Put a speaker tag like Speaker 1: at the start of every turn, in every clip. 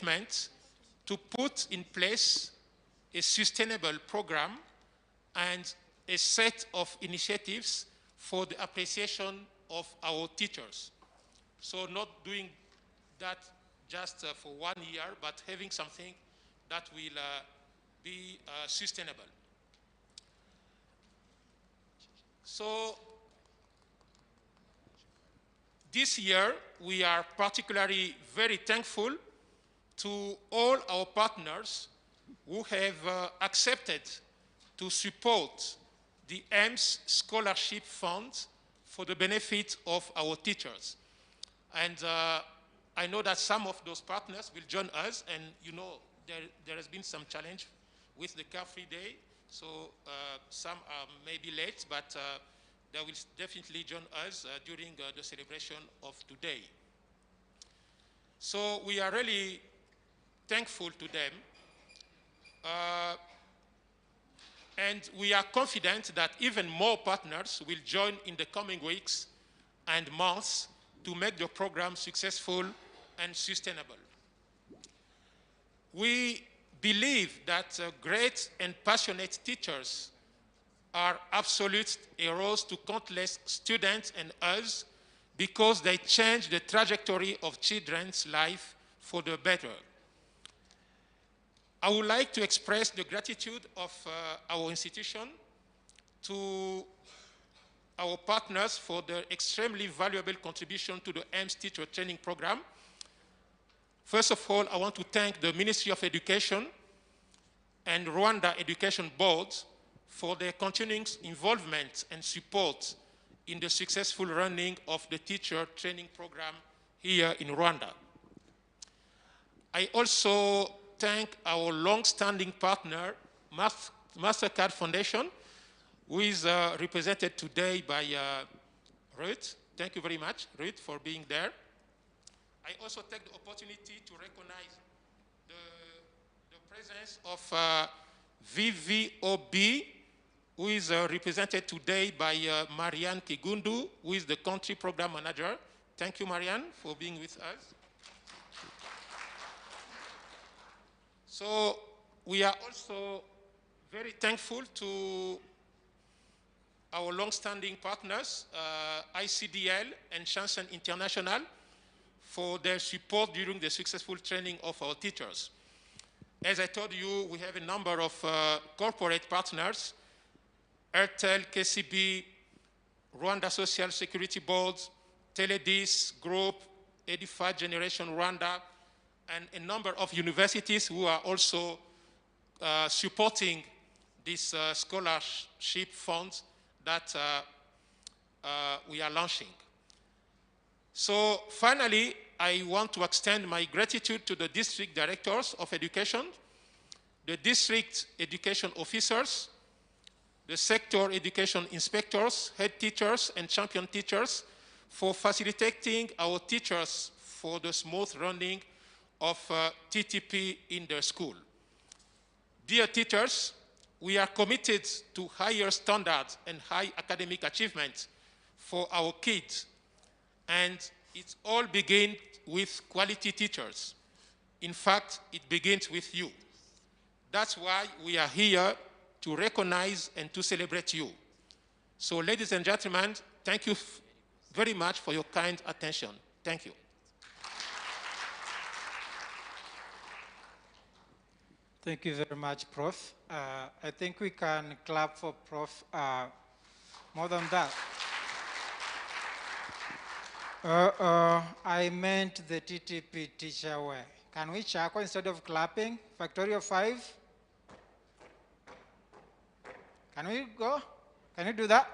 Speaker 1: commitment to put in place a sustainable program and a set of initiatives for the appreciation of our teachers. So not doing that just for 1 year, but having something that will be sustainable. So this year, we are particularly very thankful to all our partners who have accepted to support the AIMS Scholarship Fund for the benefit of our teachers. And I know that some of those partners will join us, and you know there has been some challenge with the Car-Free Day, so some are maybe late, but they will definitely join us during the celebration of today. So we are really thankful to them. And we are confident that even more partners will join in the coming weeks and months to make the program successful and sustainable. We believe that great and passionate teachers are absolute heroes to countless students and us because they change the trajectory of children's life for the better. I would like to express the gratitude of our institution to our partners for their extremely valuable contribution to the AIMS Teacher Training Program. First of all, I want to thank the Ministry of Education and Rwanda Education Board for their continuing involvement and support in the successful running of the teacher training program here in Rwanda. I also thank our long-standing partner, MasterCard Foundation, who is represented today by Ruth. Thank you very much, Ruth, for being there. I also take the opportunity to recognize the presence of VVOB, who is represented today by Marianne Kigundu, who is the country program manager. Thank you, Marianne, for being with us. So we are also very thankful to our long-standing partners, ICDL and Shansen International, for their support during the successful training of our teachers. As I told you, we have a number of corporate partners, Airtel, KCB, Rwanda Social Security Board, Teledis Group, Edified Generation Rwanda, and a number of universities who are also supporting this scholarship fund that we are launching. So finally, I want to extend my gratitude to the district directors of education, the district education officers, the sector education inspectors, head teachers, and champion teachers for facilitating our teachers for the smooth running of TTP in their school. Dear teachers, we are committed to higher standards and high academic achievement for our kids, and it all begins with quality teachers. In fact, it begins with you. That's why we are here to recognize and to celebrate you. So ladies and gentlemen, thank you very much for your kind attention. Thank you.
Speaker 2: Thank you very much, Prof. I think we can clap for Prof. More than that. I meant the TTP teacher way. Can we chuckle instead of clapping? Factorial 5? Can we go? Can you do that?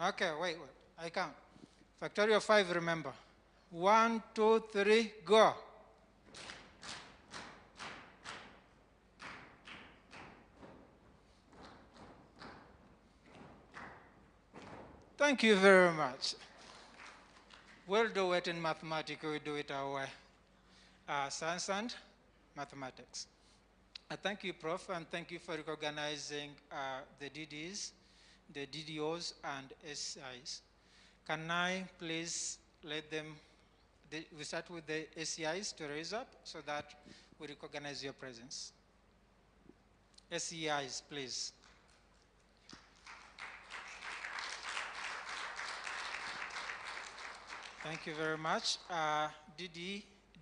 Speaker 2: Okay, wait, I count. Factorial 5, remember. 1, 2, 3, go. Thank you very much. We'll do it in mathematics, we'll do it our way. Science and mathematics. Thank you, Prof, and thank you for recognizing the DDs, the DDOs, and SIs. Can I please let them we start with the SEIs to raise up so that we recognize your presence. SEIs, please. Thank you very much.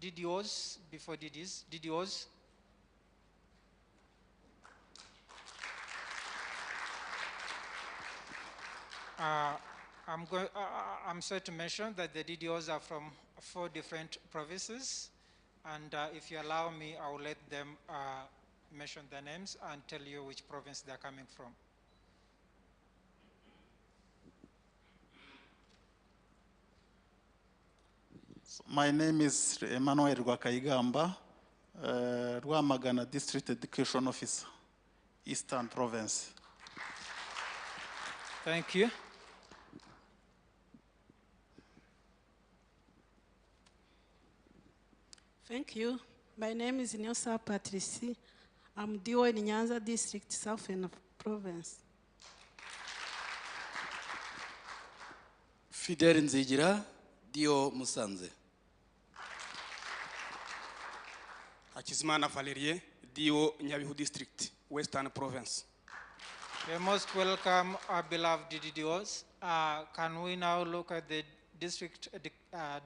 Speaker 2: DDOs, before DDs, DDOs. I'm sorry to mention that the DDOs are from 4 different provinces, and if you allow me, I will let them mention their names and tell you which province they're coming from.
Speaker 3: My name is Emmanuel Rwakaigamba, Rwamagana District Education Officer, Eastern Province.
Speaker 2: Thank you.
Speaker 4: Thank you. My name is Nyosa Patrici. I'm DO in Nyanza District, Southern Province.
Speaker 5: Fidel Nzigira, DO Musanze.
Speaker 6: Hakizimana Valerie, DO Nyabihu District, Western Province.
Speaker 2: You're most welcome, our beloved DDOs. Can we now look at the District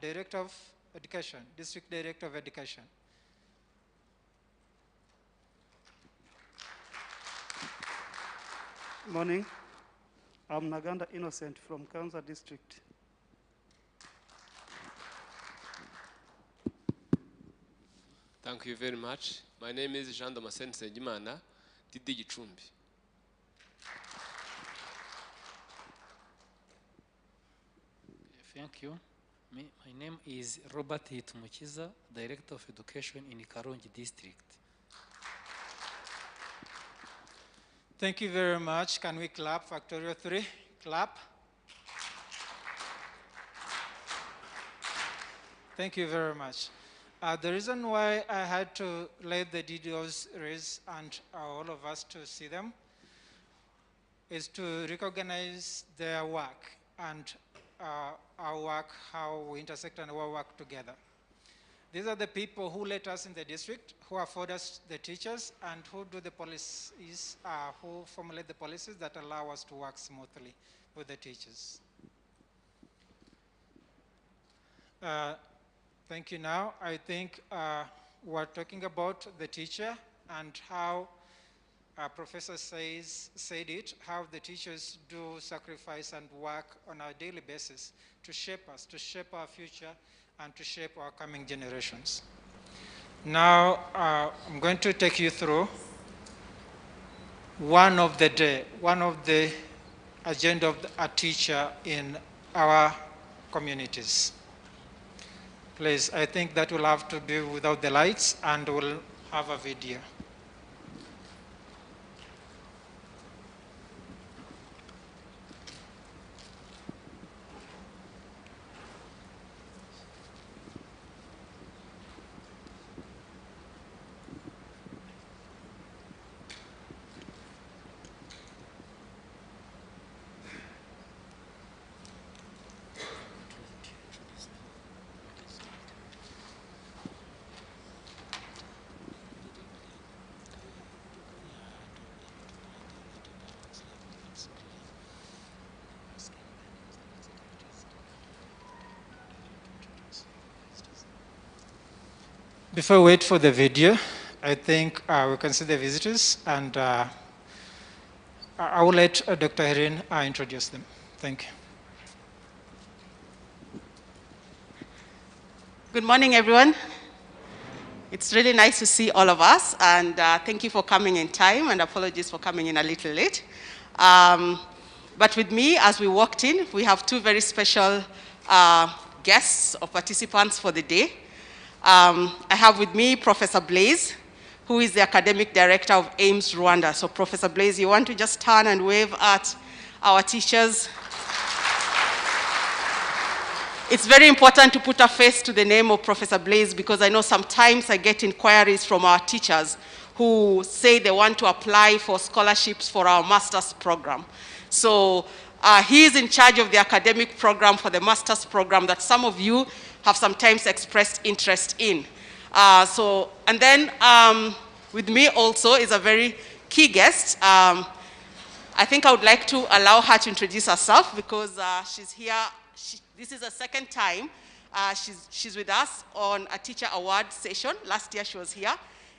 Speaker 2: Director of Education, District Director of Education?
Speaker 7: Morning. I'm Naganda Innocent from Kanza District.
Speaker 8: Thank you very much. My name is Jean Damascene Nsengimana, DD Gicumbi.
Speaker 9: Thank you. My name is Robert Hitumukiza, Director of Education in Karongi District.
Speaker 2: Thank you very much. Can we clap, Factorial 3? Clap. Thank you very much. The reason why I had to let the DDOs raise and all of us to see them is to recognize their work and our work, how we intersect and our work together. These are the people who let us in the district, who afford us the teachers, and who do the policies, who formulate the policies that allow us to work smoothly with the teachers. Thank you. Now, I think we're talking about the teacher and how Professor said it, how the teachers do sacrifice and work on a daily basis to shape us, to shape our future, and to shape our coming generations. Now, I'm going to take you through one of the agenda of a teacher in our communities. Please, I think that will have to be without the lights, and we'll have a video. Before we wait for the video, I think we can see the visitors, and I will let Dr. Herin introduce them. Thank you.
Speaker 10: Good morning, everyone. It's really nice to see all of us, and thank you for coming in time, and apologies for coming in a little late. But with me, as we walked in, we have 2 very special guests or participants for the day. I have with me Professor Blaise, who is the Academic Director of AIMS Rwanda. So Professor Blaise, you want to just turn and wave at our teachers? It's very important to put a face to the name of Professor Blaise, because I know sometimes I get inquiries from our teachers who say they want to apply for scholarships for our master's program. So he is in charge of the academic program for the master's program that some of you have sometimes expressed interest in. And then with me also is a very key guest. I think I would like to allow her to introduce herself because she's here. This is the second time she's with us on a teacher award session. Last year she was here,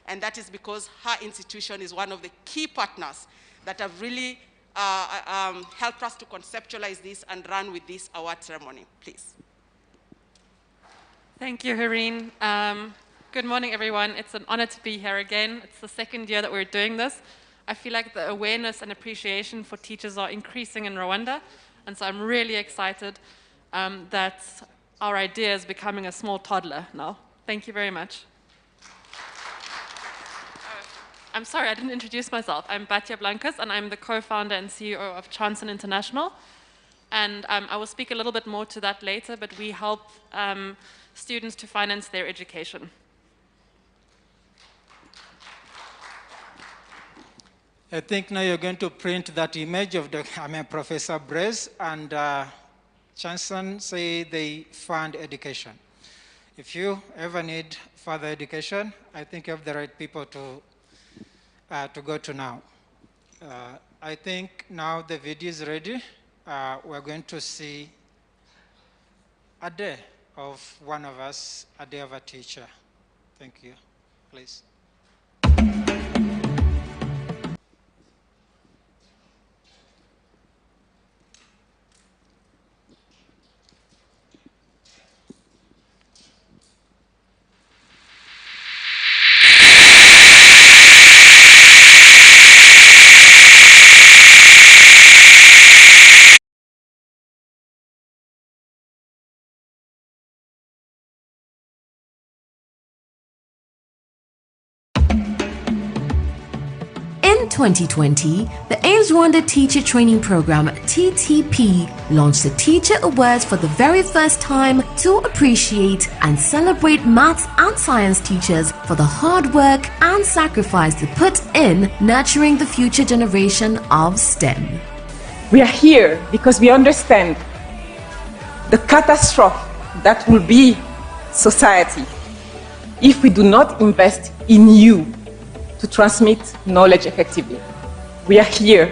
Speaker 10: and that is because her institution is one of the key partners that have really helped us to conceptualize this and run with this award ceremony. Please.
Speaker 11: Thank you, Hareen. Good morning, everyone. It's an honor to be here again. It's the second year that we're doing this. I feel like the awareness and appreciation for teachers are increasing in Rwanda, and so I'm really excited that our idea is becoming a small toddler now. Thank you very much. I'm sorry, I didn't introduce myself. I'm Batya Blancas, and I'm the co-founder and CEO of Chanson International. And I will speak a little bit more to that later, but we help students to finance their education.
Speaker 2: I think now you're going to print that image of Professor Brez, and Chanson say they fund education. If you ever need further education, I think you have the right people to go to now. I think now the video is ready. We're going to see a day of one of us, a day of a teacher. Thank you. Please.
Speaker 12: In 2020, the AIMS Rwanda Teacher Training Program, TTP, launched the Teacher Awards for the very first time to appreciate and celebrate maths and science teachers for the hard work and sacrifice they put in nurturing the future generation of STEM.
Speaker 13: We are here because we understand the catastrophe that will be society if we do not invest in you to transmit knowledge effectively. We are here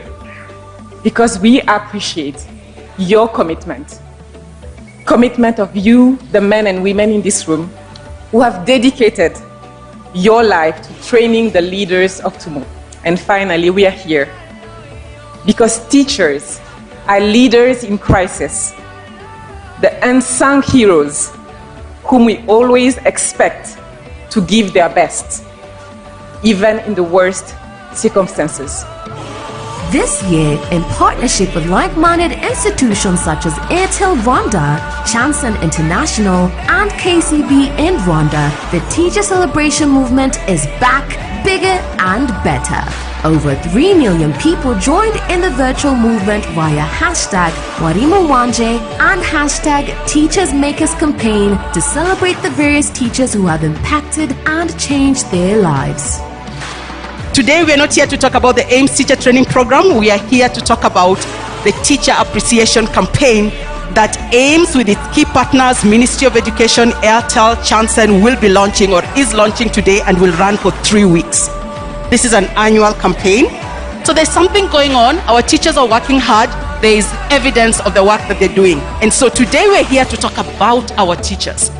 Speaker 13: because we appreciate your commitment of you, the men and women in this room, who have dedicated your life to training the leaders of tomorrow. And finally, we are here because teachers are leaders in crisis, the unsung heroes whom we always expect to give their best, even in the worst circumstances.
Speaker 12: This year, in partnership with like-minded institutions such as Airtel Rwanda, Chanson International, and KCB in Rwanda, the Teacher Celebration Movement is back, bigger and better. Over 3 million people joined in the virtual movement via hashtag Mwalimu Wanje and hashtag Teachers Makers campaign to celebrate the various teachers who have impacted and changed their lives.
Speaker 10: Today, we are not here to talk about the AIMS Teacher Training Program. We are here to talk about the Teacher Appreciation Campaign that AIMS, with its key partners, Ministry of Education, Airtel, Chanson, will be launching or is launching today and will run for 3 weeks. This is an annual campaign. So there's something going on. Our teachers are working hard. There is evidence of the work that they're doing. And so today we're here to talk about our teachers.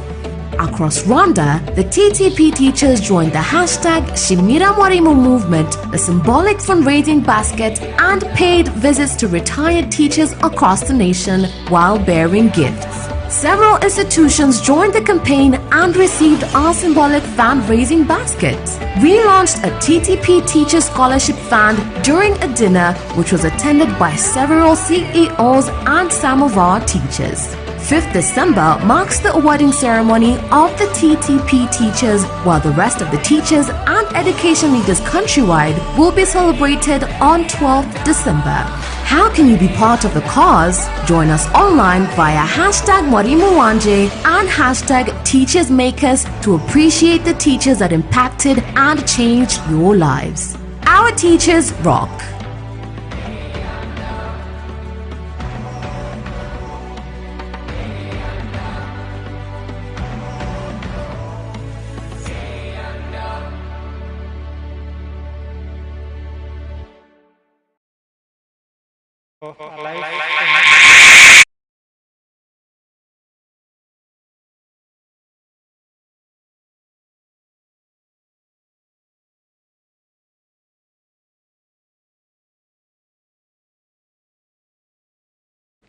Speaker 12: Across Rwanda, the TTP teachers joined the hashtag Shimira Mwalimu movement, a symbolic fundraising basket, and paid visits to retired teachers across the nation while bearing gifts. Several institutions joined the campaign and received our symbolic fundraising baskets. We launched a TTP Teacher Scholarship Fund during a dinner which was attended by several CEOs and some of our teachers. 5th December marks the awarding ceremony of the TTP teachers, while the rest of the teachers and education leaders countrywide will be celebrated on 12th December. How can you be part of the cause? Join us online via hashtag Mwalimu Wanje and hashtag Teachers Makers to appreciate the teachers that impacted and changed your lives. Our teachers rock.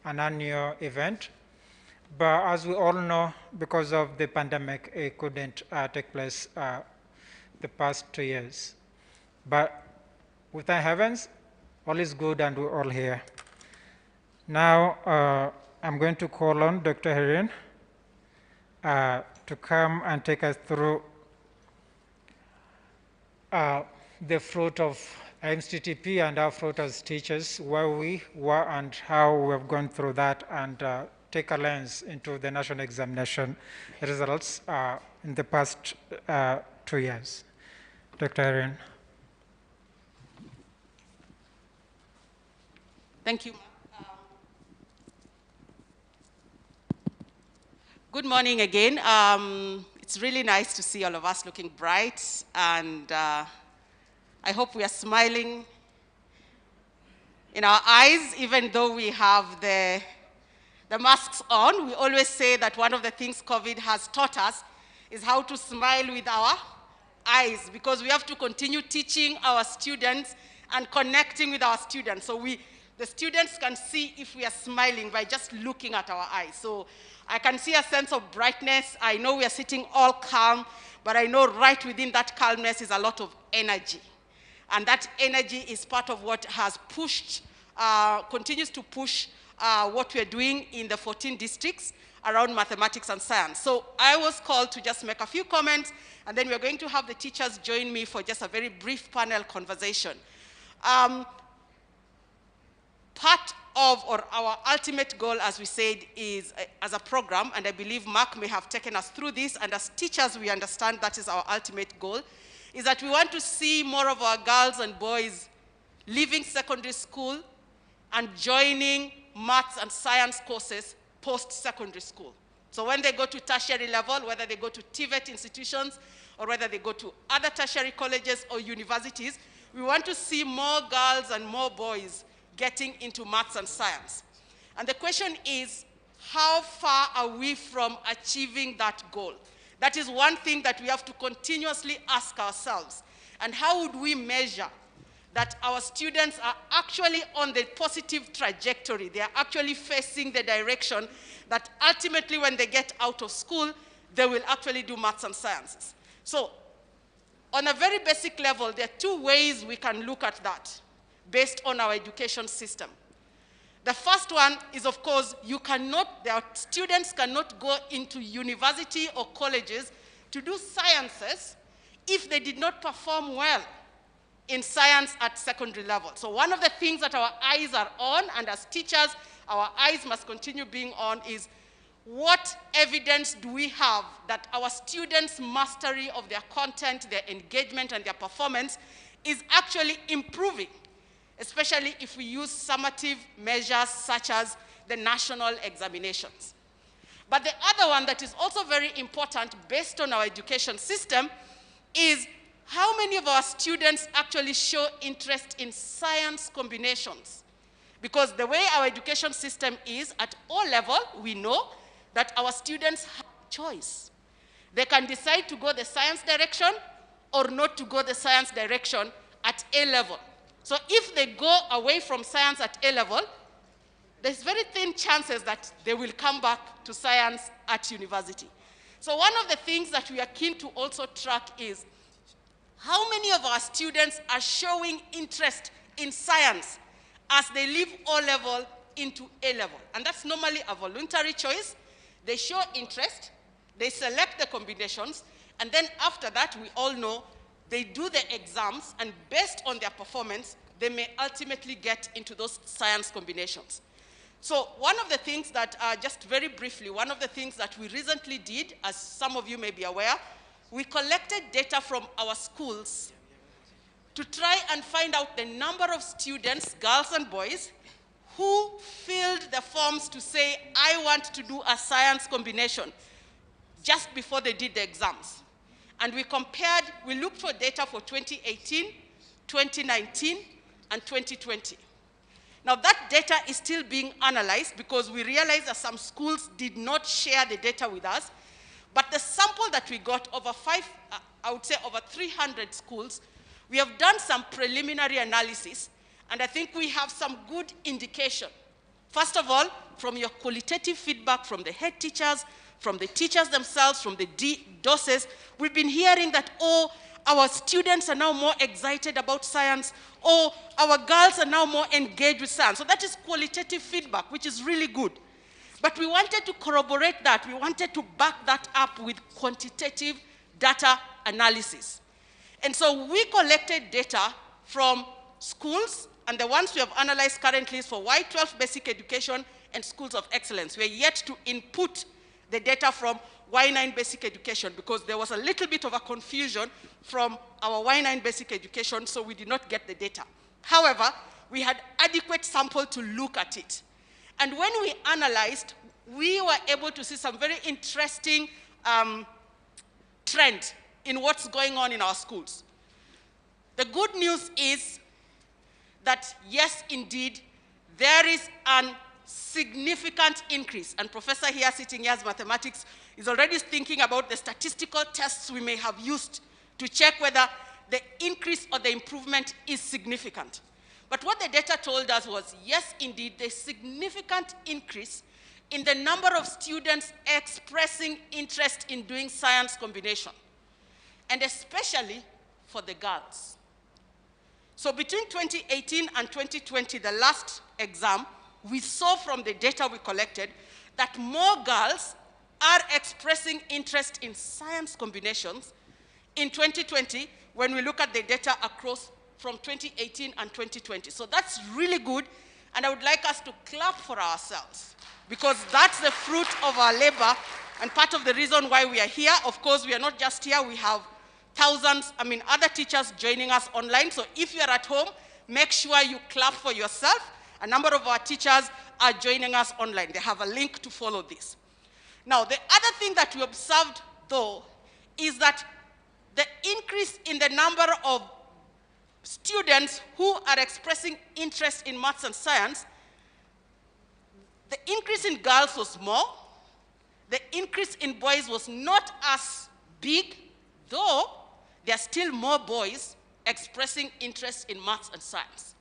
Speaker 2: an annual event. But as we all know, because of the pandemic, it couldn't take place the past 2 years. But with thank heavens, all is good and we're all here. Now, I'm going to call on Dr. Herin to come and take us through the fruit of MCTP and our fruit as teachers, where we were and how we have gone through that, and take a lens into the national examination results in the past 2 years. Dr. Herin.
Speaker 10: Thank you. Good morning again. It's really nice to see all of us looking bright, and I hope we are smiling in our eyes, even though we have the masks on. We always say that one of the things COVID has taught us is how to smile with our eyes, because we have to continue teaching our students and connecting with our students. So the students can see if we are smiling by just looking at our eyes. So I can see a sense of brightness. I know we are sitting all calm, but I know right within that calmness is a lot of energy. And that energy is part of what has pushed, continues to push what we're doing in the 14 districts around mathematics and science. So I was called to just make a few comments, and then we're going to have the teachers join me for just a very brief panel conversation. Part of, or our ultimate goal, as we said, is as a program, and I believe Mark may have taken us through this, and as teachers we understand that is our ultimate goal, is that we want to see more of our girls and boys leaving secondary school and joining maths and science courses post-secondary school. So when they go to tertiary level, whether they go to TVET institutions or whether they go to other tertiary colleges or universities, we want to see more girls and more boys getting into maths and science. And the question is, how far are we from achieving that goal? That is one thing that we have to continuously ask ourselves. And how would we measure that our students are actually on the positive trajectory? They are actually facing the direction that ultimately when they get out of school, they will actually do maths and sciences. So on a very basic level, there are two ways we can look at that based on our education system. The first one is, of course, their students cannot go into university or colleges to do sciences if they did not perform well in science at secondary level. So one of the things that our eyes are on, and as teachers, our eyes must continue being on, is what evidence do we have that our students' mastery of their content, their engagement, and their performance is actually improving, especially if we use summative measures such as the national examinations. But the other one that is also very important based on our education system is how many of our students actually show interest in science combinations. Because the way our education system is, at O level, we know that our students have choice. They can decide to go the science direction or not to go the science direction at A level. So if they go away from science at A level, there's very thin chances that they will come back to science at university. So one of the things that we are keen to also track is how many of our students are showing interest in science as they leave O level into A level. And that's normally a voluntary choice. They show interest, they select the combinations, and then after that, we all know they do the exams, and based on their performance, they may ultimately get into those science combinations. So one of the things that, just very briefly, one of the things that we recently did, as some of you may be aware, we collected data from our schools to try and find out the number of students, girls and boys, who filled the forms to say, I want to do a science combination, just before they did the exams. And we looked for data for 2018, 2019, and 2020. Now that data is still being analyzed because we realized that some schools did not share the data with us. But the sample that we got, over I would say over 300 schools, we have done some preliminary analysis, and I think we have some good indication. First of all, from your qualitative feedback from the head teachers, from the teachers themselves, from the DOSes, we've been hearing that, oh, our students are now more excited about science, or our girls are now more engaged with science. So that is qualitative feedback, which is really good. But we wanted to corroborate that. We wanted to back that up with quantitative data analysis. And so we collected data from schools, and the ones we have analyzed currently is for Y12 basic education and schools of excellence. We are yet to input the data from Y9 basic education because there was a little bit of a confusion from our Y9 basic education, so we did not get the data. However, we had adequate sample to look at it. And when we analyzed, we were able to see some very interesting trend in what's going on in our schools. The good news is that, yes, indeed, there is a significant increase. And Professor here sitting here as mathematics is already thinking about the statistical tests we may have used to check whether the increase or the improvement is significant. But what the data told us was, yes, indeed, there's significant increase in the number of students expressing interest in doing science combination, and especially for the girls. So between 2018 and 2020, the last exam, we saw from the data we collected that more girls are expressing interest in science combinations in 2020 when we look at the data across from 2018 and 2020. So that's really good, and I would like us to clap for ourselves because that's the fruit of our labor and part of the reason why we are here. Of course, we are not just here, we have thousands, other teachers joining us online. So if you're at home, make sure you clap for yourself. A number of our teachers are joining us online. They have a link to follow this. Now, the other thing that we observed, though, is that the increase in the number of students who are expressing interest in maths and science, the increase in girls was more. The increase in boys was not as big, though there are still more boys expressing interest in maths and science.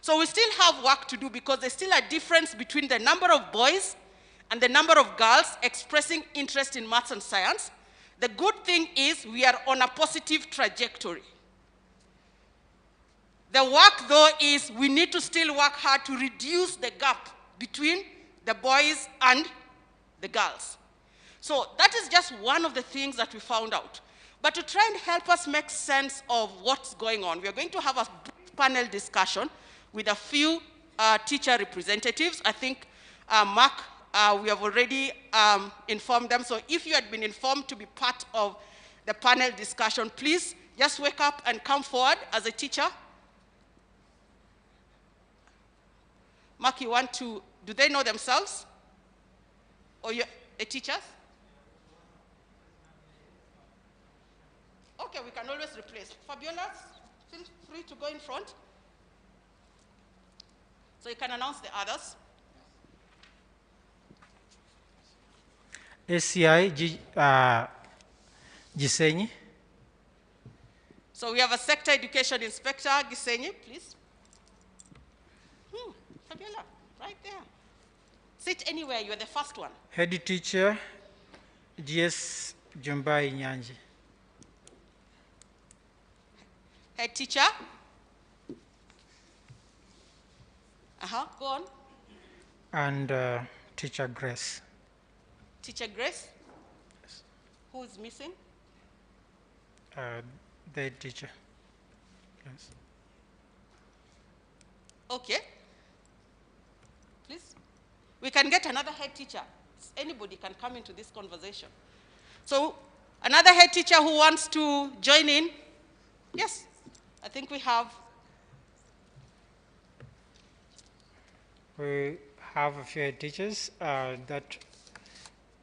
Speaker 10: So we still have work to do because there's still a difference between the number of boys and the number of girls expressing interest in maths and science. The good thing is we are on a positive trajectory. The work, though, is we need to still work hard to reduce the gap between the boys and the girls. So that is just one of the things that we found out. But to try and help us make sense of what's going on, we are going to have a panel discussion with a few teacher representatives. I think, Mark, we have already informed them. So if you had been informed to be part of the panel discussion, please just wake up and come forward as a teacher. Mark, you want to, do they know themselves? Or you're a teacher? Okay, we can always replace. Fabiola, feel free to go in front. So you can announce the others.
Speaker 2: ACI Gisenyi.
Speaker 10: So we have a sector education inspector, Gisenyi, please. Fabiola, right there. Sit anywhere, you're the first one.
Speaker 2: Head teacher, GS Jumbai Nyanji.
Speaker 10: Head teacher. Go on.
Speaker 2: And teacher Grace.
Speaker 10: Teacher Grace? Yes. Who is missing?
Speaker 2: The teacher. Yes.
Speaker 10: Okay. Please. We can get another head teacher. Anybody can come into this conversation. So, another head teacher who wants to join in? Yes. I think we have.
Speaker 2: We have a few head teachers that,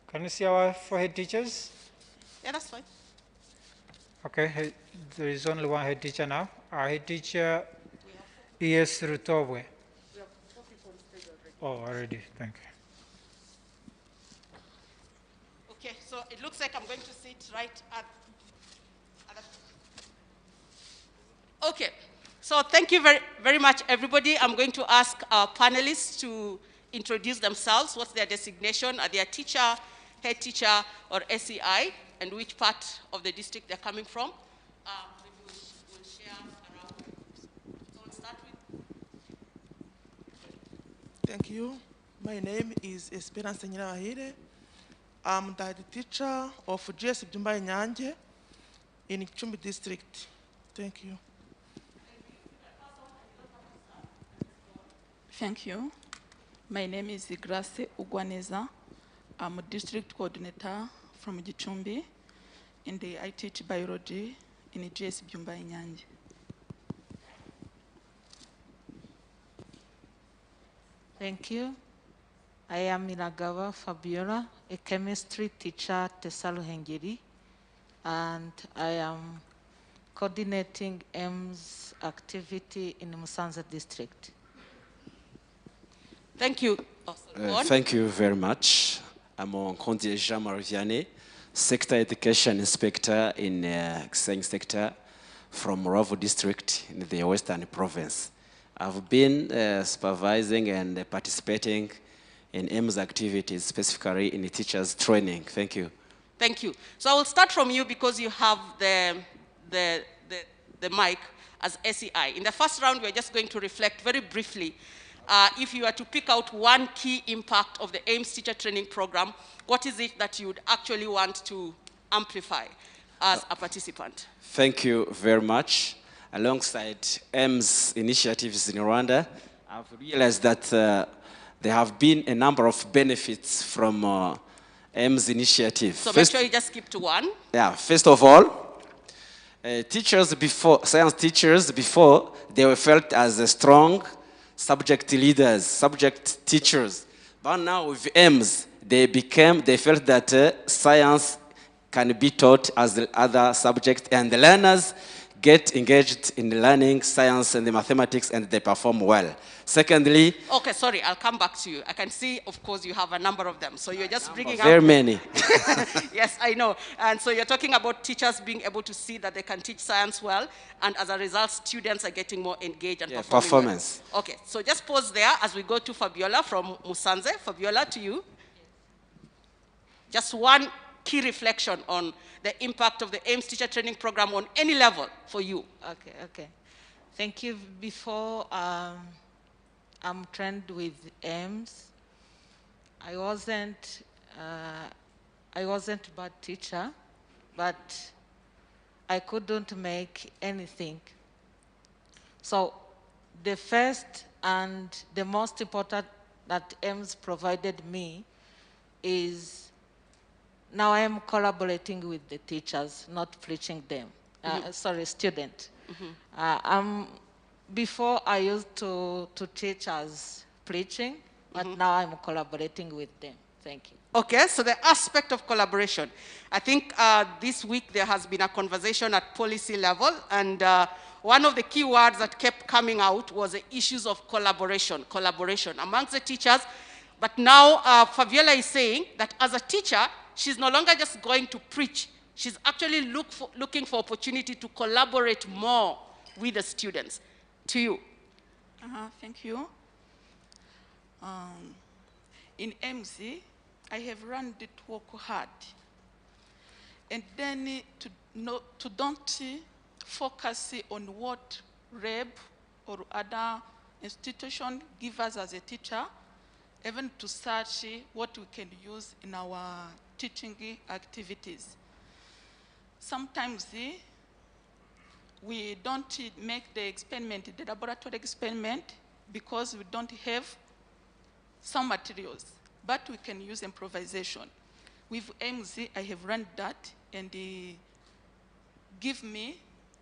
Speaker 2: can you see our 4 head teachers?
Speaker 10: Yeah, that's fine.
Speaker 2: Okay, there is only one head teacher now. Our head teacher is Rutobwe. Oh, already, thank you.
Speaker 10: Okay, so it looks like I'm going to sit right at okay, so thank you very, very much, everybody. I'm going to ask our panelists to introduce themselves. What's their designation? Are they a teacher, head teacher, or SEI, and which part of the district they're coming from? Maybe we'll share around. So we'll start with.
Speaker 14: Thank you. My name is Esperance Nyirahire. I'm the teacher of GS Byumba Nyange in Gicumbi district. Thank you.
Speaker 15: Thank you. My name is Grace Ugwaneza. I'm a district coordinator from Gicumbi, and I teach biology in GS Byumba Nyange.
Speaker 16: Thank you. I am Inagawa Fabiola, a chemistry teacher at Saluhengeri, and I am coordinating EMS activity in Musanze district.
Speaker 10: Thank you.
Speaker 17: Thank you very much. I'm Onkondi Jean-Marie Vianney, Sector Education Inspector in Kisenge sector from Ruavu district in the Western Province. I've been supervising and participating in EMS activities, specifically in the teachers' training. Thank you.
Speaker 10: Thank you. So I will start from you because you have the mic as SEI. In the first round, we're just going to reflect very briefly. If you were to pick out one key impact of the AIMS teacher training program, what is it that you would actually want to amplify as a participant?
Speaker 17: Thank you very much. Alongside AIMS initiatives in Rwanda, I've realized that there have been a number of benefits from AIMS initiative.
Speaker 10: So make sure you just skip to one.
Speaker 17: Yeah, first of all, teachers before, science teachers before, they were felt as strong subject leaders, subject teachers. But now with AIMS, they felt that science can be taught as the other subject, and the learners get engaged in learning science and the mathematics, and they perform well. Secondly...
Speaker 10: Okay, sorry, I'll come back to you. I can see, of course, you have a number of them. So you're just bringing up...
Speaker 17: Very many.
Speaker 10: Yes, I know. And so you're talking about teachers being able to see that they can teach science well, and as a result, students are getting more engaged and performing
Speaker 17: performance.
Speaker 10: well. Okay, so just pause there as we go to Fabiola from Musanze. Fabiola, to you. Just one key reflection on the impact of the AIMS teacher training program on any level for you.
Speaker 16: Okay. Thank you. Before I'm trained with AIMS, I wasn't a bad teacher, but I couldn't make anything. So the first and the most important that AIMS provided me is now I am collaborating with the teachers, not preaching them. Sorry, student. Before I used to teach as preaching, but now I'm collaborating with them. Thank you.
Speaker 10: Okay, so the aspect of collaboration. I think this week there has been a conversation at policy level, and one of the key words that kept coming out was the issues of collaboration amongst the teachers. But now Fabiola is saying that as a teacher, she's no longer just going to preach. She's actually looking for opportunity to collaborate more with the students. To you.
Speaker 15: Thank you. In MC, I have learned to work hard. And then to don't focus on what REB or other institution give us as a teacher, even to search what we can use in our teaching activities. Sometimes we don't make the experiment, the laboratory experiment, because we don't have some materials, but we can use improvisation. With AIMS, I have learned that, and they give me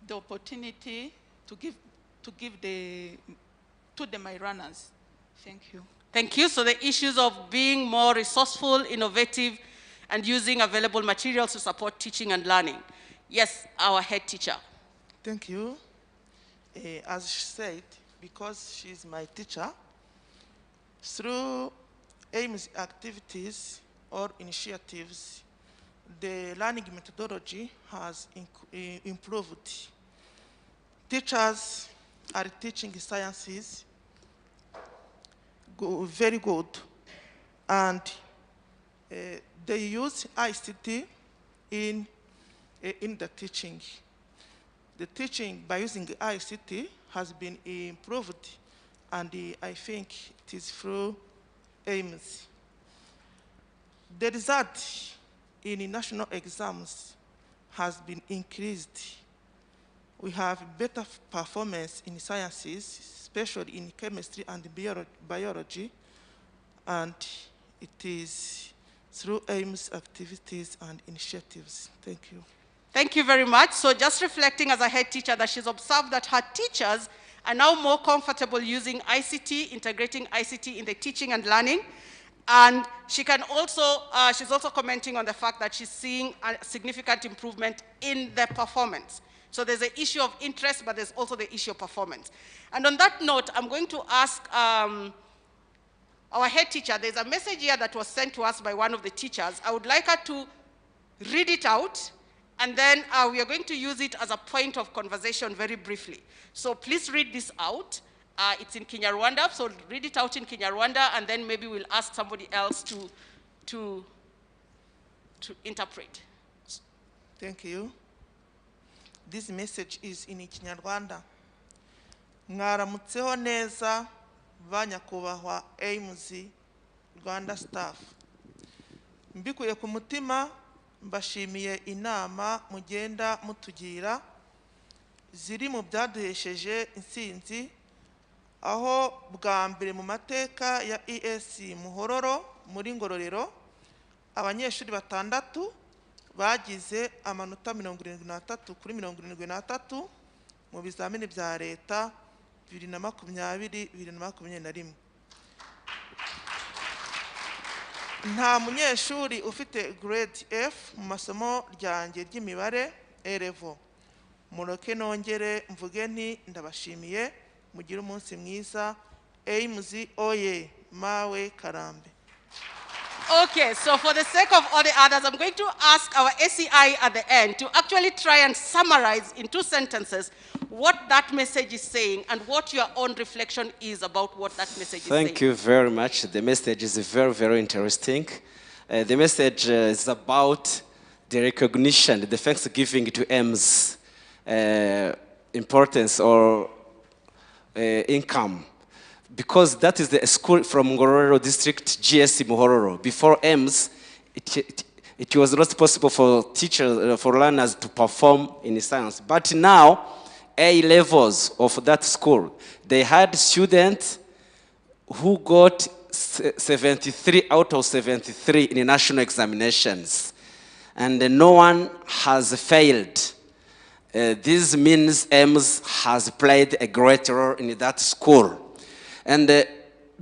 Speaker 15: the opportunity to give to my runners. Thank you.
Speaker 10: Thank you. So the issues of being more resourceful, innovative, and using available materials to support teaching and learning. Yes, our head teacher.
Speaker 14: Thank you. As she said, because she's my teacher, Through AIMS activities or initiatives, the learning methodology has improved. Teachers are teaching sciences very good, and they use ICT in the teaching. The teaching by using ICT has been improved, and I think it is through AIMS. The result in national exams has been increased. We have better performance in sciences, especially in chemistry and biology, and it is through AIMS activities and initiatives. Thank you.
Speaker 10: Thank you very much. So just reflecting as a head teacher that she's observed that her teachers are now more comfortable using ICT, integrating ICT in the teaching and learning. And she can also, she's also commenting on the fact that she's seeing a significant improvement in the performance. So there's an issue of interest, but there's also the issue of performance. And on that note, I'm going to ask our head teacher, there's a message here that was sent to us by one of the teachers. I would like her to read it out, and then we are going to use it as a point of conversation very briefly. So please read this out. It's in Kinyarwanda, so read it out in Kinyarwanda, and then maybe we'll ask somebody else to interpret.
Speaker 14: Thank you. This message is in Kinyarwanda. Mwaramutseho neza banyakubahwa AIMS Rwanda staff. Mbikuye ku mutima mbashimiye inama mugenda mutugira ziri mu byaduhesheje intsinzi aho bwa mbere mu mateka ya ES Muhororo muri Ngororero abanyeshuri batandatu bagize amanota 73 kuri 73 mu bizamini bya leta 2020-2021. Nta munyeshuri ufite grade F mu masomo ryanjye ry'imibare A-level. Muroke nongere mvuge nti ndabashimiye mugire umunsi mwiza. AIMS oye mawe Karambe.
Speaker 10: Okay, so for the sake of all the others, I'm going to ask our SEI at the end to actually try and summarize in 2 sentences what that message is saying and what your own reflection is about what that message is saying.
Speaker 17: Thank you very much. The message is very, very interesting. The message is about the recognition, the thanksgiving to AIMS importance or income. Because that is the school from Ngororero district, GSC Muhororo. Before AIMS, it was not possible for teachers, for learners to perform in science. But now, A levels of that school, they had students who got 73 out of 73 in the national examinations. And no one has failed. This means AIMS has played a great role in that school. And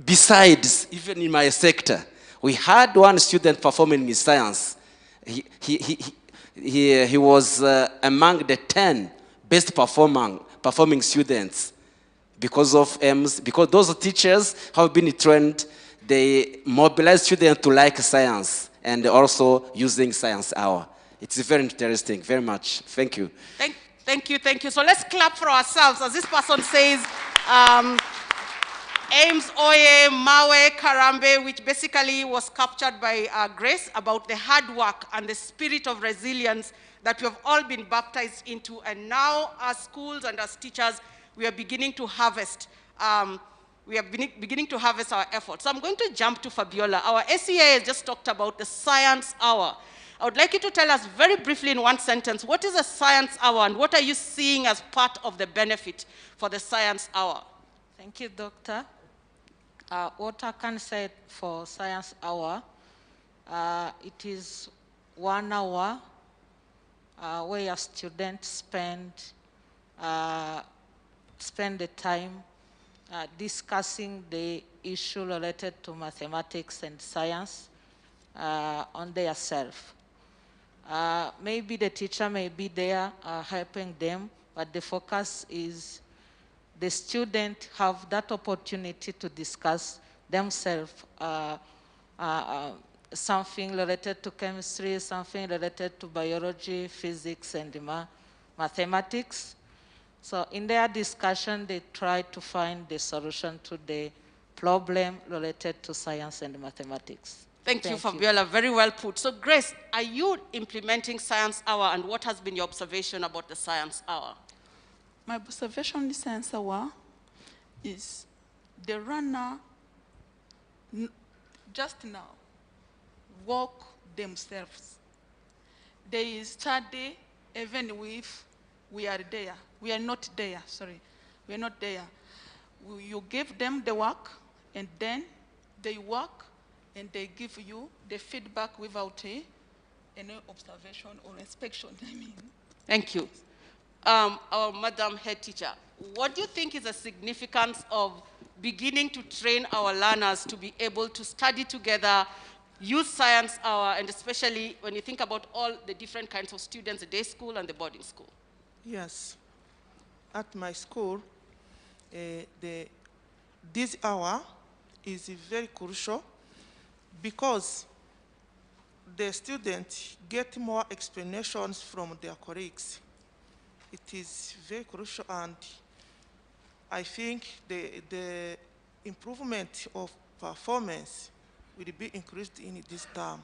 Speaker 17: besides, even in my sector, we had one student performing in science. He was among the 10 best performing students because of AIMS, because those teachers have been trained, they mobilize students to like science and also using science hour. It's very interesting, very much. Thank you.
Speaker 10: Thank you. So let's clap for ourselves as this person says, AIMS Oye Mawe Karambe, which basically was captured by Grace about the hard work and the spirit of resilience that we have all been baptized into. And now as schools and as teachers, we are beginning to harvest. We are beginning to harvest our efforts. So I'm going to jump to Fabiola. Our SEA has just talked about the science hour. I would like you to tell us very briefly in 1 sentence, what is a science hour and what are you seeing as part of the benefit for the science hour?
Speaker 16: Thank you, Doctor. What I can say for science hour, it is 1 hour where students spend the time discussing the issue related to mathematics and science on their self. Maybe the teacher may be there helping them, but the focus is the student have that opportunity to discuss themselves something related to chemistry, something related to biology, physics, and mathematics. So in their discussion, they try to find the solution to the problem related to science and mathematics.
Speaker 10: Thank you, Fabiola. Very well put. So, Grace, are you implementing Science Hour, and what has been your observation about the Science Hour?
Speaker 15: My observation in Science Hour is the runner just now walk themselves. They study even if we are there. We are not there, sorry. We are not there. You give them the work, and then they work, and they give you the feedback without any observation or inspection, I mean.
Speaker 10: Thank you. Our Madam Head Teacher, what do you think is the significance of beginning to train our learners to be able to study together, use Science Hour, and especially when you think about all the different kinds of students, the day school and the boarding school?
Speaker 14: Yes. At my school, this hour is very crucial because the students get more explanations from their colleagues. It is very crucial, and I think the improvement of performance will be increased in this term.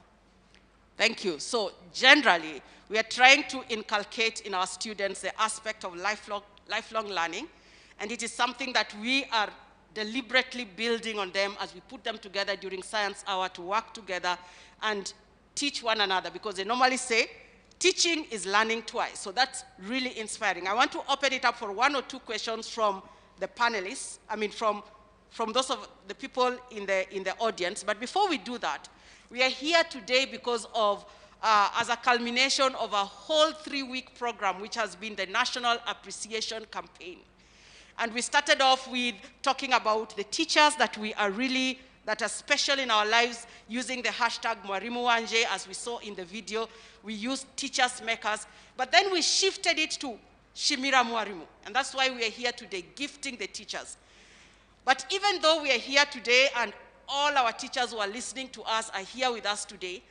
Speaker 10: Thank you. So generally, we are trying to inculcate in our students the aspect of lifelong learning, and it is something that we are deliberately building on them as we put them together during Science Hour to work together and teach one another, because they normally say, teaching is learning twice. So that's really inspiring. I want to open it up for 1 or 2 questions from the panelists, I mean from those of the people in the audience. But before we do that, we are here today because of, as a culmination of a whole 3-week program, which has been the National Appreciation Campaign. And we started off with talking about the teachers that are special in our lives, using the hashtag Mwarimu Wanje, as we saw in the video. We used teachers makers, but then we shifted it to Shimira Mwarimu, and that's why we are here today, gifting the teachers. But even though we are here today and all our teachers who are listening to us are here with us today,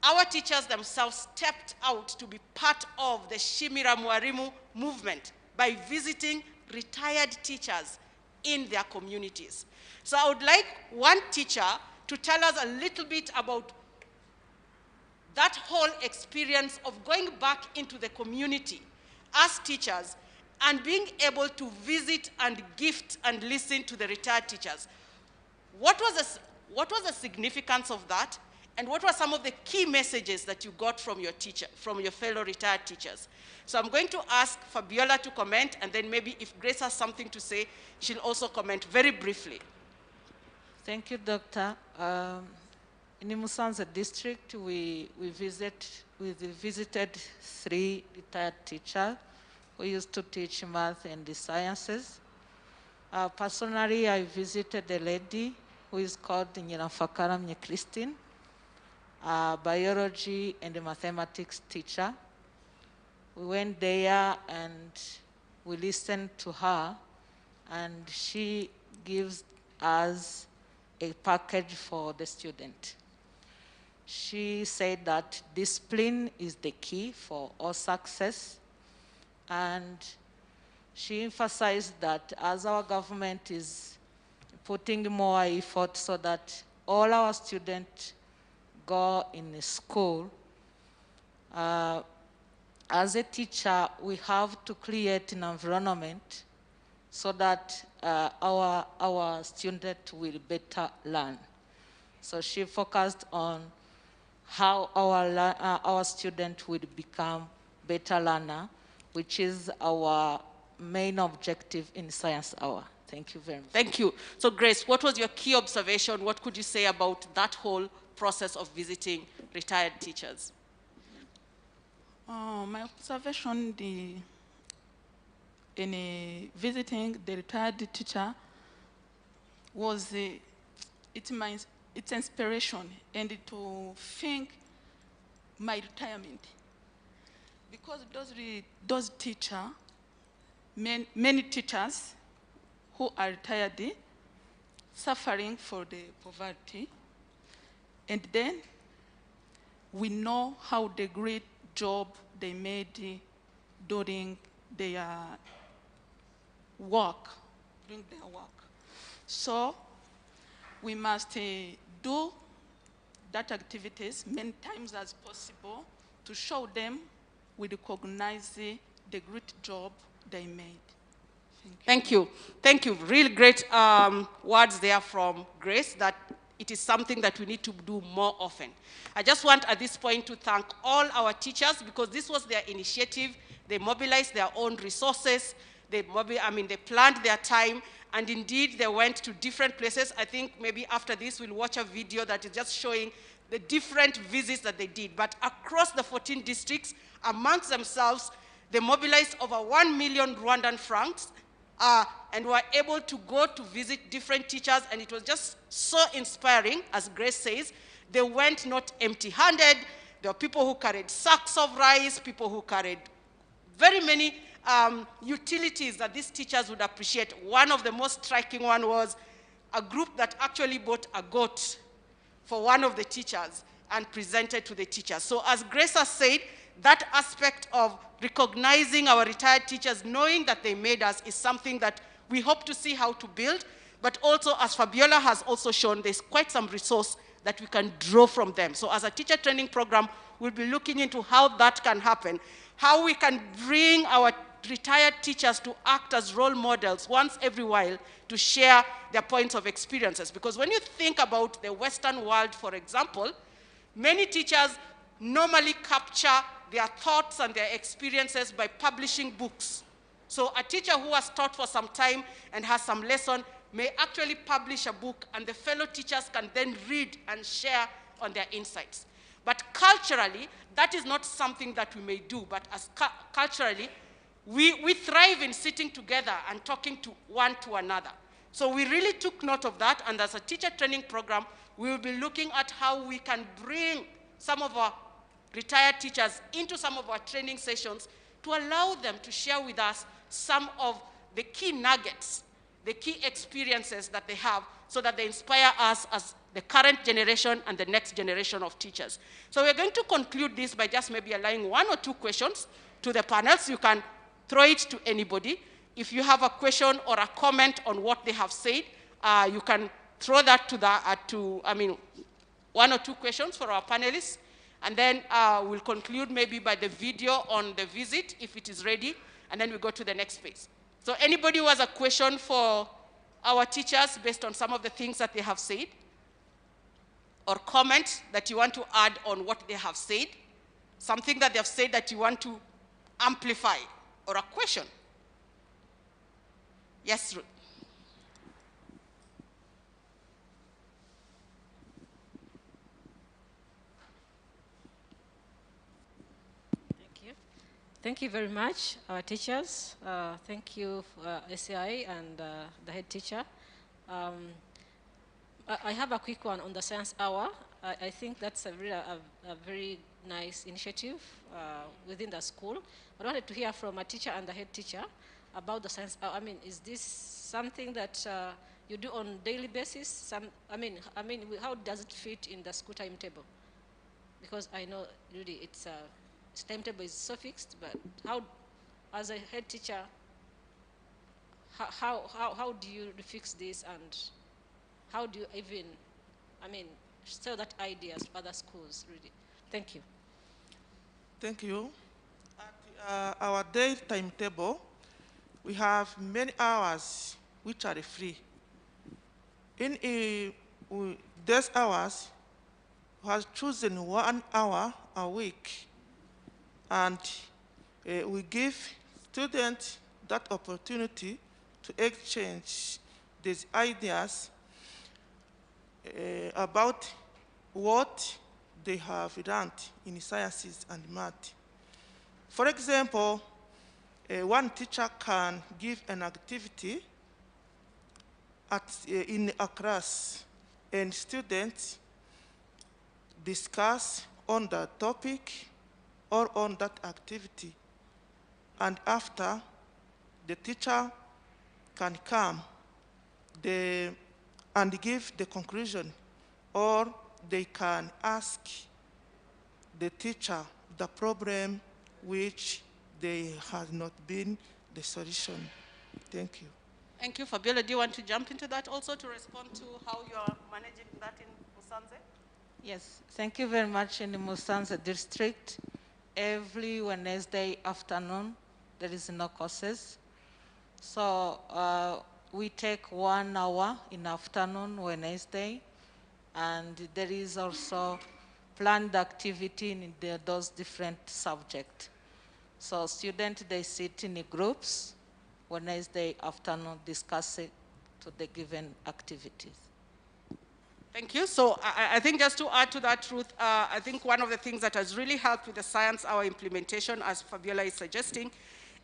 Speaker 10: our teachers themselves stepped out to be part of the Shimira Mwarimu movement by visiting retired teachers in their communities. So I would like one teacher to tell us a little bit about that whole experience of going back into the community as teachers and being able to visit and gift and listen to the retired teachers. What was the significance of that? And what were some of the key messages that you got from your fellow retired teachers? So I'm going to ask Fabiola to comment, and then maybe if Grace has something to say, she'll also comment very briefly.
Speaker 16: Thank you, Doctor. In Musanze district, we visited 3 retired teachers who used to teach math and the sciences. Personally, I visited a lady who is called Nyirafakara Mnye Christine, a biology and mathematics teacher. We went there and we listened to her, and she gives us a package for the student. She said that discipline is the key for all success, and she emphasized that as our government is putting more effort so that all our students go in school, as a teacher, we have to create an environment so that our students will better learn. So she focused on how our students will become better learner, which is our main objective in Science Hour. Thank you very much.
Speaker 10: Thank you. So Grace, what was your key observation? What could you say about that whole process of visiting retired teachers?
Speaker 15: My observation in visiting the retired teacher was its inspiration and to think my retirement. Because those teachers, many teachers who are retired suffering for the poverty. And then we know how the great job they made during their work, So we must do that activities many times as possible to show them we recognize the great job they made.
Speaker 10: Thank you. Thank you. Really great words there from Grace, that it is something that we need to do more often. I just want at this point to thank all our teachers, because this was their initiative. They mobilized their own resources. They planned their time, and indeed they went to different places. I think maybe after this we'll watch a video that is just showing the different visits that they did. But across the 14 districts, amongst themselves, they mobilized over 1 million Rwandan francs and were able to go to visit different teachers, and it was just so inspiring. As Grace says, they went not empty-handed. There were people who carried sacks of rice, people who carried very many utilities that these teachers would appreciate. One of the most striking one was a group that actually bought a goat for one of the teachers and presented to the teachers. So as Grace has said, that aspect of recognizing our retired teachers, knowing that they made us, is something that we hope to see how to build. But also, as Fabiola has also shown, there's quite some resource that we can draw from them. So as a teacher training program, we'll be looking into how that can happen, how we can bring our retired teachers to act as role models once every while to share their points of experiences. Because when you think about the Western world, for example, many teachers normally capture their thoughts and their experiences by publishing books. So a teacher who has taught for some time and has some lesson may actually publish a book, and the fellow teachers can then read and share on their insights. But culturally, that is not something that we may do, but as culturally, we thrive in sitting together and talking to one to another. So we really took note of that, and as a teacher training program, we will be looking at how we can bring some of our retired teachers into some of our training sessions to allow them to share with us some of the key nuggets, the key experiences that they have, so that they inspire us as the current generation and the next generation of teachers. So we're going to conclude this by just maybe allowing 1 or 2 questions to the panels. You can throw it to anybody. If you have a question or a comment on what they have said, you can throw that to 1 or 2 questions for our panelists. And then we'll conclude maybe by the video on the visit, if it is ready, and then we go to the next phase. So anybody who has a question for our teachers based on some of the things that they have said, or comment that you want to add on what they have said, something that they have said that you want to amplify, or a question? Yes, Ruth.
Speaker 18: Thank you very much, our teachers. Thank you, SCI and the head teacher. I have a quick one on the science hour. I think that's a very nice initiative within the school. I wanted to hear from a teacher and the head teacher about the science hour. Is this something that you do on a daily basis? How does it fit in the school timetable? Because I know really its timetable is so fixed, but how, as a head teacher, how do you fix this, and how do you even, sell that ideas to other schools, really? Thank you.
Speaker 14: Thank you. At our day timetable, we have many hours which are free. In these hours, we have chosen 1 hour a week, and we give students that opportunity to exchange these ideas about what they have learned in sciences and math. For example, one teacher can give an activity in a class, and students discuss on the topic or on that activity. And after, the teacher can come. The and give the conclusion, or they can ask the teacher the problem which they have not been the solution. Thank you.
Speaker 10: Thank you. Fabiola, do you want to jump into that also to respond to how you are managing that in Musanze?
Speaker 16: Yes, thank you very much. In the Musanze district, every Wednesday afternoon, there is no courses. So we take 1 hour in afternoon Wednesday, and there is also planned activity in those different subjects. So students, they sit in the groups Wednesday afternoon discussing to the given activities.
Speaker 10: Thank you. So I think just to add to that, Ruth, I think one of the things that has really helped with the Science Hour implementation, as Fabiola is suggesting,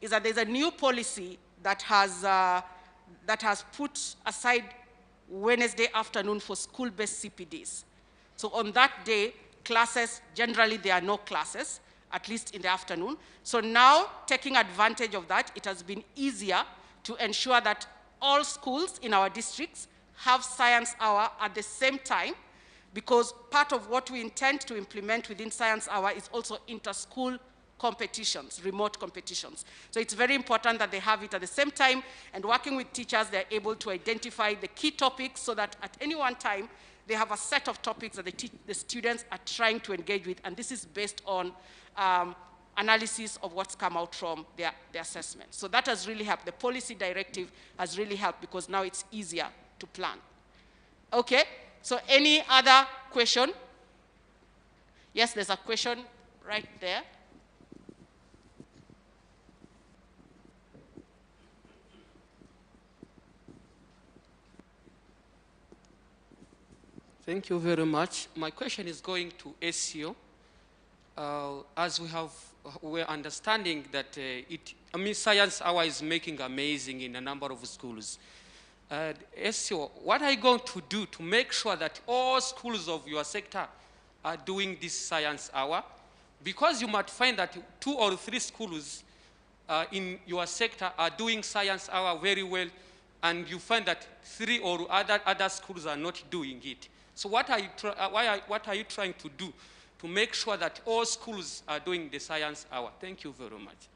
Speaker 10: is that there's a new policy that has put aside Wednesday afternoon for school-based CPDs. So on that day, classes, generally there are no classes, at least in the afternoon. So now, taking advantage of that, it has been easier to ensure that all schools in our districts have Science Hour at the same time, because part of what we intend to implement within Science Hour is also inter-school competitions, remote competitions. So it's very important that they have it at the same time, and working with teachers, they're able to identify the key topics so that at any one time, they have a set of topics that the students are trying to engage with, and this is based on analysis of what's come out from their assessment. So that has really helped. The policy directive has really helped because now it's easier to plan. Okay, so any other question? Yes, there's a question right there.
Speaker 19: Thank you very much. My question is going to SEO. As we're understanding that Science Hour is making amazing in a number of schools. SEO, what are you going to do to make sure that all schools of your sector are doing this Science Hour? Because you might find that 2 or 3 schools in your sector are doing Science Hour very well, and you find that 3 or other schools are not doing it. So what are you trying to do to make sure that all schools are doing the Science Hour? Thank you very much.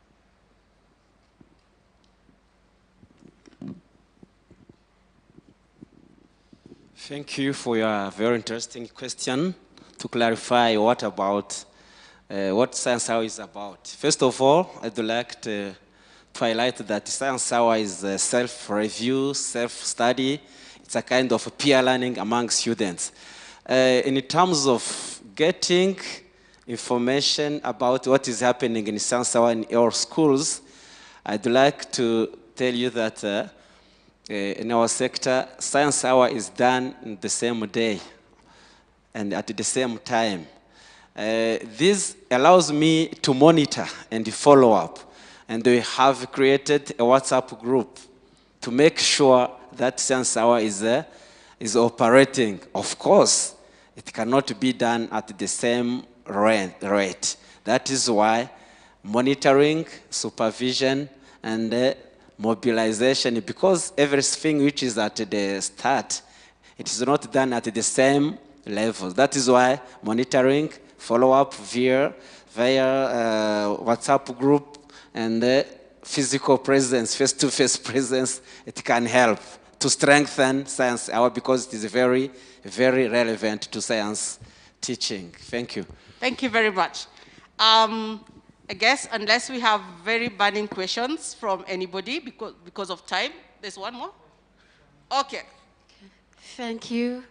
Speaker 17: Thank you for your very interesting question. To clarify, what about what Science Hour is about? First of all, I'd like to highlight that Science Hour is a self-review, self-study. It's a kind of peer learning among students. In terms of getting information about what is happening in Science Hour in your schools, I'd like to tell you that in our sector, Science Hour is done in the same day and at the same time. This allows me to monitor and follow up. And we have created a WhatsApp group to make sure that Science Hour is operating. Of course, it cannot be done at the same rate. That is why monitoring, supervision, and mobilization, because everything which is at the start, it is not done at the same level. That is why monitoring, follow-up via WhatsApp group, and physical presence, face-to-face presence, it can help to strengthen Science Hour because it is very, very relevant to science teaching. Thank you.
Speaker 10: Thank you very much. I guess unless we have very burning questions from anybody because of time, there's one more? Okay.
Speaker 20: Thank you.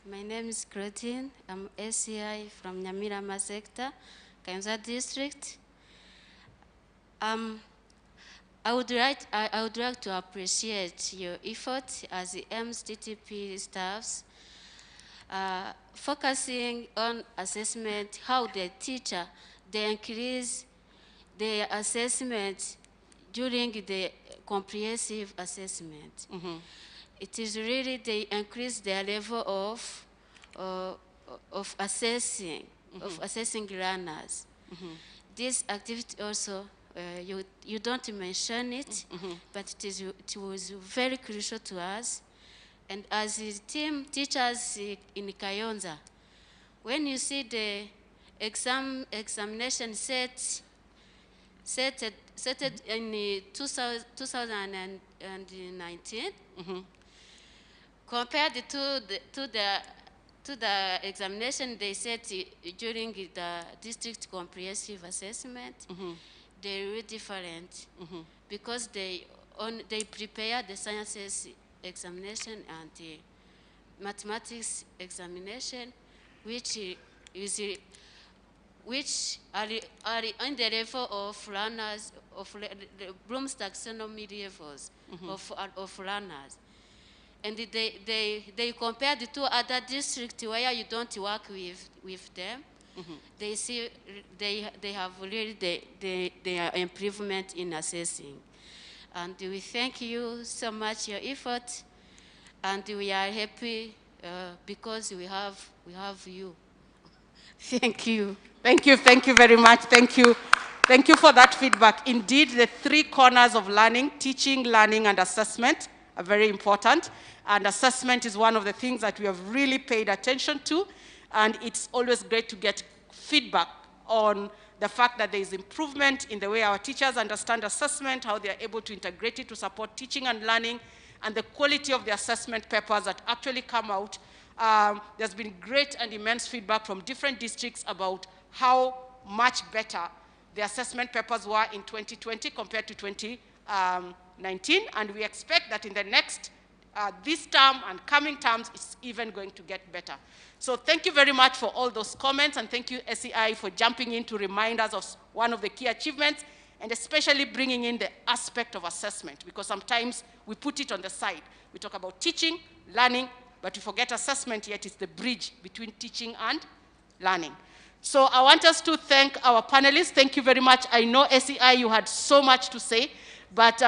Speaker 20: My name is Clotilde. I'm SCI from Nyamirama sector, Kayonza district. I would like to appreciate your effort as the MSTTP staffs, focusing on assessment, how the teacher, they increase their assessment during the comprehensive assessment.
Speaker 10: Mm-hmm.
Speaker 20: It is really they increase their level of assessing, of assessing learners.
Speaker 10: Mm-hmm.
Speaker 20: This activity also, you don't mention it, but it was very crucial to us And as team teachers in Kayonza, when you see the examination set in 2019, compared to the examination they set during the district comprehensive assessment, they're really different because they prepare the sciences examination and the mathematics examination, which are on the level of learners, of the Bloom's taxonomy levels of learners. And they compare the two other districts where you don't work with them. They see they have really their improvement in assessing. And we thank you so much your effort, and we are happy because we have you.
Speaker 10: Thank you. Thank you very much. Thank you for that feedback. Indeed, the three corners of learning, teaching, learning, and assessment, are very important. And assessment is one of the things that we have really paid attention to. And it's always great to get feedback on the fact that there is improvement in the way our teachers understand assessment, how they are able to integrate it to support teaching and learning, and the quality of the assessment papers that actually come out. There's been great and immense feedback from different districts about how much better the assessment papers were in 2020 compared to 2019, and we expect that in the next, this term and coming terms, it's even going to get better. So thank you very much for all those comments, and thank you, SEI, for jumping in to remind us of one of the key achievements, and especially bringing in the aspect of assessment, because sometimes we put it on the side. We talk about teaching, learning, but we forget assessment, yet it's the bridge between teaching and learning. So I want us to thank our panelists. Thank you very much. I know SEI, you had so much to say, but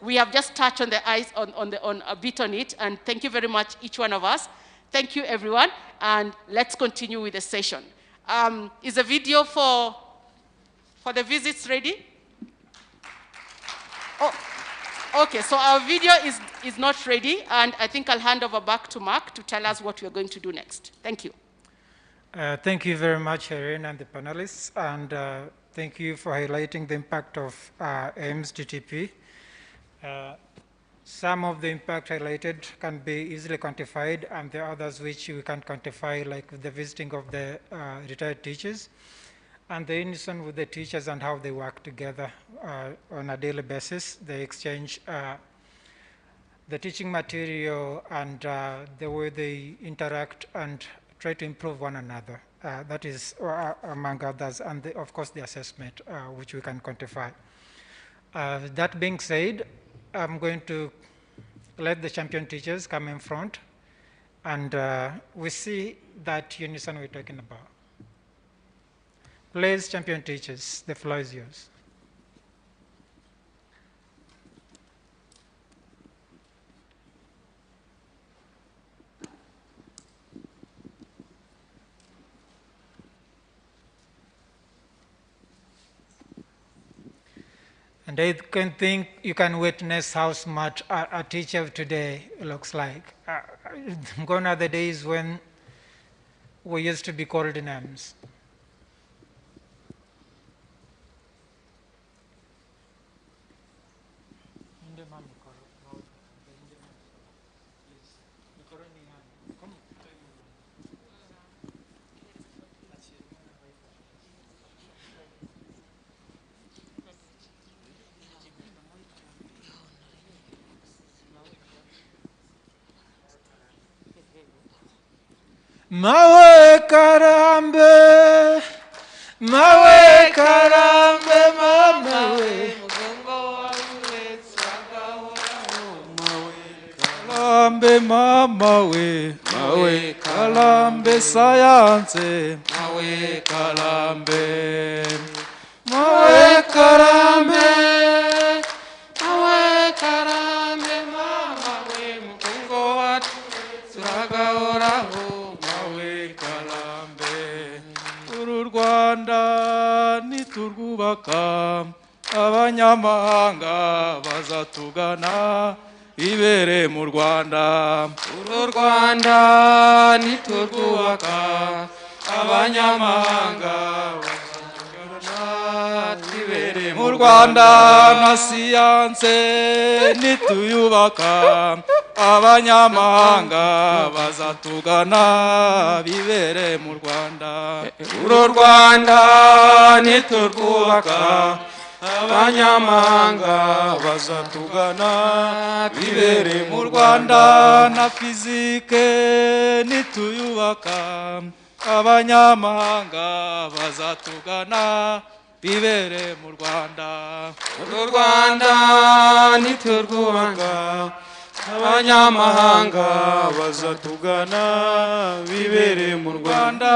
Speaker 10: we have just touched on the eyes on a bit on it, and thank you very much, each one of us. Thank you, everyone, and let's continue with the session. Is the video for the visits ready? Oh, okay, so our video is not ready, and I think I'll hand over back to Mark to tell us what we're going to do next. Thank you.
Speaker 2: Thank you very much, Irene and the panelists, and thank you for highlighting the impact of AIMS TTP. Some of the impact highlighted can be easily quantified, and the others which we can't quantify, like the visiting of the retired teachers, and the unison with the teachers and how they work together on a daily basis. They exchange the teaching material and the way they interact and try to improve one another. That is among others, and of course the assessment, which we can quantify. That being said, I'm going to let the champion teachers come in front, and we see that unison we're talking about. Please, champion teachers, the floor is yours. And I can think you can witness how smart a teacher of today looks like. Gone are the days when we used to be called names. Mawe karambe, mawe karambe, mawe kalambe, mawe mawe kalambe science, mawe kalambe, mawe karambe, mawe karambe, mawe mukungo watu suragaoraho. Rwanda niturwubaka abanyamahanga bazatugana
Speaker 21: bibere mu Rwanda.
Speaker 19: uru Rwanda niturwubaka abanyamahanga
Speaker 21: Bibere mu Rwanda na siyanse nituyubaka abanyamahanga bazatugana bibere mu Rwanda.
Speaker 19: uru Rwanda niturwubaka abanyamahanga
Speaker 21: bazatugana bibere mu Rwanda na fizike nituyubaka abanyamahanga bazatugana bibere mu Rwanda.
Speaker 19: uru Rwanda niturwubaka abanyamahanga
Speaker 21: bazatugana bibere mu Rwanda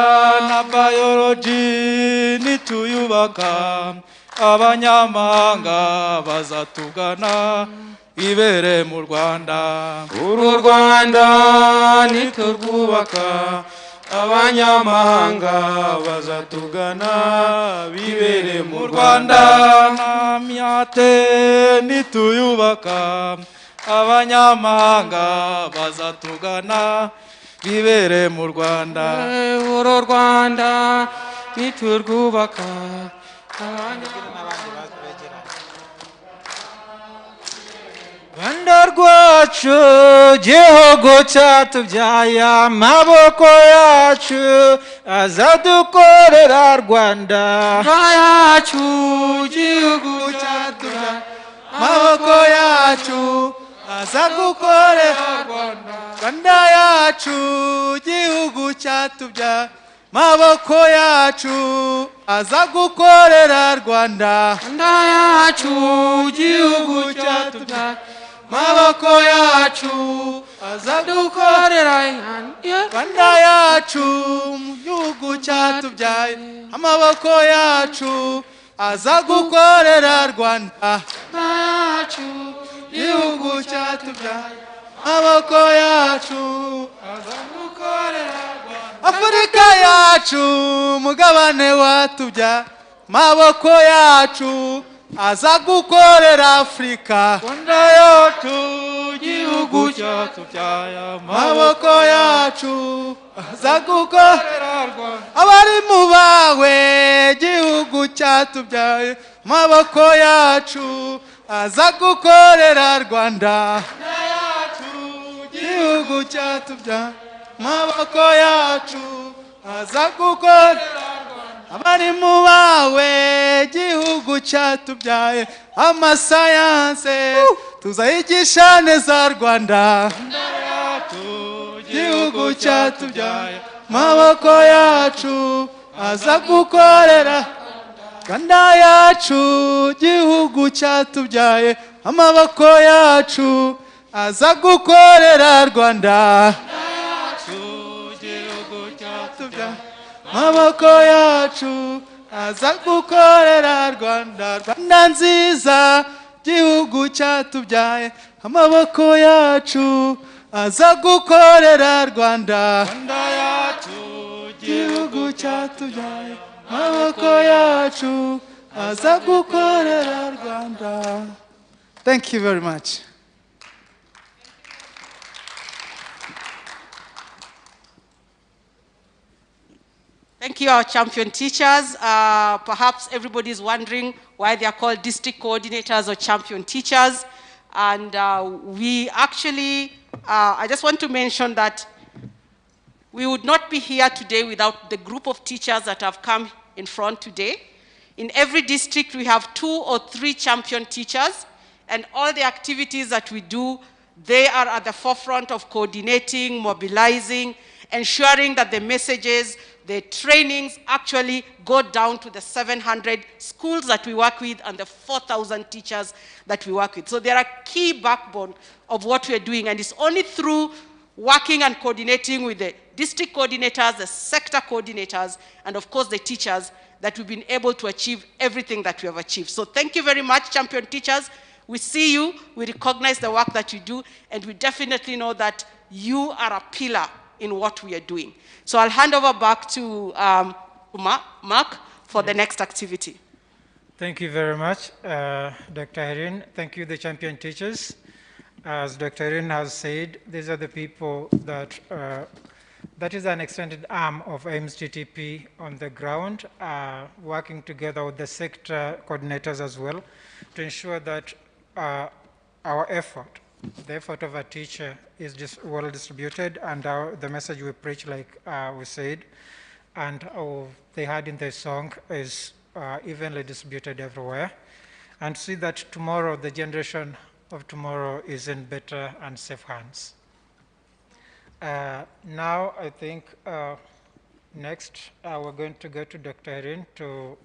Speaker 21: na biology nituyubaka abanyamahanga bazatugana bibere mu Rwanda.
Speaker 19: uru Rwanda niturwubaka abanyamahanga
Speaker 21: bazatugana bibere mu Rwanda na myate nituyubaka abanyamahanga bazatugana bibere mu Rwanda.
Speaker 19: uru Rwanda niturwubaka
Speaker 2: Rwanda rwacu gihugu cyatubyaye amaboko yacu azadukorera Rwanda
Speaker 19: yacu gihugu cyatubyaye
Speaker 21: amaboko yacu azagukorera Rwanda yacu gihugu cyatubyaye amaboko yacu azagukorera Rwanda.
Speaker 19: Rwanda yacu gihugu cyatubyaye
Speaker 21: amaboko yacu azadukorera Rwanda yacu mu gihugu cyatubyaye amaboko yacu azagukorera Rwanda
Speaker 19: yacu
Speaker 21: gihugu cyatubyaye amaboko yacu azagukorera Afurika yacu mugabane watubyaye amaboko yacu azagukorera Afrika. Rwanda yacu gihugu cyatubyaye amaboko yacu azagukorera Rwanda. Abari mu bawe gihugu cyatubyaye amaboko yacu azagukorera Rwanda. Rwanda yacu gihugu cyatubyaye amaboko yacu azagukorera abari mu bawe gihugu cyatubyaye amasayanse tuzayigisha neza Rwanda. Gihugu cyatubyaye amaboko yacu azagukorera Rwanda yacu gihugu cyatubyaye amaboko yacu azagukorera Rwanda. amaboko yacu azagukorera Rwanda. Rwanda nziza gihugu cyatubyaye amaboko yacu azagukorera Rwanda. Rwanda yacu gihugu cyatubyaye amaboko yacu azagukorera Rwanda. Thank you very much.
Speaker 10: Thank you, our champion teachers. Perhaps everybody is wondering why they are called district coordinators or champion teachers. And we actually, I just want to mention that we would not be here today without the group of teachers that have come in front today. In every district, we have 2 or 3 champion teachers, and all the activities that we do, they are at the forefront of coordinating, mobilizing, ensuring that the messages, the trainings actually go down to the 700 schools that we work with and the 4,000 teachers that we work with. So they are a key backbone of what we are doing, and it's only through working and coordinating with the district coordinators, the sector coordinators, and of course the teachers that we've been able to achieve everything that we have achieved. So thank you very much, champion teachers. We see you, we recognize the work that you do, and we definitely know that you are a pillar in what we are doing. So I'll hand over back to Mark for the next activity.
Speaker 2: Thank you very much, Dr. Irene. Thank you, the champion teachers. As Dr. Rin has said, these are the people that, that is an extended arm of AIMS-TTP on the ground, working together with the sector coordinators as well to ensure that our effort, the effort of a teacher is just well distributed, and the message we preach, like we said, and they had in the song is evenly distributed everywhere, and see that tomorrow, the generation of tomorrow is in better and safe hands. Now, I think next we're going to go to Dr. Erin to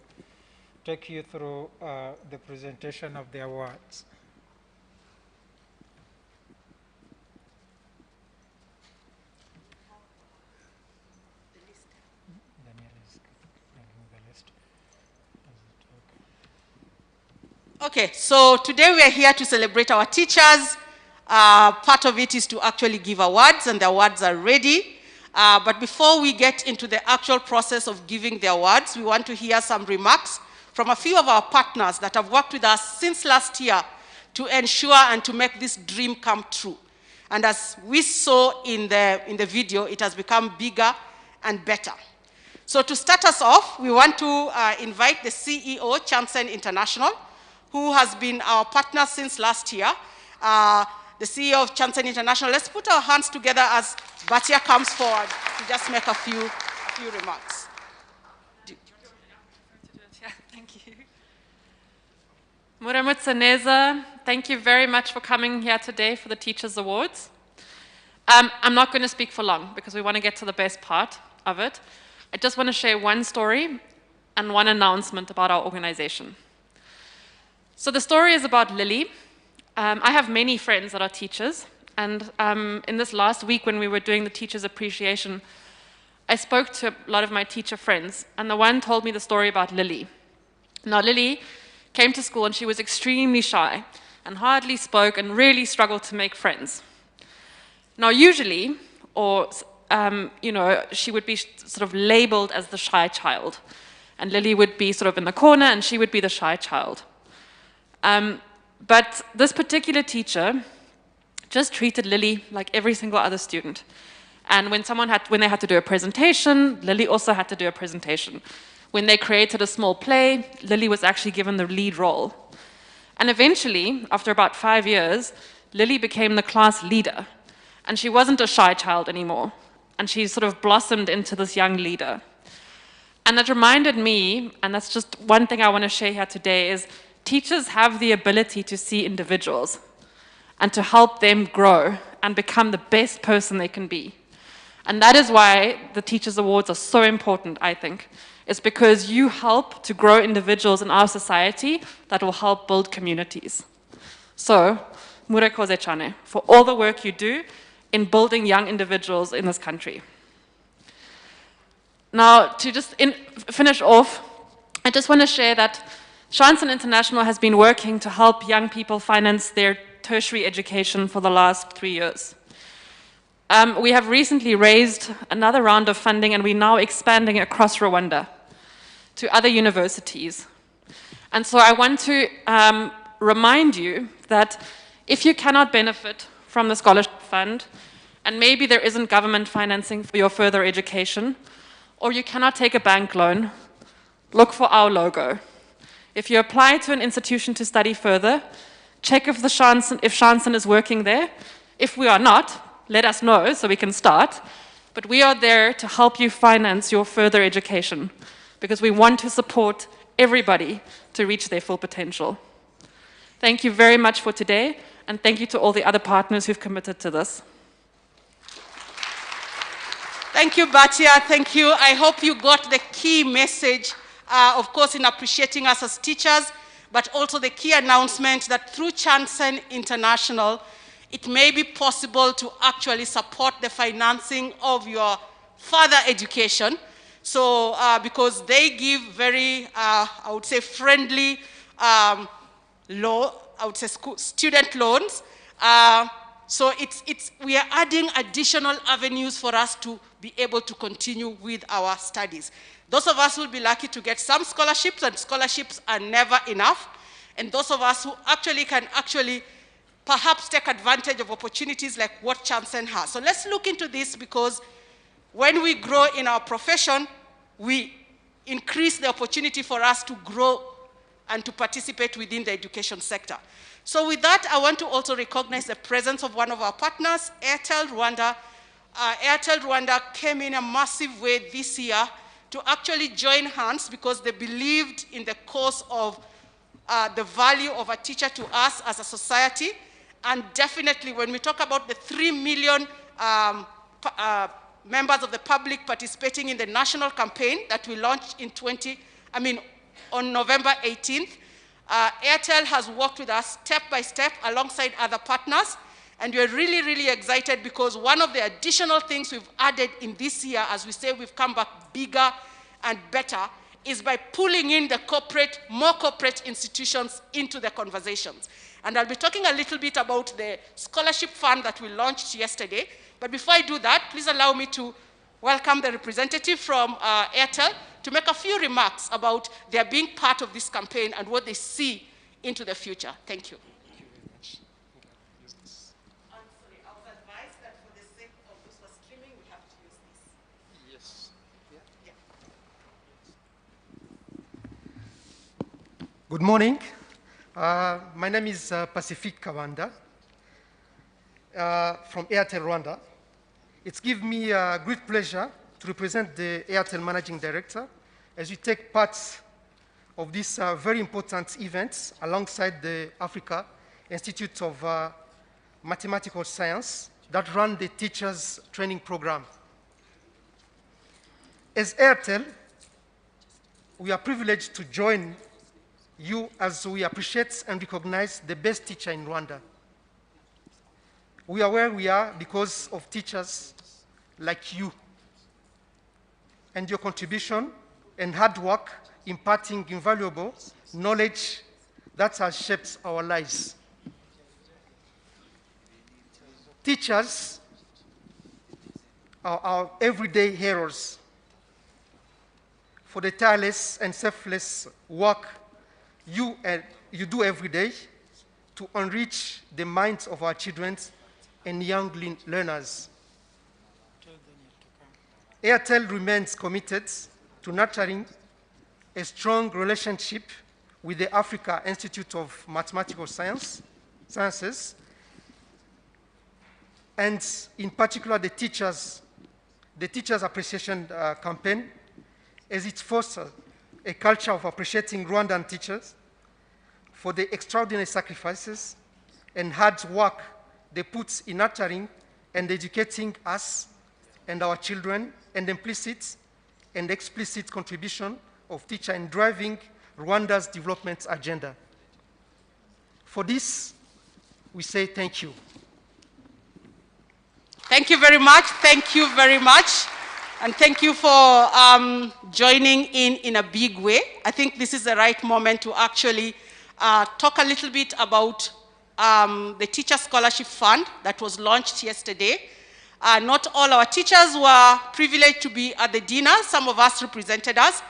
Speaker 2: take you through the presentation of the awards.
Speaker 10: Okay, so today we are here to celebrate our teachers. Part of it is to actually give awards, and the awards are ready. But before we get into the actual process of giving the awards, we want to hear some remarks from a few of our partners that have worked with us since last year to ensure and to make this dream come true. And as we saw in the video, it has become bigger and better. So to start us off, we want to invite the CEO, Chansen International, who has been our partner since last year. The CEO of Chansen International. Let's put our hands together as Batia comes forward to just make a few remarks.
Speaker 11: Thank you. Muramutsaneza, thank you very much for coming here today for the Teachers Awards. I'm not going to speak for long because we want to get to the best part of it. I just want to share one story and one announcement about our organization. So the story is about Lily. I have many friends that are teachers, and in this last week when we were doing the Teachers Appreciation, I spoke to a lot of my teacher friends, and the one told me the story about Lily. Now Lily came to school and she was extremely shy and hardly spoke and really struggled to make friends. Now usually, she would be sort of labeled as the shy child, and Lily would be sort of in the corner and she would be the shy child. But this particular teacher just treated Lily like every single other student. And when they had to do a presentation, Lily also had to do a presentation. When they created a small play, Lily was actually given the lead role. And eventually, after about 5 years, Lily became the class leader. And she wasn't a shy child anymore. And she sort of blossomed into this young leader. And that reminded me, and that's just one thing I want to share here today, is teachers have the ability to see individuals and to help them grow and become the best person they can be. And that is why the Teachers Awards are so important, I think. It's because you help to grow individuals in our society that will help build communities. So, Murekoze Chane, for all the work you do in building young individuals in this country. Now, to just finish off, I just want to share that Chansen International has been working to help young people finance their tertiary education for the last 3 years. We have recently raised another round of funding, and we're now expanding across Rwanda to other universities. And so I want to remind you that if you cannot benefit from the scholarship fund, and maybe there isn't government financing for your further education, or you cannot take a bank loan, look for our logo. If you apply to an institution to study further, check if Chansen is working there. If we are not, let us know so we can start. But we are there to help you finance your further education because we want to support everybody to reach their full potential. Thank you very much for today, and thank you to all the other partners who've committed to this.
Speaker 10: Thank you, Batia. Thank you. I hope you got the key message, of course, in appreciating us as teachers, but also the key announcement that through Chansen International, it may be possible to actually support the financing of your further education. So, because they give very, I would say, friendly student loans. So we are adding additional avenues for us to be able to continue with our studies. Those of us who will be lucky to get some scholarships, and scholarships are never enough. And those of us who actually can perhaps take advantage of opportunities like what Chamsen has. So let's look into this, because when we grow in our profession, we increase the opportunity for us to grow and to participate within the education sector. So with that, I want to also recognize the presence of one of our partners, Airtel Rwanda. Airtel Rwanda came in a massive way this year to actually join hands because they believed in the cause of the value of a teacher to us as a society. And definitely when we talk about the 3 million members of the public participating in the national campaign that we launched on November 18th, Airtel has worked with us step by step alongside other partners. And we're really, really excited because one of the additional things we've added in this year, as we say we've come back bigger and better, is by pulling in the more corporate institutions into the conversations. And I'll be talking a little bit about the scholarship fund that we launched yesterday. But before I do that, please allow me to welcome the representative from Airtel to make a few remarks about their being part of this campaign and what they see into the future. Thank you.
Speaker 1: Good morning. My name is Pacific Kawanda from Airtel Rwanda. It's given me great pleasure to represent the Airtel Managing Director as we take part of this very important event alongside the Africa Institute of Mathematical Science that run the Teachers Training Program. As Airtel, we are privileged to join you as we appreciate and recognize the best teacher in Rwanda. We are where we are because of teachers like you and your contribution and hard work imparting invaluable knowledge that has shaped our lives. Teachers are our everyday heroes for the tireless and selfless work you do every day to enrich the minds of our children and young learners. Airtel remains committed to nurturing a strong relationship with the Africa Institute of Mathematical Sciences, and in particular the Teachers Appreciation Campaign, as it fosters a culture of appreciating Rwandan teachers for the extraordinary sacrifices and hard work they put in nurturing and educating us and our children, and implicit and explicit contribution of teachers in driving Rwanda's development agenda. For this, we say thank you.
Speaker 10: Thank you very much. Thank you very much. And thank you for joining in a big way. I think this is the right moment to actually talk a little bit about the Teacher Scholarship Fund that was launched yesterday. Not all our teachers were privileged to be at the dinner. Some of us represented us.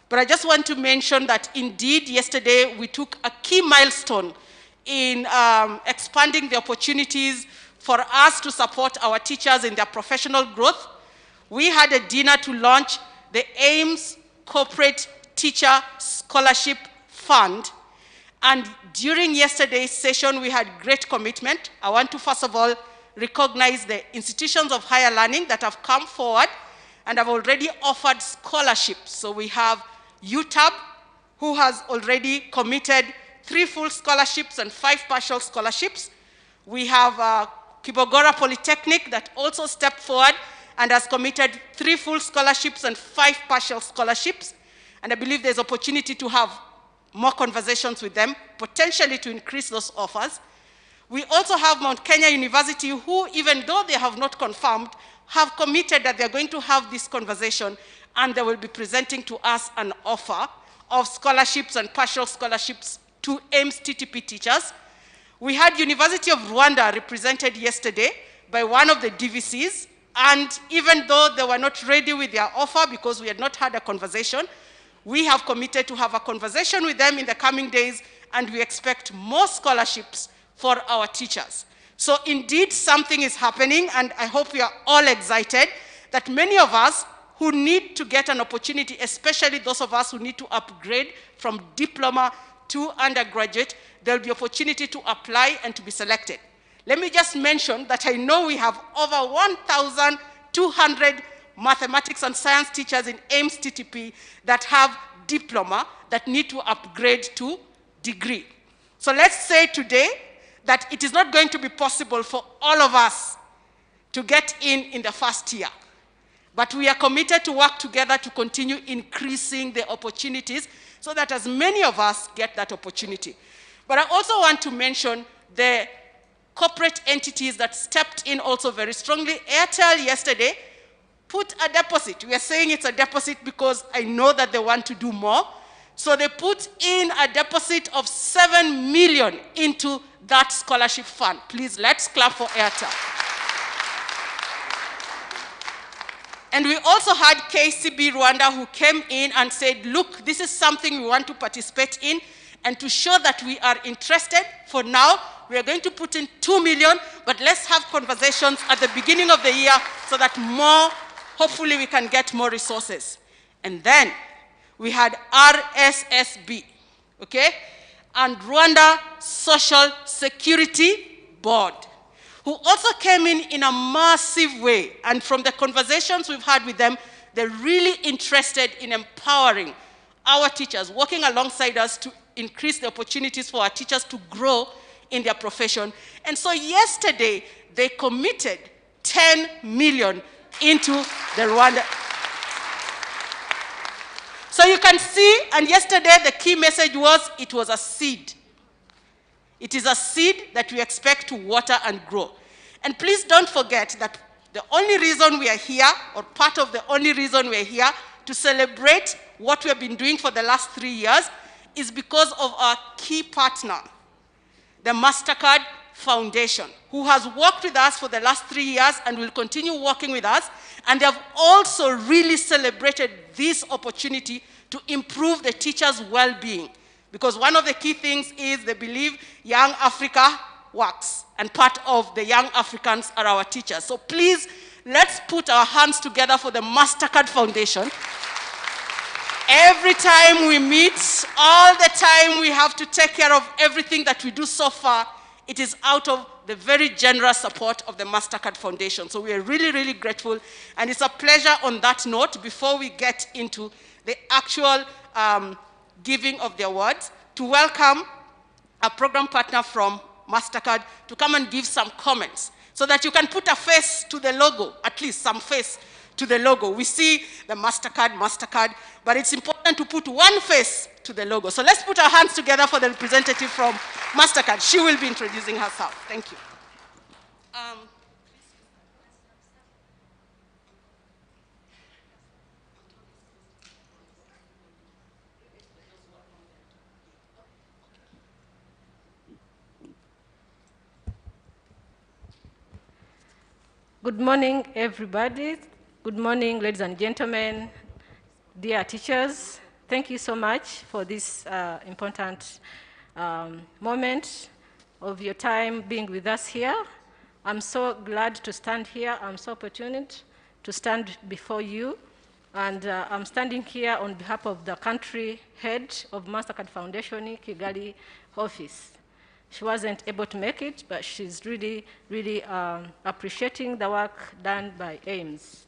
Speaker 10: But I just want to mention that indeed yesterday we took a key milestone in expanding the opportunities for us to support our teachers in their professional growth. We had a dinner to launch the AIMS Corporate Teacher Scholarship Fund. And during yesterday's session, we had great commitment. I want to first of all recognize the institutions of higher learning that have come forward and have already offered scholarships. So we have UTAB, who has already committed 3 full scholarships and 5 partial scholarships. We have Kibogora Polytechnic that also stepped forward and has committed 3 full scholarships and 5 partial scholarships. And I believe there's opportunity to have more conversations with them, potentially to increase those offers. We also have Mount Kenya University, who, even though they have not confirmed, have committed that they're going to have this conversation, and they will be presenting to us an offer of scholarships and partial scholarships to AIMS TTP teachers. We had University of Rwanda represented yesterday by one of the DVCs, and even though they were not ready with their offer because we had not had a conversation, we have committed to have a conversation with them in the coming days, and we expect more scholarships for our teachers. So indeed, something is happening, and I hope we are all excited that many of us who need to get an opportunity, especially those of us who need to upgrade from diploma to undergraduate, there will be opportunity to apply and to be selected. Let me just mention that I know we have over 1,200 mathematics and science teachers in AIMS TTP that have diploma that need to upgrade to degree. So let's say today that it is not going to be possible for all of us to get in the first year. But we are committed to work together to continue increasing the opportunities so that as many of us get that opportunity. But I also want to mention the corporate entities that stepped in also very strongly. Airtel yesterday put a deposit. We are saying it's a deposit because I know that they want to do more. So they put in a deposit of 7 million into that scholarship fund. Please, let's clap for Airtel. And we also had KCB Rwanda who came in and said, look, this is something we want to participate in, and to show that we are interested, for now, we are going to put in 2 million, but let's have conversations at the beginning of the year so that hopefully we can get more resources. And then we had RSSB, okay? And Rwanda Social Security Board, who also came in a massive way. And from the conversations we've had with them, they're really interested in empowering our teachers, working alongside us to increase the opportunities for our teachers to grow in their profession. And so yesterday, they committed 10 million into the Rwanda. So you can see, and yesterday the key message was, it was a seed. It is a seed that we expect to water and grow. And please don't forget that the only reason we are here, or part of the only reason we are here, to celebrate what we have been doing for the last 3 years is because of our key partner, the MasterCard Foundation, who has worked with us for the last 3 years and will continue working with us. And they have also really celebrated this opportunity to improve the teachers' well-being. Because one of the key things is they believe Young Africa works, and part of the Young Africans are our teachers. So please, let's put our hands together for the MasterCard Foundation. Every time we meet, all the time we have to take care of everything that we do so far. It is out of the very generous support of the MasterCard Foundation. So we are really, really grateful. And it's a pleasure on that note, before we get into the actual giving of the awards, to welcome a program partner from MasterCard to come and give some comments so that you can put a face to the logo, at least some face to the logo. We see the MasterCard, but it's important to put one face to the logo. So let's put our hands together for the representative from MasterCard. She will be introducing herself. Thank you.
Speaker 18: Good morning, everybody. Good morning, ladies and gentlemen, dear teachers. Thank you so much for this important moment of your time being with us here. I'm so glad to stand here. I'm so fortunate to stand before you. And I'm standing here on behalf of the country head of MasterCard Foundation Kigali office. She wasn't able to make it, but she's really, really appreciating the work done by AIMS.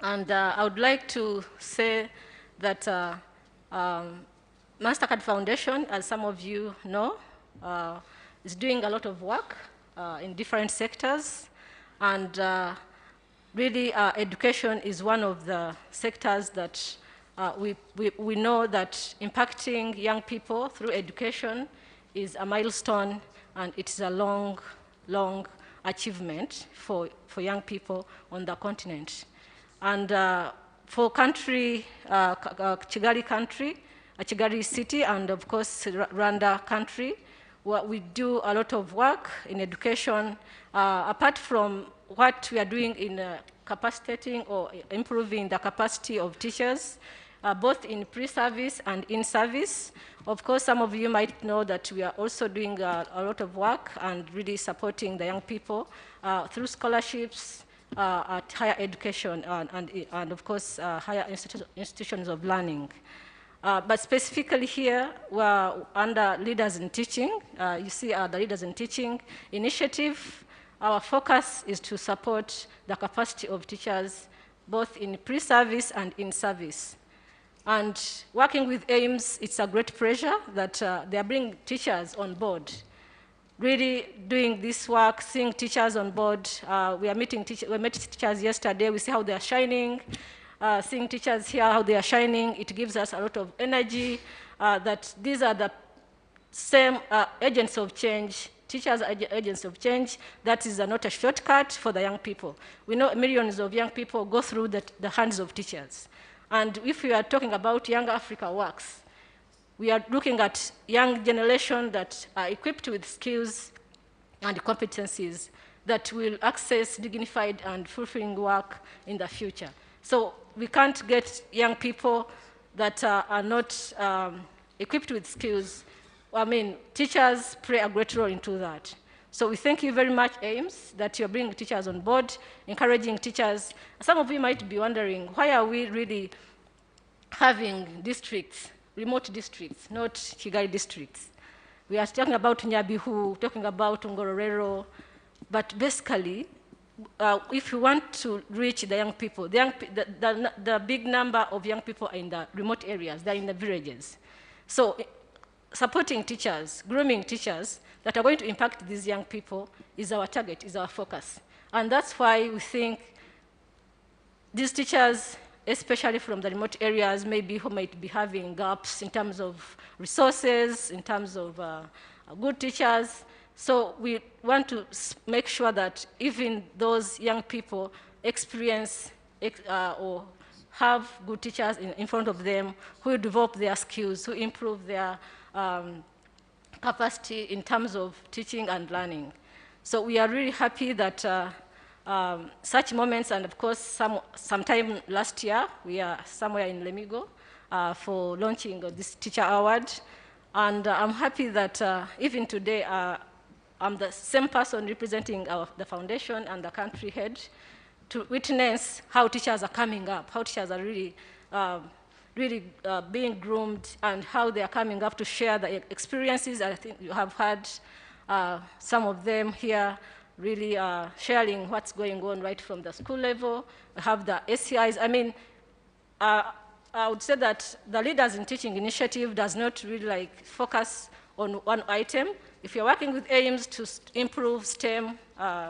Speaker 18: And I would like to say that MasterCard Foundation, as some of you know, is doing a lot of work in different sectors. And really, education is one of the sectors that we know that impacting young people through education is a milestone, and it is a long, long achievement for young people on the continent. And for country, Kigali country, Kigali city, and of course Rwanda country, we do a lot of work in education. Apart from what we are doing in capacitating or improving the capacity of teachers, both in pre-service and in service. Of course, some of you might know that we are also doing a lot of work and really supporting the young people through scholarships at higher education and of course, higher institutions of learning. But specifically here, we're under Leaders in Teaching. You see the Leaders in Teaching initiative. Our focus is to support the capacity of teachers both in pre-service and in service. And working with AIMS, it's a great pleasure that they are bringing teachers on board. Really doing this work, seeing teachers on board. We met teachers yesterday, we see how they are shining. Seeing teachers here, how they are shining, it gives us a lot of energy that these are the same agents of change. Teachers are agents of change. That is not a shortcut for the young people. We know millions of young people go through the hands of teachers. And if we are talking about Young Africa Works, we are looking at young generation that are equipped with skills and competencies that will access dignified and fulfilling work in the future. So we can't get young people that are not equipped with skills. I mean, teachers play a great role into that. So we thank you very much, AIMS, that you're bringing teachers on board, encouraging teachers. Some of you might be wondering, why are we really having districts, remote districts, not Kigali districts? We are talking about Nyabihu, talking about Ngororero, but basically, if you want to reach the young people, the big number of young people are in the remote areas, they're in the villages. So supporting teachers, grooming teachers that are going to impact these young people is our target, is our focus. And that's why we think these teachers, especially from the remote areas, maybe who might be having gaps in terms of resources, in terms of good teachers. So we want to make sure that even those young people experience or have good teachers in front of them who develop their skills, who improve their capacity in terms of teaching and learning. So we are really happy that such moments, and of course, sometime last year, we are somewhere in Lemigo for launching this teacher award. And I'm happy that even today, I'm the same person representing the foundation and the country head to witness how teachers are coming up, how teachers are really being groomed, and how they are coming up to share the experiences. I think you have had some of them here really sharing what's going on right from the school level. We have the SCIs. I mean, I would say that the Leaders in Teaching initiative does not really focus on one item. If you're working with AIMS to improve STEM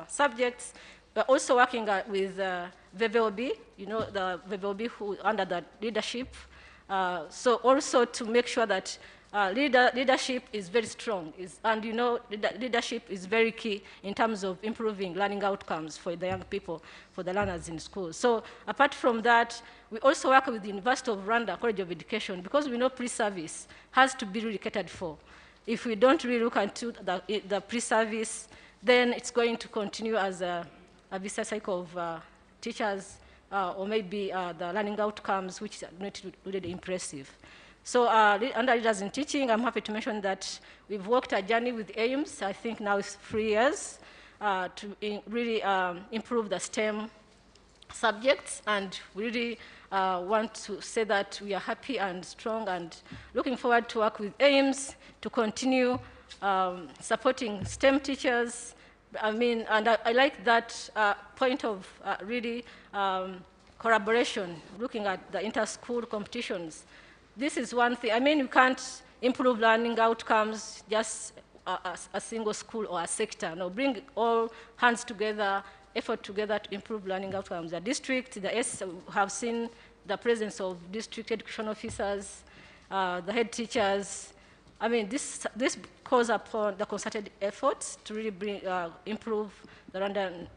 Speaker 18: subjects, we're also working with VVOB, you know, the VVOB who under the leadership. So also to make sure that leadership is very strong, and you know, leadership is very key in terms of improving learning outcomes for the young people, for the learners in schools. So apart from that, we also work with the University of Rwanda College of Education, because we know pre-service has to be really catered for. If we don't really look into the pre-service, then it's going to continue as a vicious cycle of teachers or maybe the learning outcomes, which are not really impressive. So under Leaders in Teaching, I'm happy to mention that we've worked a journey with AIMS. I think now it's 3 years to really improve the STEM subjects, and we really want to say that we are happy and strong and looking forward to work with AIMS to continue supporting STEM teachers. I mean, and I like that point of really collaboration, looking at the inter-school competitions. This is one thing. I mean, you can't improve learning outcomes just a single school or a sector. No, bring all hands together, effort together to improve learning outcomes. The district, the S have seen the presence of district education officers, the head teachers. I mean, this calls upon the concerted efforts to really improve the Rwandan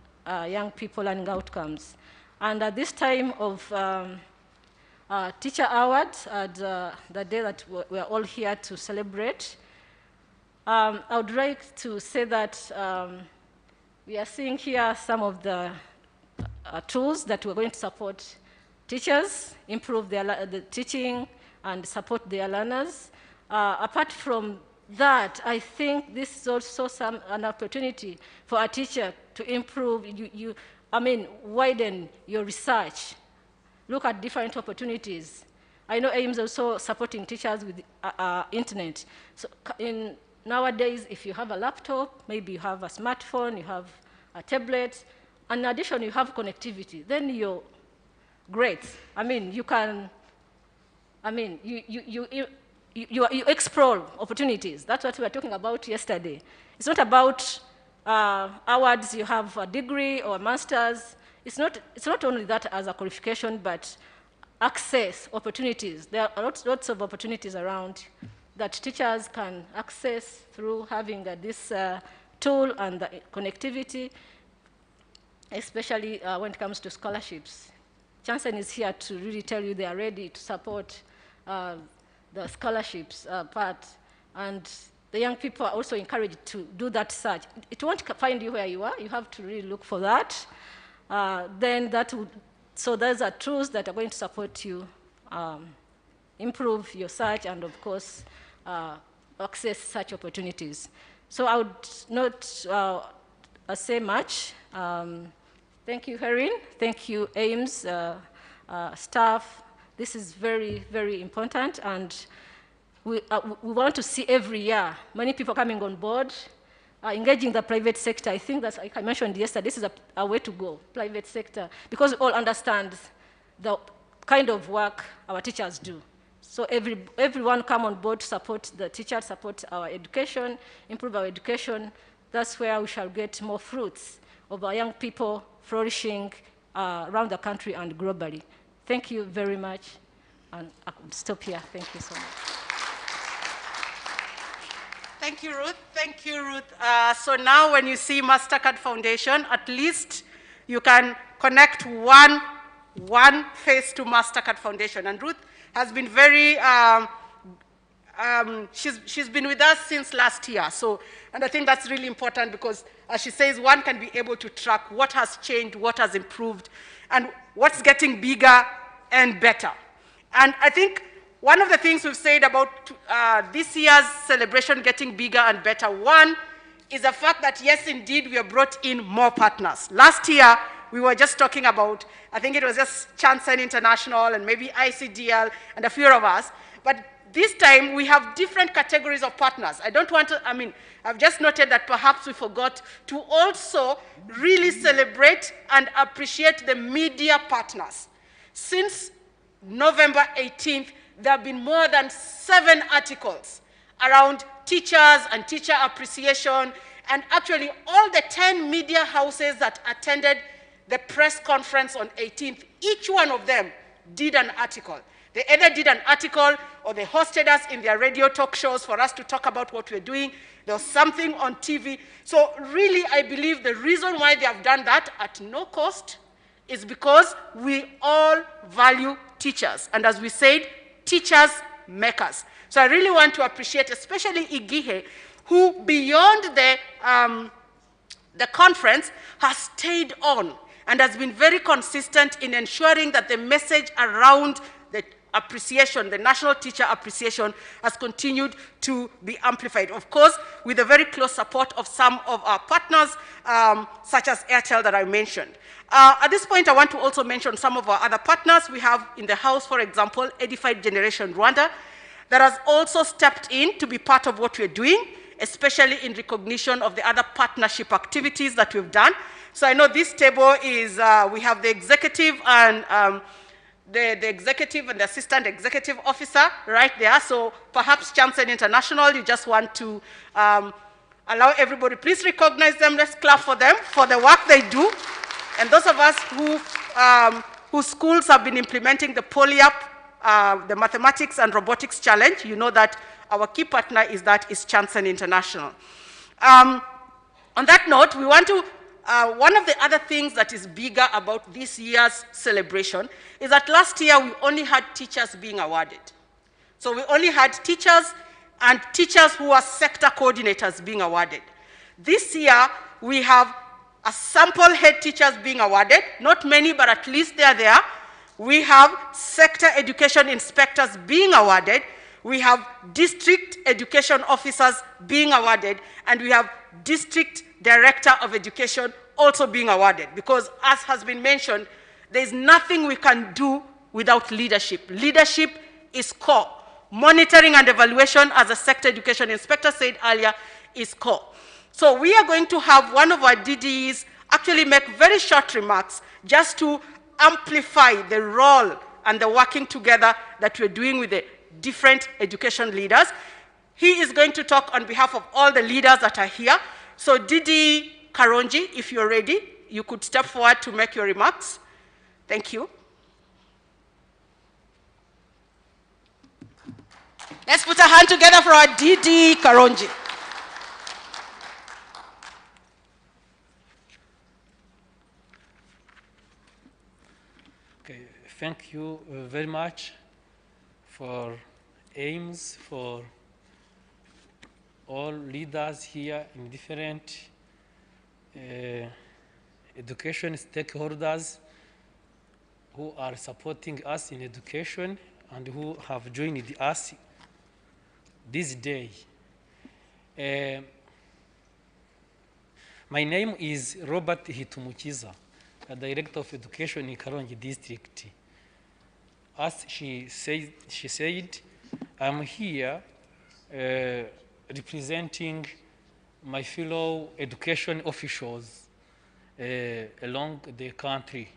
Speaker 18: young people learning outcomes. And at this time of Teacher Award, the day that we're all here to celebrate, I would like to say that we are seeing here some of the tools that we're going to support teachers, improve the teaching, and support their learners. Apart from that, I think this is also an opportunity for a teacher to improve, widen your research. Look at different opportunities. I know AIMS also supporting teachers with internet. So nowadays, if you have a laptop, maybe you have a smartphone, you have a tablet, and in addition, you have connectivity, then you're great. You explore opportunities. That's what we were talking about yesterday. It's not about awards, you have a degree or a master's. It's not only that as a qualification, but access opportunities. There are lots of opportunities around that teachers can access through having this tool and the connectivity, especially when it comes to scholarships. Chanson is here to really tell you they are ready to support the scholarships part, and the young people are also encouraged to do that search. It won't find you where you are. You have to really look for that. So those are tools that are going to support you, improve your search, and of course, access such opportunities. So I would not say much. Thank you, Herin. Thank you, AIMS staff. This is very, very important, and we want to see every year many people coming on board, engaging the private sector. I think that's, like I mentioned yesterday, this is a way to go, private sector, because we all understand the kind of work our teachers do. So everyone come on board to support the teachers, support our education, improve our education. That's where we shall get more fruits of our young people flourishing around the country and globally. Thank you very much, and I could stop here. Thank you so much.
Speaker 10: Thank you, Ruth. Thank you, Ruth. So now when you see MasterCard Foundation, at least you can connect one face to MasterCard Foundation. And Ruth has been very, she's been with us since last year. So, and I think that's really important because, as she says, one can be able to track what has changed, what has improved, and what's getting bigger and better. And I think one of the things we've said about this year's celebration getting bigger and better, one is the fact that, yes, indeed, we have brought in more partners. Last year, we were just talking about, I think it was just Chanson International and maybe ICDL and a few of us. But this time, we have different categories of partners. I don't want to, I've just noted that perhaps we forgot to also really celebrate and appreciate the media partners. Since November 18th, there have been more than 7 articles around teachers and teacher appreciation, and actually all the 10 media houses that attended the press conference on 18th, each one of them did an article. They either did an article or they hosted us in their radio talk shows for us to talk about what we're doing. There was something on TV. So really, I believe the reason why they have done that at no cost is because we all value teachers. And as we said, teachers make us. So I really want to appreciate, especially Igihe, who beyond the conference has stayed on and has been very consistent in ensuring that the message around the appreciation, the National Teacher Appreciation, has continued to be amplified. Of course, with the very close support of some of our partners, such as Airtel that I mentioned. At this point, I want to also mention some of our other partners. We have in the house, for example, Edified Generation Rwanda, that has also stepped in to be part of what we're doing, especially in recognition of the other partnership activities that we've done. So I know this table is, we have the executive and the executive and the assistant executive officer right there. So perhaps Chanson International, you just want to allow everybody, please recognize them, let's clap for them for the work they do. And those of us whose schools have been implementing the PolyApp, the Mathematics and Robotics Challenge, you know that our key partner is Chanson International. On that note, we want to, one of the other things that is bigger about this year's celebration is that last year we only had teachers being awarded. So we only had teachers and teachers who are sector coordinators being awarded. This year we have a sample head teachers being awarded, not many, but at least they are there. we have sector education inspectors being awarded, we have district education officers being awarded, and we have district director of education also being awarded. Because as has been mentioned, there's nothing we can do without leadership. Leadership is core. Monitoring and evaluation, as a sector education inspector said earlier, is core. So we are going to have one of our DDEs actually make very short remarks just to amplify the role and the working together that we're doing with the different education leaders. He is going to talk on behalf of all the leaders that are here. So DDE Karonji, if you're ready, you could step forward to make your remarks. Thank you. Let's put a hand together for our DDE Karonji.
Speaker 9: Okay, thank you very much for AIMS, for all leaders here in different education stakeholders who are supporting us in education and who have joined us this day. My name is Robert Hitumukiza, the Director of Education in Karongi District. As she said, I'm here representing my fellow education officials along the country.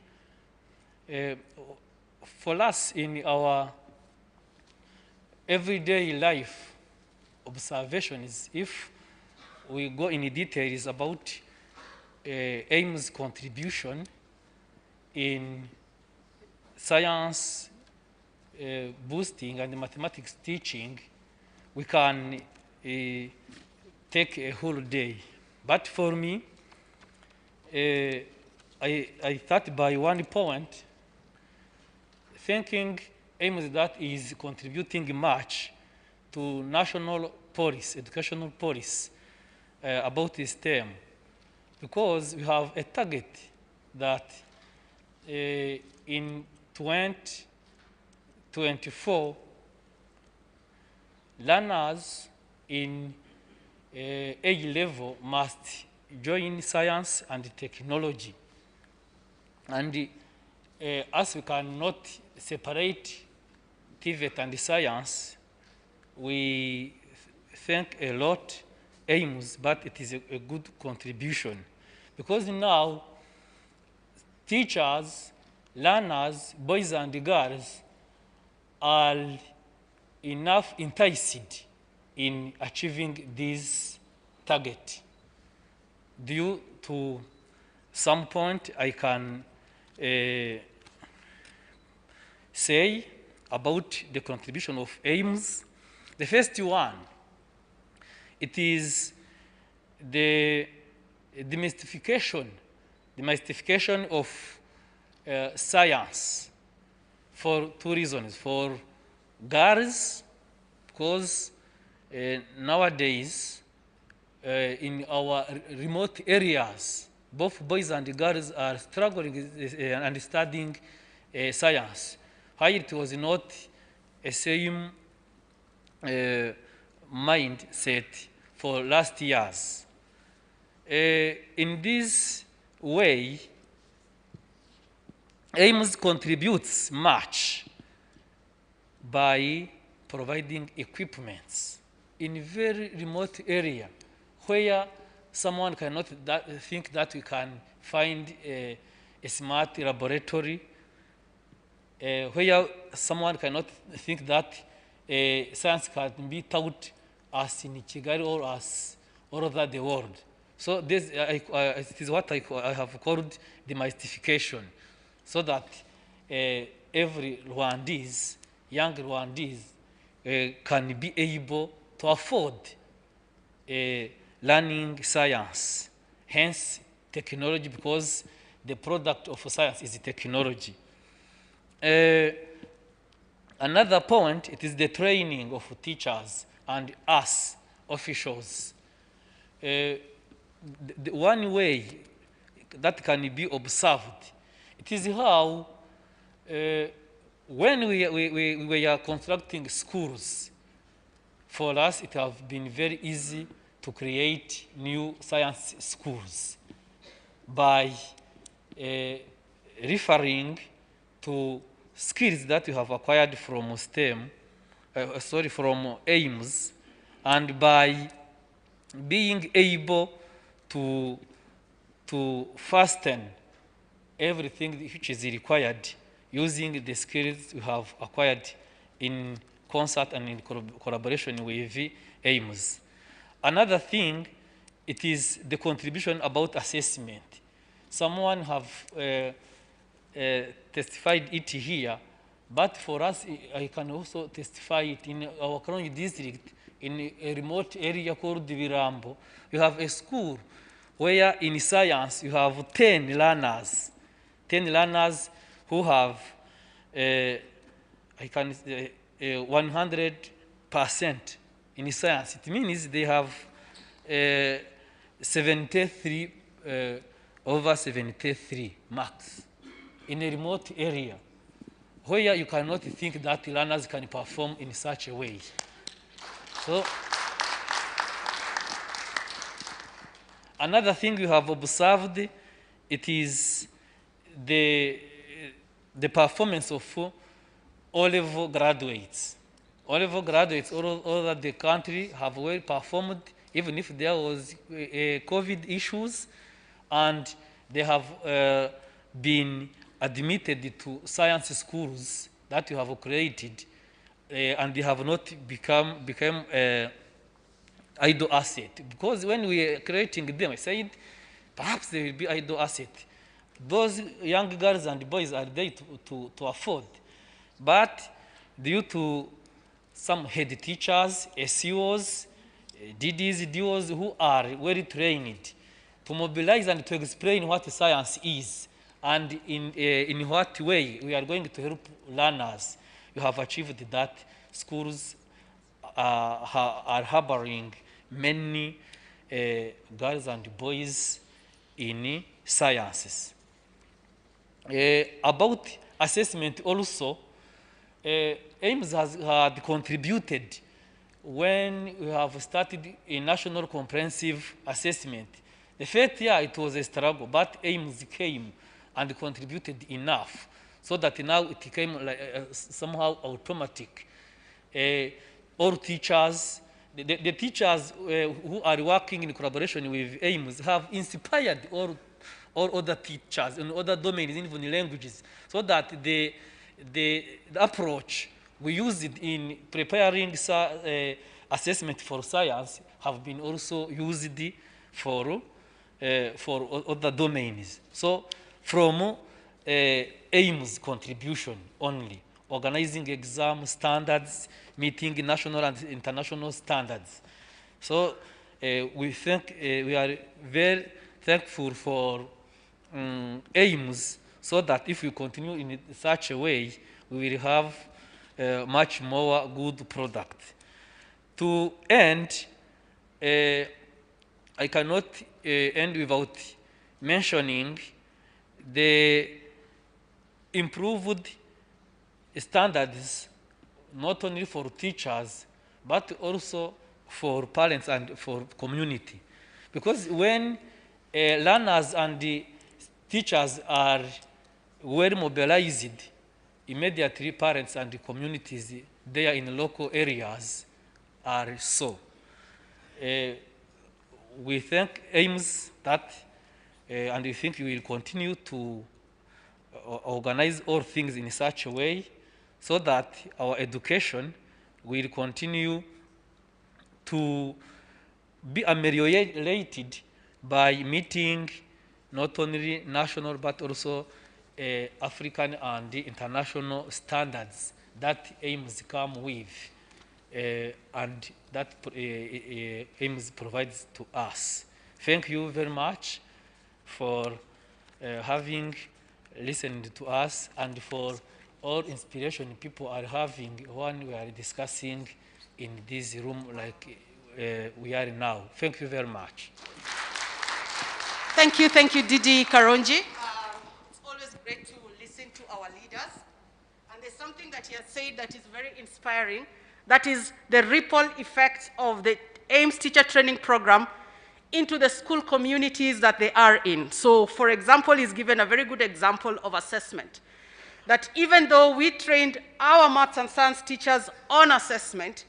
Speaker 9: For us in our everyday life observations, if we go in details about AIM's contribution in science boosting and mathematics teaching, we can take a whole day. But for me, I thought by one point, thinking AIMS that is contributing much to national policy, educational policy about this term, because we have a target that in 2024, learners in age level must join science and technology. And as we cannot separate TVET and science, we think a lot AIMS, but it is a good contribution. Because now, teachers, learners, boys and girls are enough enticed in achieving this target. Due to some point I can say about the contribution of AIMS. The first one, it is the demystification of science for two reasons. For girls, because nowadays in our remote areas, both boys and girls are struggling and studying science. While it was not a same mindset for last years. In this way, AIMS contributes much by providing equipments in very remote area where someone cannot think that we can find a smart laboratory, where someone cannot think that science can be taught as in Kigali or as all over the world. So this it is what I have called demystification, so that every Rwandese, young Rwandese, can be able to afford learning science, hence technology, because the product of science is technology. Another point, it is the training of teachers and us, officials. The one way that can be observed, it is how when we are constructing schools, for us it has been very easy to create new science schools by referring to skills that you have acquired from STEM, from AIMS, and by being able to fasten everything which is required using the skills you have acquired in concert and in collaboration with AIMS. Another thing, it is the contribution about assessment. Someone have testified it here, but for us, I can also testify it in our Karongi district, in a remote area called Virambo. You have a school where in science you have 10 learners who have 100% in science. It means they have 73 over 73 marks in a remote area where you cannot think that learners can perform in such a way. So, another thing you have observed, it is the performance of O-level graduates. O-level graduates all over the country have well performed, even if there was COVID issues, and they have been admitted to science schools that you have created, and they have not become idle asset. Because when we are creating them, I said, perhaps they will be idle asset. Those young girls and boys are there to afford. But due to some head teachers, SEOs, DDs, DOs who are well trained to mobilize and to explain what science is and in what way we are going to help learners, you have achieved that. Schools are harboring many girls and boys in sciences. About assessment also, AIMS had contributed when we have started a national comprehensive assessment. The first year it was a struggle, but AIMS came and contributed enough so that now it became like, somehow automatic. All teachers, the teachers who are working in collaboration with AIMS have inspired all other teachers in other domains, even languages, so that the approach we used in preparing assessment for science have been also used for other domains. So from AIMS contribution only, organizing exam standards, meeting national and international standards. So we think we are very thankful for AIMS, so that if we continue in such a way, we will have much more good product. To end, I cannot end without mentioning the improved standards, not only for teachers, but also for parents and for community. Because when learners and the teachers are well mobilized, immediately parents and the communities there in local areas are so. We thank AIMS that, and we think we will continue to organize all things in such a way so that our education will continue to be ameliorated by meeting not only national but also African and international standards that AIMS come with, and that AIMS provides to us. Thank you very much for having listened to us and for all inspiration people are having when we are discussing in this room like we are now. Thank you very much.
Speaker 10: Thank you, Didi Karonji. It's always great to listen to our leaders. And there's something that he has said that is very inspiring. That is the ripple effect of the AIMS teacher training program into the school communities that they are in. So, for example, he's given a very good example of assessment. That even though we trained our maths and science teachers on assessment,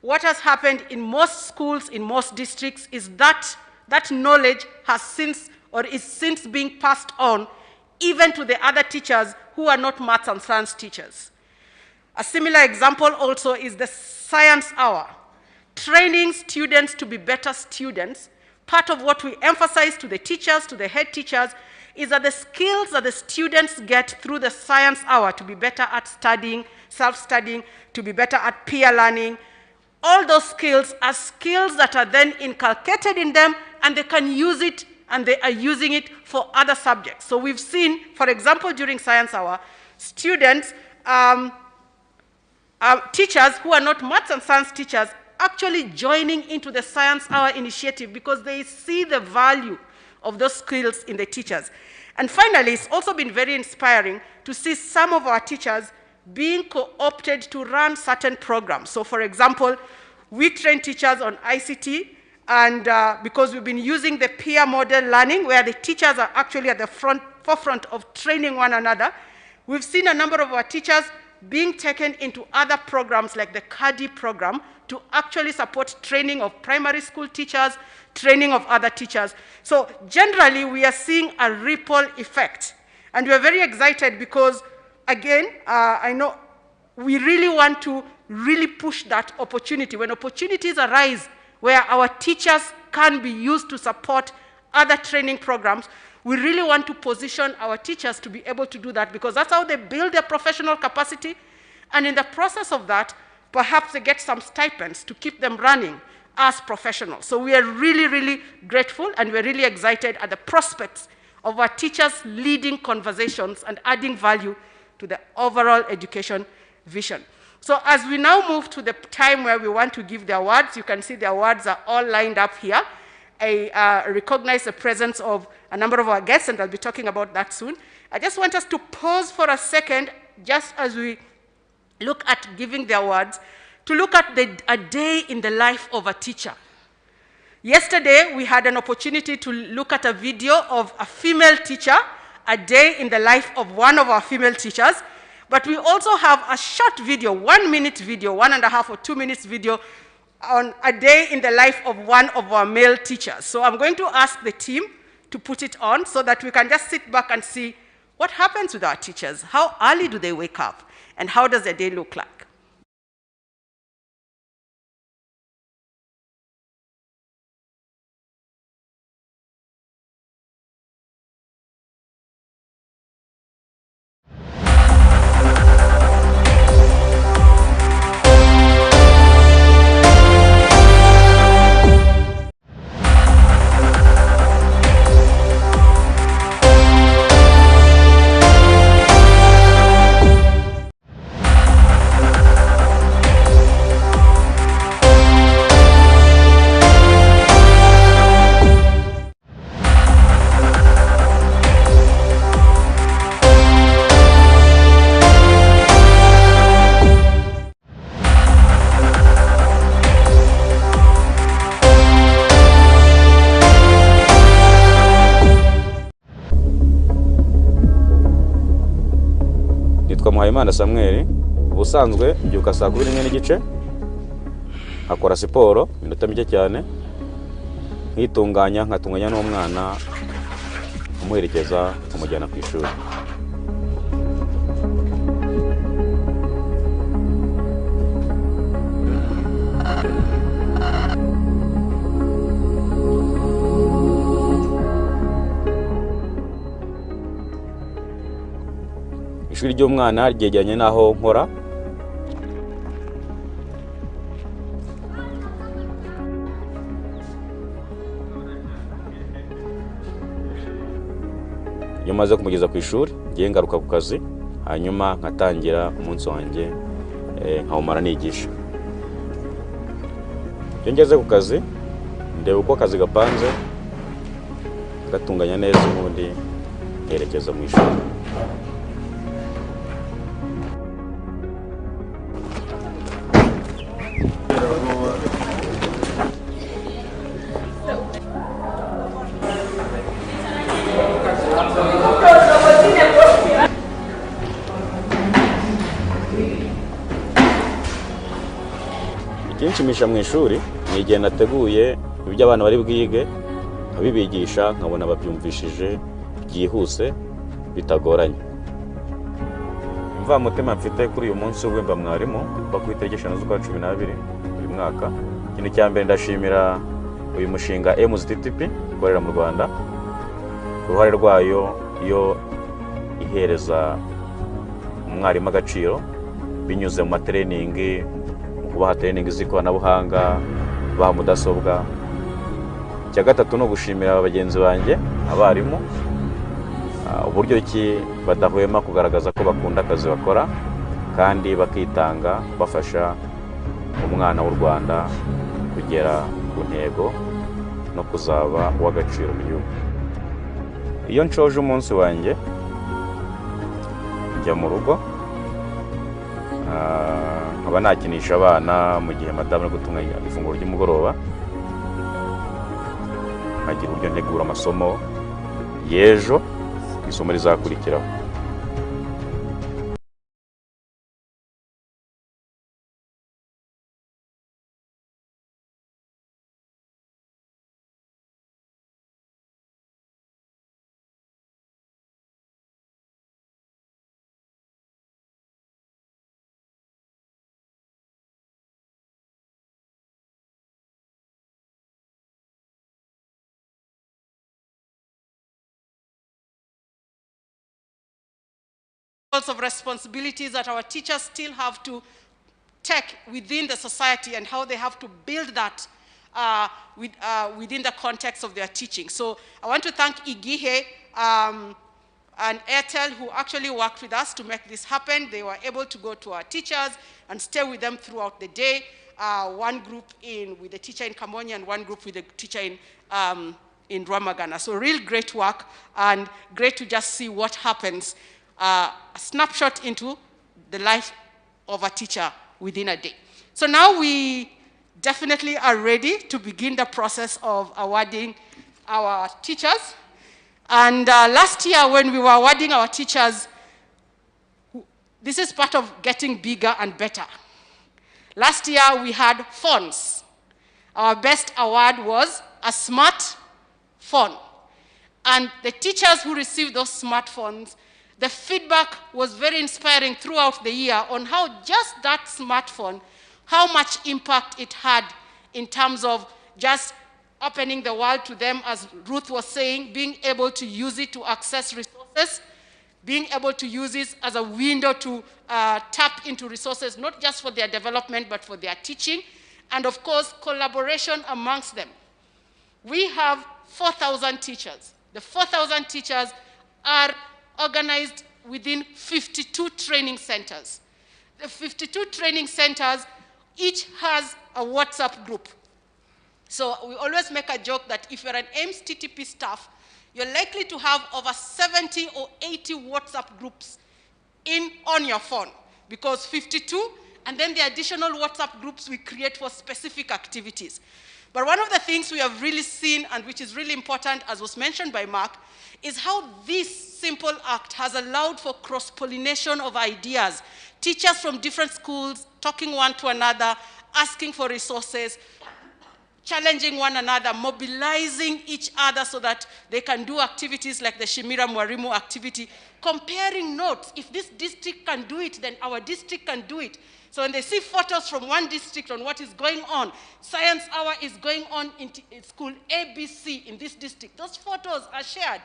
Speaker 10: what has happened in most schools, in most districts, is that that knowledge has since, or is since being passed on even to the other teachers who are not maths and science teachers. A similar example also is the science hour. Training students to be better students. Part of what we emphasize to the teachers, to the head teachers, is that the skills that the students get through the science hour to be better at studying, self-studying, to be better at peer learning, all those skills are skills that are then inculcated in them, and they can use it, and they are using it for other subjects. So we've seen, for example, during science hour, students, teachers who are not maths and science teachers actually joining into the science hour initiative because they see the value of those skills in the teachers. And finally, it's also been very inspiring to see some of our teachers being co-opted to run certain programs. So for example, we train teachers on ICT, and because we've been using the peer model learning, where the teachers are actually at the forefront of training one another, we've seen a number of our teachers being taken into other programs like the CADI program to actually support training of primary school teachers, training of other teachers. So generally, we are seeing a ripple effect. And we're very excited because, again, I know we really want to really push that opportunity. When opportunities arise where our teachers can be used to support other training programs, we really want to position our teachers to be able to do that, because that's how they build their professional capacity. And in the process of that, perhaps they get some stipends to keep them running as professionals. So we are really, really grateful, and we're really excited at the prospects of our teachers leading conversations and adding value to the overall education vision. So as we now move to the time where we want to give the awards, you can see the awards are all lined up here. I recognize the presence of a number of our guests, and I'll be talking about that soon. I just want us to pause for a second, just as we look at giving the awards, to look at a day in the life of a teacher. Yesterday, we had an opportunity to look at a video of a female teacher, a day in the life of one of our female teachers, but we also have a short video, 1 minute video, 1.5 or 2 minutes video on a day in the life of one of our male teachers. So I'm going to ask the team to put it on so that we can just sit back and see what happens with our teachers. How early do they wake up? And how does their day look like?
Speaker 3: Muhayimana Samuel, ubusanzwe mbyuka saa 2:30 akora siporo minota mike cyane, nkitunganya n'umwana umuherekeza kumujyana ku ishuri. Ishuri ry'umwana ryegeranye naho nkora. Iyo maze kumugeza ku ishuri, ngiye ngaruka ku kazi, hanyuma nkatangira umunsi wanjye nkawumara nigisha. Iyo ngeze ku kazi, ndeba uko akazi gapanze, gatunganya neza ubundi nkerekeza mu ishuri. ikinshimisha mu ishuri ni igihe nateguye ibyo abana bari bwige nkabibigisha nkabona babyumvishije byihuse bitagoranye. Imvamutima mfite kuri uyu munsi w'ubwemba mwarimu kuva ku itariki 5 z'ukwa 12 uyu mwaka, ikintu cya mbere ndashimira uyu mushinga MZTTP ukorera mu Rwanda, uruhare rwayo iyo ihereza umwarimu agaciro binyuze mu matreningi, kubaha training z'ikoranabuhanga, baha mudasobwa. Icya gatatu no gushimira abagenzi banjye abarimu uburyo ki badahwema kugaragaza ko bakunda akazi bakora kandi bakitanga bafasha umwana w'u Rwanda kugera ku ntego no kuzaba uw'agaciro mu gihugu. Iyo nshoje umunsi wanjye njya mu rugo nkaba nakinisha abana mu gihe madamu ari gutunganya ifunguro ry'umugoroba, nkagira uburyo ntegura amasomo y'ejo ku isomo rizakurikiraho.
Speaker 10: Of responsibilities that our teachers still have to take within the society and how they have to build that within the context of their teaching. So I want to thank Igihe and Airtel who actually worked with us to make this happen. They were able to go to our teachers and stay with them throughout the day. One group with the teacher in Kamonyi and one group with the teacher in Ramagana. So real great work and great to just see what happens. A snapshot into the life of a teacher within a day. So now we definitely are ready to begin the process of awarding our teachers. And last year when we were awarding our teachers, this is part of getting bigger and better. Last year we had phones. Our best award was a smart phone. And the teachers who received those smartphones, the feedback was very inspiring throughout the year on how just that smartphone, how much impact it had in terms of just opening the world to them, as Ruth was saying, being able to use it to access resources, being able to use it as a window to tap into resources, not just for their development, but for their teaching, and of course, collaboration amongst them. We have 4,000 teachers. The 4,000 teachers are organized within 52 training centers. The 52 training centers, each has a WhatsApp group. So we always make a joke that if you're an AIMS TTP staff, you're likely to have over 70 or 80 WhatsApp groups on your phone, because 52, and then the additional WhatsApp groups we create for specific activities. But one of the things we have really seen, and which is really important, as was mentioned by Mark, is how this simple act has allowed for cross-pollination of ideas. Teachers from different schools talking one to another, asking for resources, challenging one another, mobilizing each other so that they can do activities like the Shimira Mwarimu activity, comparing notes. If this district can do it, then our district can do it. So when they see photos from one district on what is going on, Science Hour is going on in school ABC in this district, those photos are shared.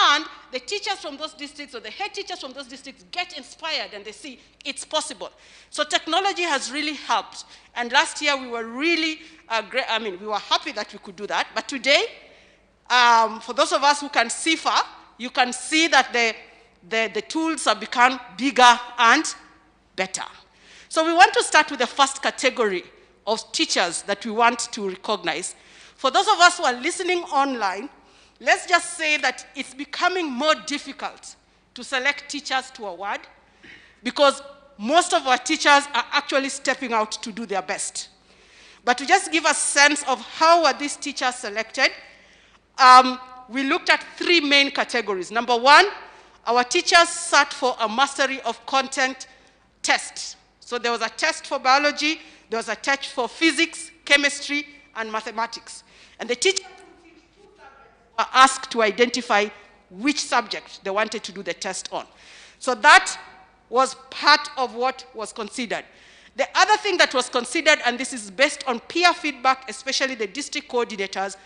Speaker 10: And the teachers from those districts or the head teachers from those districts get inspired and they see it's possible. So technology has really helped. And last year we were really, we were happy that we could do that. But today, for those of us who can see far, you can see that the tools have become bigger and better. So we want to start with the first category of teachers that we want to recognize. For those of us who are listening online, let's just say that it's becoming more difficult to select teachers to award because most of our teachers are actually stepping out to do their best. But to just give a sense of how are these teachers selected, we looked at three main categories. Number one, our teachers sat for a mastery of content test. So there was a test for biology, There was a test for physics, chemistry, and mathematics. And the teachers were asked to identify which subject they wanted to do the test on. So that was part of what was considered. The other thing that was considered, and this is based on peer feedback, especially the district coordinators,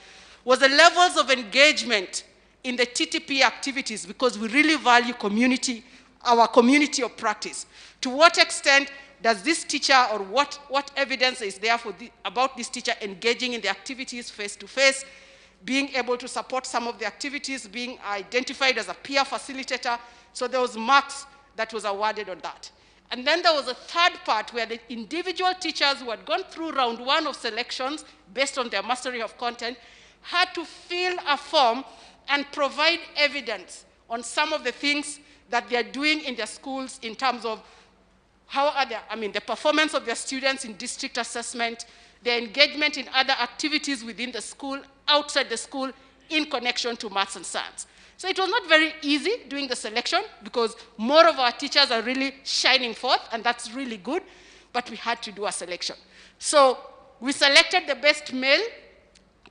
Speaker 10: was the levels of engagement in the TTP activities, because we really value community, our community of practice. To what extent does this teacher, or what evidence is there about this teacher engaging in the activities face-to-face, being able to support some of the activities, being identified as a peer facilitator. So there was marks that was awarded on that. And then there was a third part where the individual teachers who had gone through round 1 of selections based on their mastery of content had to fill a form and provide evidence on some of the things that they are doing in their schools in terms of how are the performance of their students in district assessment, their engagement in other activities within the school, outside the school, in connection to maths and science. So it was not very easy doing the selection, because more of our teachers are really shining forth, and that's really good, but we had to do a selection. So we selected the best male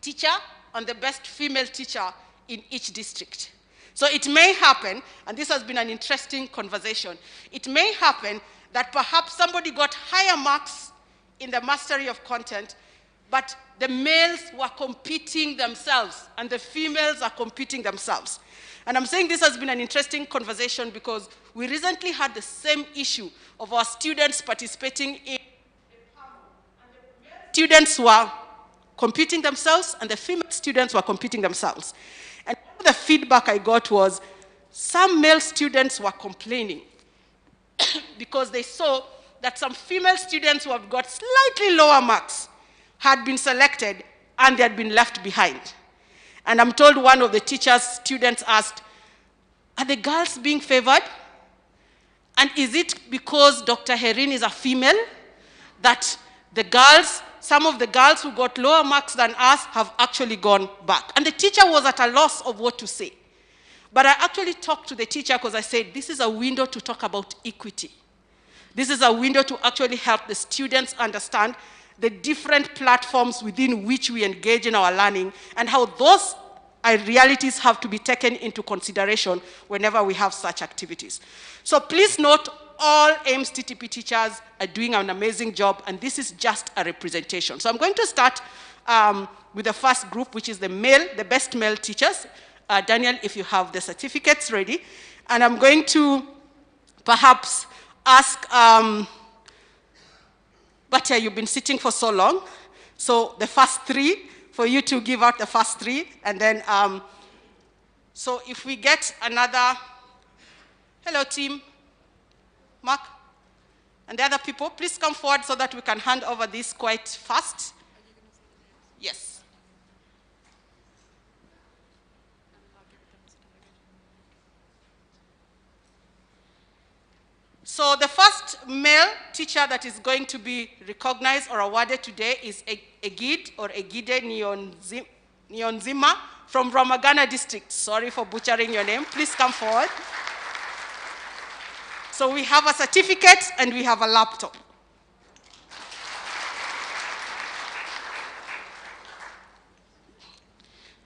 Speaker 10: teacher and the best female teacher in each district. So it may happen, and this has been an interesting conversation, it may happen that perhaps somebody got higher marks in the mastery of content, but the males were competing themselves, and the females are competing themselves. And I'm saying this has been an interesting conversation because we recently had the same issue of our students participating in students were competing themselves, and the female students were competing themselves. And the feedback I got was some male students were complaining because they saw that some female students who have got slightly lower marks had been selected and they had been left behind. And I'm told one of the teachers' students asked, are the girls being favored? And is it because Dr. Herin is a female that the girls, some of the girls who got lower marks than us have actually gone back? And the teacher was at a loss of what to say. But I actually talked to the teacher because I said, this is a window to talk about equity. This is a window to actually help the students understand the different platforms within which we engage in our learning and how those realities have to be taken into consideration whenever we have such activities. So please note, all AIMS TTP teachers are doing an amazing job, and this is just a representation. So I'm going to start with the first group, which is the best male teachers. Daniel, if you have the certificates ready. And I'm going to perhaps ask, Batia, you've been sitting for so long. So the first 3, for you to give out the first 3. And then, so if we get another, hello team, Mark, and the other people, please come forward so that we can hand over this quite fast. Yes. So the first male teacher that is going to be recognized or awarded today is Egide Nyonzima from Ramagana district. Sorry for butchering your name. Please come forward. So we have a certificate and we have a laptop.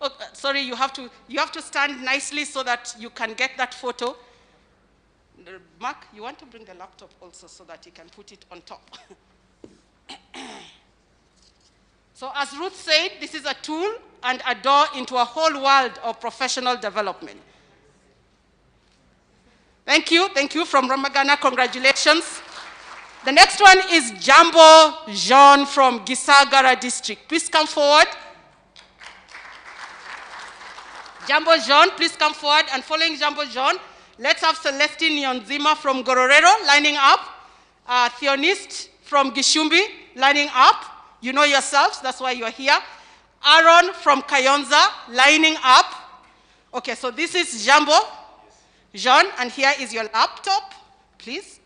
Speaker 10: Oh, sorry, you have to stand nicely so that you can get that photo. Mark, you want to bring the laptop also so that you can put it on top. So as Ruth said, this is a tool and a door into a whole world of professional development. Thank you from Ramagana, congratulations. The next one is Jambo Jean from Gisagara district. Please come forward. Jambo Jean, please come forward. And following Jambo Jean, let's have Celestine Nyonzima from Gororero lining up. Theonist from Gishumbi lining up. You know yourselves, that's why you're here. Aaron from Kayonza lining up. Okay, so this is Jambo Jean, and here is your laptop, please.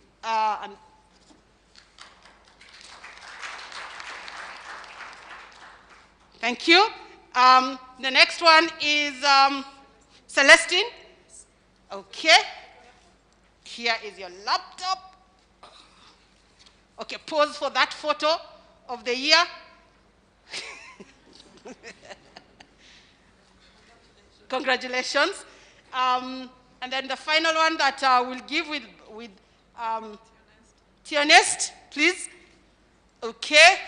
Speaker 10: Thank you. The next one is Celestine. Okay. Here is your laptop. Okay, pose for that photo. of the year. Congratulations. And then the final one that we'll give with Tionest, please. Okay.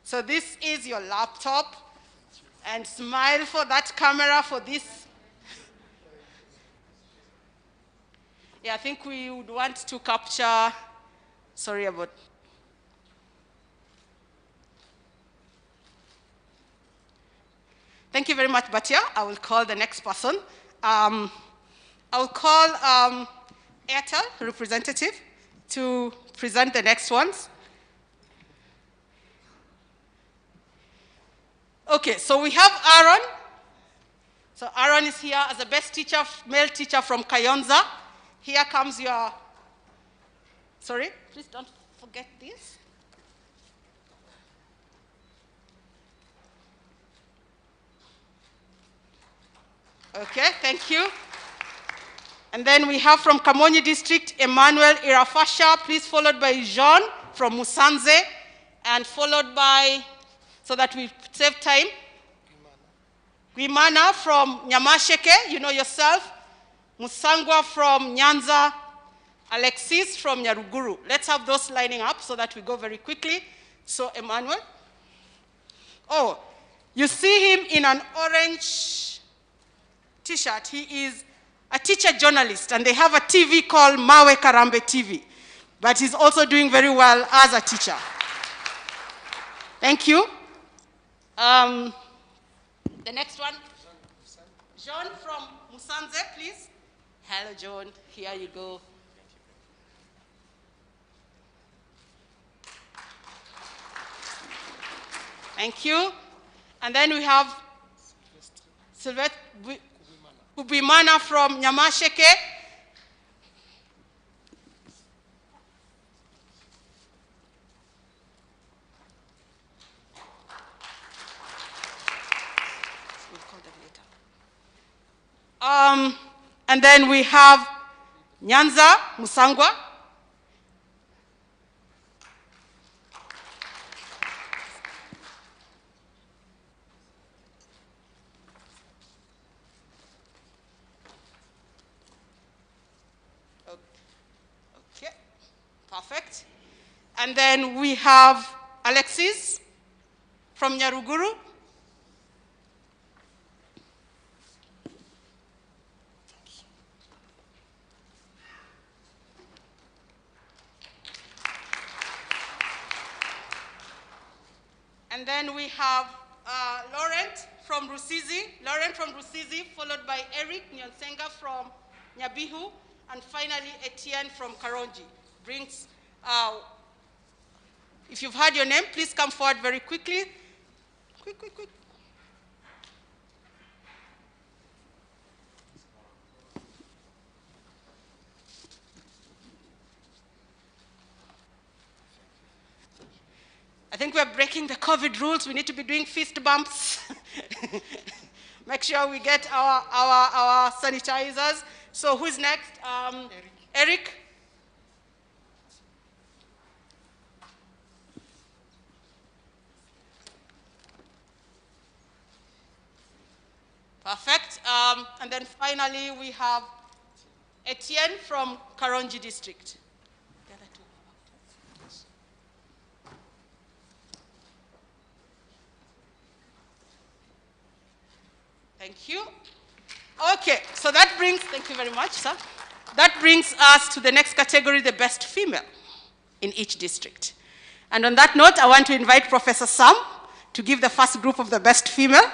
Speaker 10: So this is your laptop. And smile for that camera for this. Yeah, I think we would want to capture, sorry about. Thank you very much, Batia. I will call the next person. I will call Airtel representative to present the next ones. Okay, so we have Aaron. So Aaron is here as the best teacher, male teacher from Kayonza. Here comes your, sorry, please don't forget this. Okay, thank you. And then we have from Kamonyi District, Emmanuel Irafasha, please followed by Jean from Musanze, and followed by, so that we save time, Guimana from Nyamasheke, you know yourself, Musangwa from Nyanza, Alexis from Nyaruguru. Let's have those lining up so that we go very quickly. So Emmanuel. Oh, you see him in an orange t-shirt. He is a teacher journalist, and they have a TV called Mawe Karambe TV. But he's also doing very well as a teacher. Thank you. The next one, John from Musanze, please. Hello, John. Here you go. Thank you. And then we have Sylvette Kubimana from Nyamasheke. And then we have Nyanza Musangwa. Okay, perfect. And then we have Alexis from Nyaruguru. And then we have Laurent from Rusizi, followed by Eric Nyonsenga from Nyabihu, and finally Etienne from Karonji. Brings, if you've heard your name, please come forward very quickly. Quick. I think we're breaking the COVID rules. We need to be doing fist bumps. Make sure we get our sanitizers. So who's next? Eric. Perfect. And then finally, we have Etienne from Karonji District. Thank you. Okay, so that brings, thank you very much, sir. That brings us to the next category, the best female in each district. And on that note, I want to invite Professor Sam to give the first group of the best female.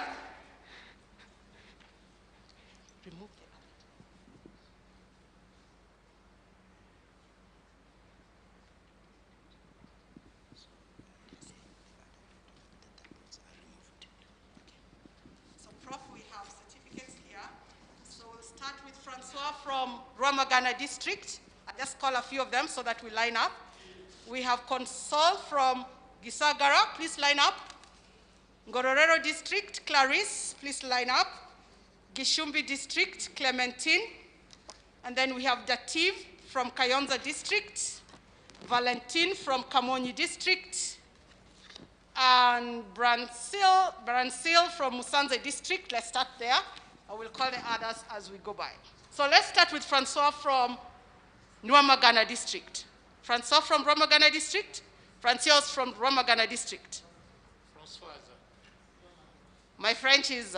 Speaker 10: From Ramagana District. I'll just call a few of them so that we line up. We have Consol from Gisagara, please line up. Ngororero District, Clarice, please line up. Gishumbi District, Clementine. And then we have Dativ from Kayonza District. Valentine from Kamonyi District. and Bransil from Musanze district. Let's start there. I will call the others as we go by. So let's start with Francois from Nwamagana district. Francois from Rwamagana district. Francois from Rwamagana district. My French is,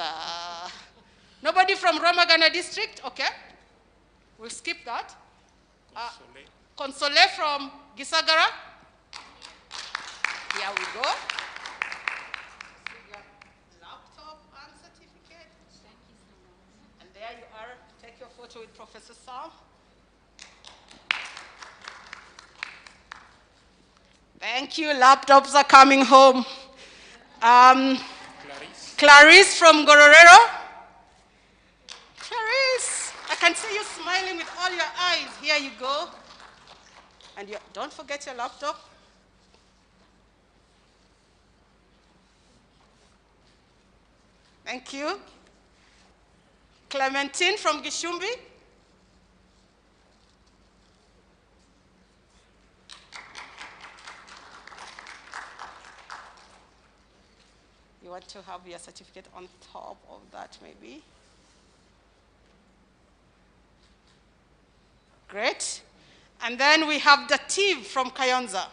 Speaker 10: nobody from Rwamagana district? Okay. We'll skip that. Console from Gisagara. Here we go. Your laptop and certificate. And there you are. Take your photo with Professor Sam. Thank you. Laptops are coming home. Clarice from Gororero. Clarice, I can see you smiling with all your eyes. Here you go. And don't forget your laptop. Thank you. Clementine from Gishumbi. You want to have your certificate on top of that, maybe? Great. And then we have Dativ from Kayonza.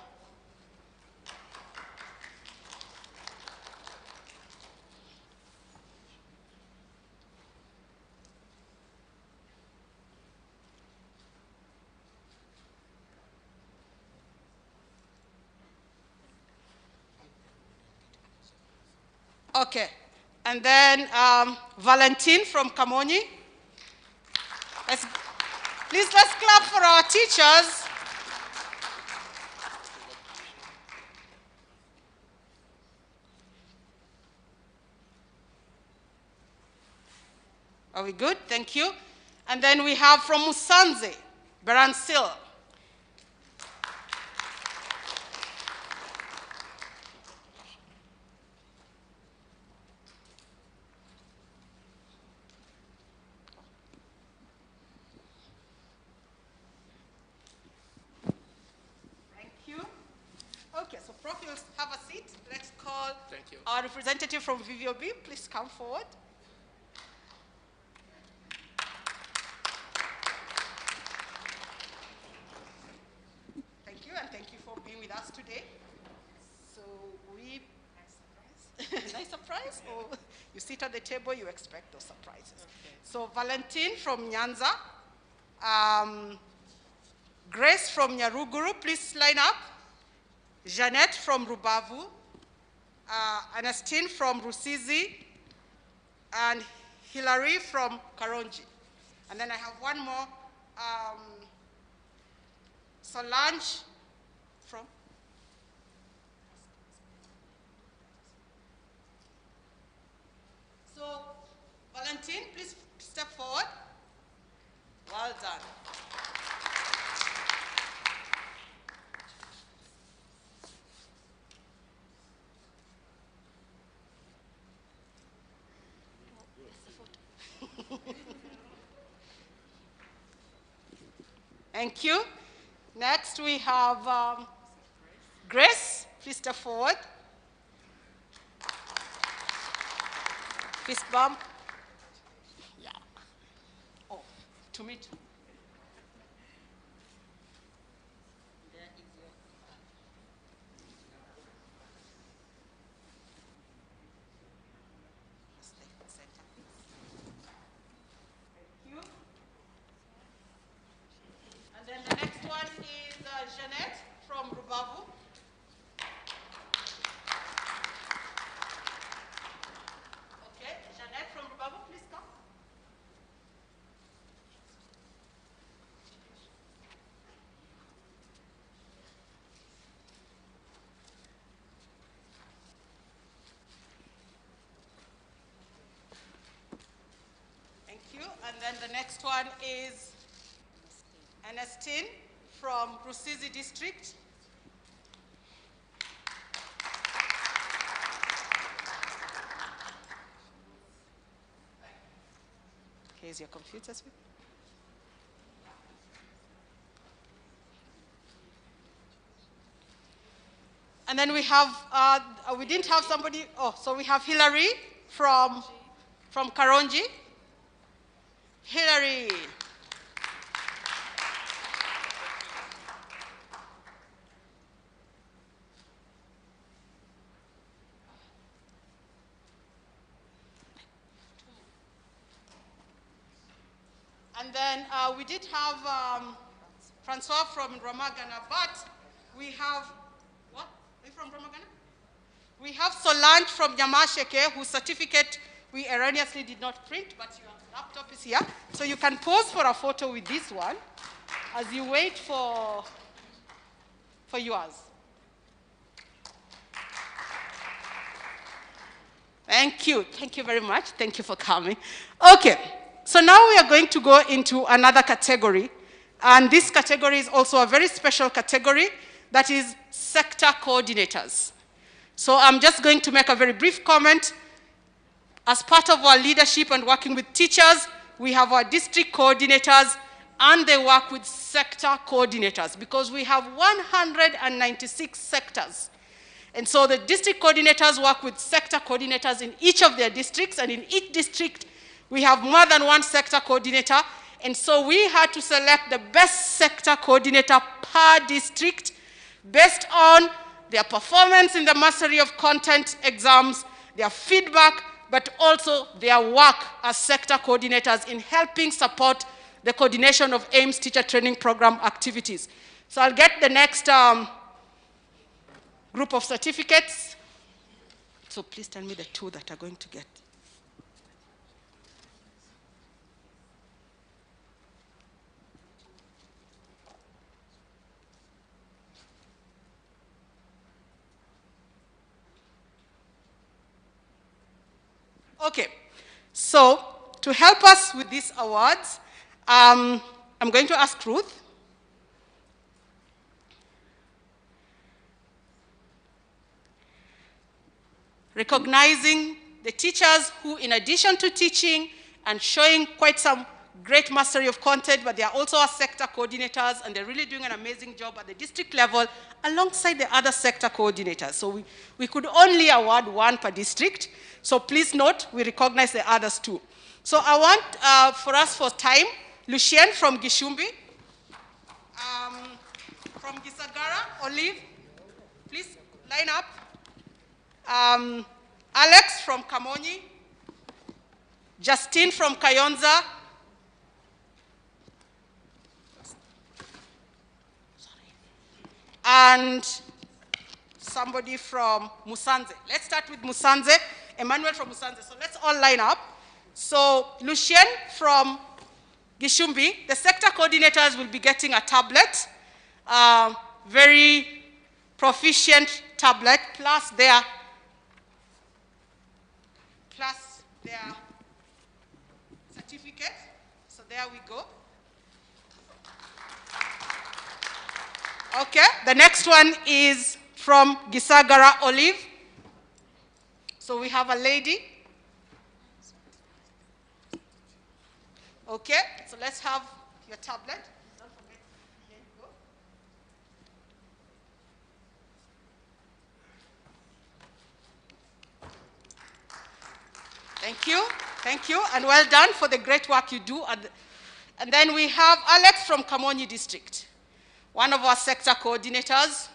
Speaker 10: Okay, and then Valentine from Kamonyi. Please let's clap for our teachers. Are we good? Thank you. And then we have from Musanze, Bransil. Okay, so Prof, you'll have a seat. Let's call our representative from VVOB. Please come forward. Thank you, and thank you for being with us today. So nice surprise? Or you sit at the table, you expect those surprises. Okay. So Valentine from Nyanza. Grace from Nyaruguru, please line up. Jeanette from Rubavu, Ernestine from Rusizi, and Hilary from Karonji. And then I have one more, Solange from? So, Valentine, please step forward. Well done. Thank you. Next we have Grace. Please step forward. Fist bump. Yeah. Oh, to me too. Jeanette from Rubavu. Okay, Jeanette from Rubavu, please come. Thank you. And then the next one is Ernestine from Rusizi district. Here's your computer, sweet. And then we have, we didn't have somebody, so we have Hillary from Karonji. Hillary. And then we did have Francois from Ramagana, but we have, what? Are you from Ramagana? We have Solange from Nyamasheke, whose certificate we erroneously did not print, but your laptop is here. So you can pose for a photo with this one as you wait for yours. Thank you. Thank you very much. Thank you for coming. Okay. So now we are going to go into another category. And this category is also a very special category, that is sector coordinators. So I'm just going to make a very brief comment. As part of our leadership and working with teachers, we have our district coordinators, and they work with sector coordinators because we have 196 sectors. And so the district coordinators work with sector coordinators in each of their districts, and in each district, we have more than one sector coordinator. And so we had to select the best sector coordinator per district based on their performance in the mastery of content exams, their feedback, but also their work as sector coordinators in helping support the coordination of AIMS teacher training program activities. So I'll get the next group of certificates. So please tell me the two that are going to get. Okay, so to help us with these awards, I'm going to ask Ruth. Recognizing the teachers who, in addition to teaching and showing quite some great mastery of content, but they are also our sector coordinators, and they're really doing an amazing job at the district level alongside the other sector coordinators. So we could only award one per district. So please note, we recognize the others too. So I want, for us for time, Lucien from Gishumbi, from Gisagara, Olive, please line up. Alex from Kamonyi, Justine from Kayonza, and somebody from Musanze. Let's start with Musanze, Emmanuel from Musanze. So let's all line up. So Lucien from Gishumbi, the sector coordinators will be getting a tablet, very proficient tablet, plus their certificate. So there we go. Okay, the next one is from Gisagara Olive. So we have a lady. Okay, so let's have your tablet. Don't forget. There you go. Thank you, and well done for the great work you do. And then we have Alex from Kamonyi District, one of our sector coordinators.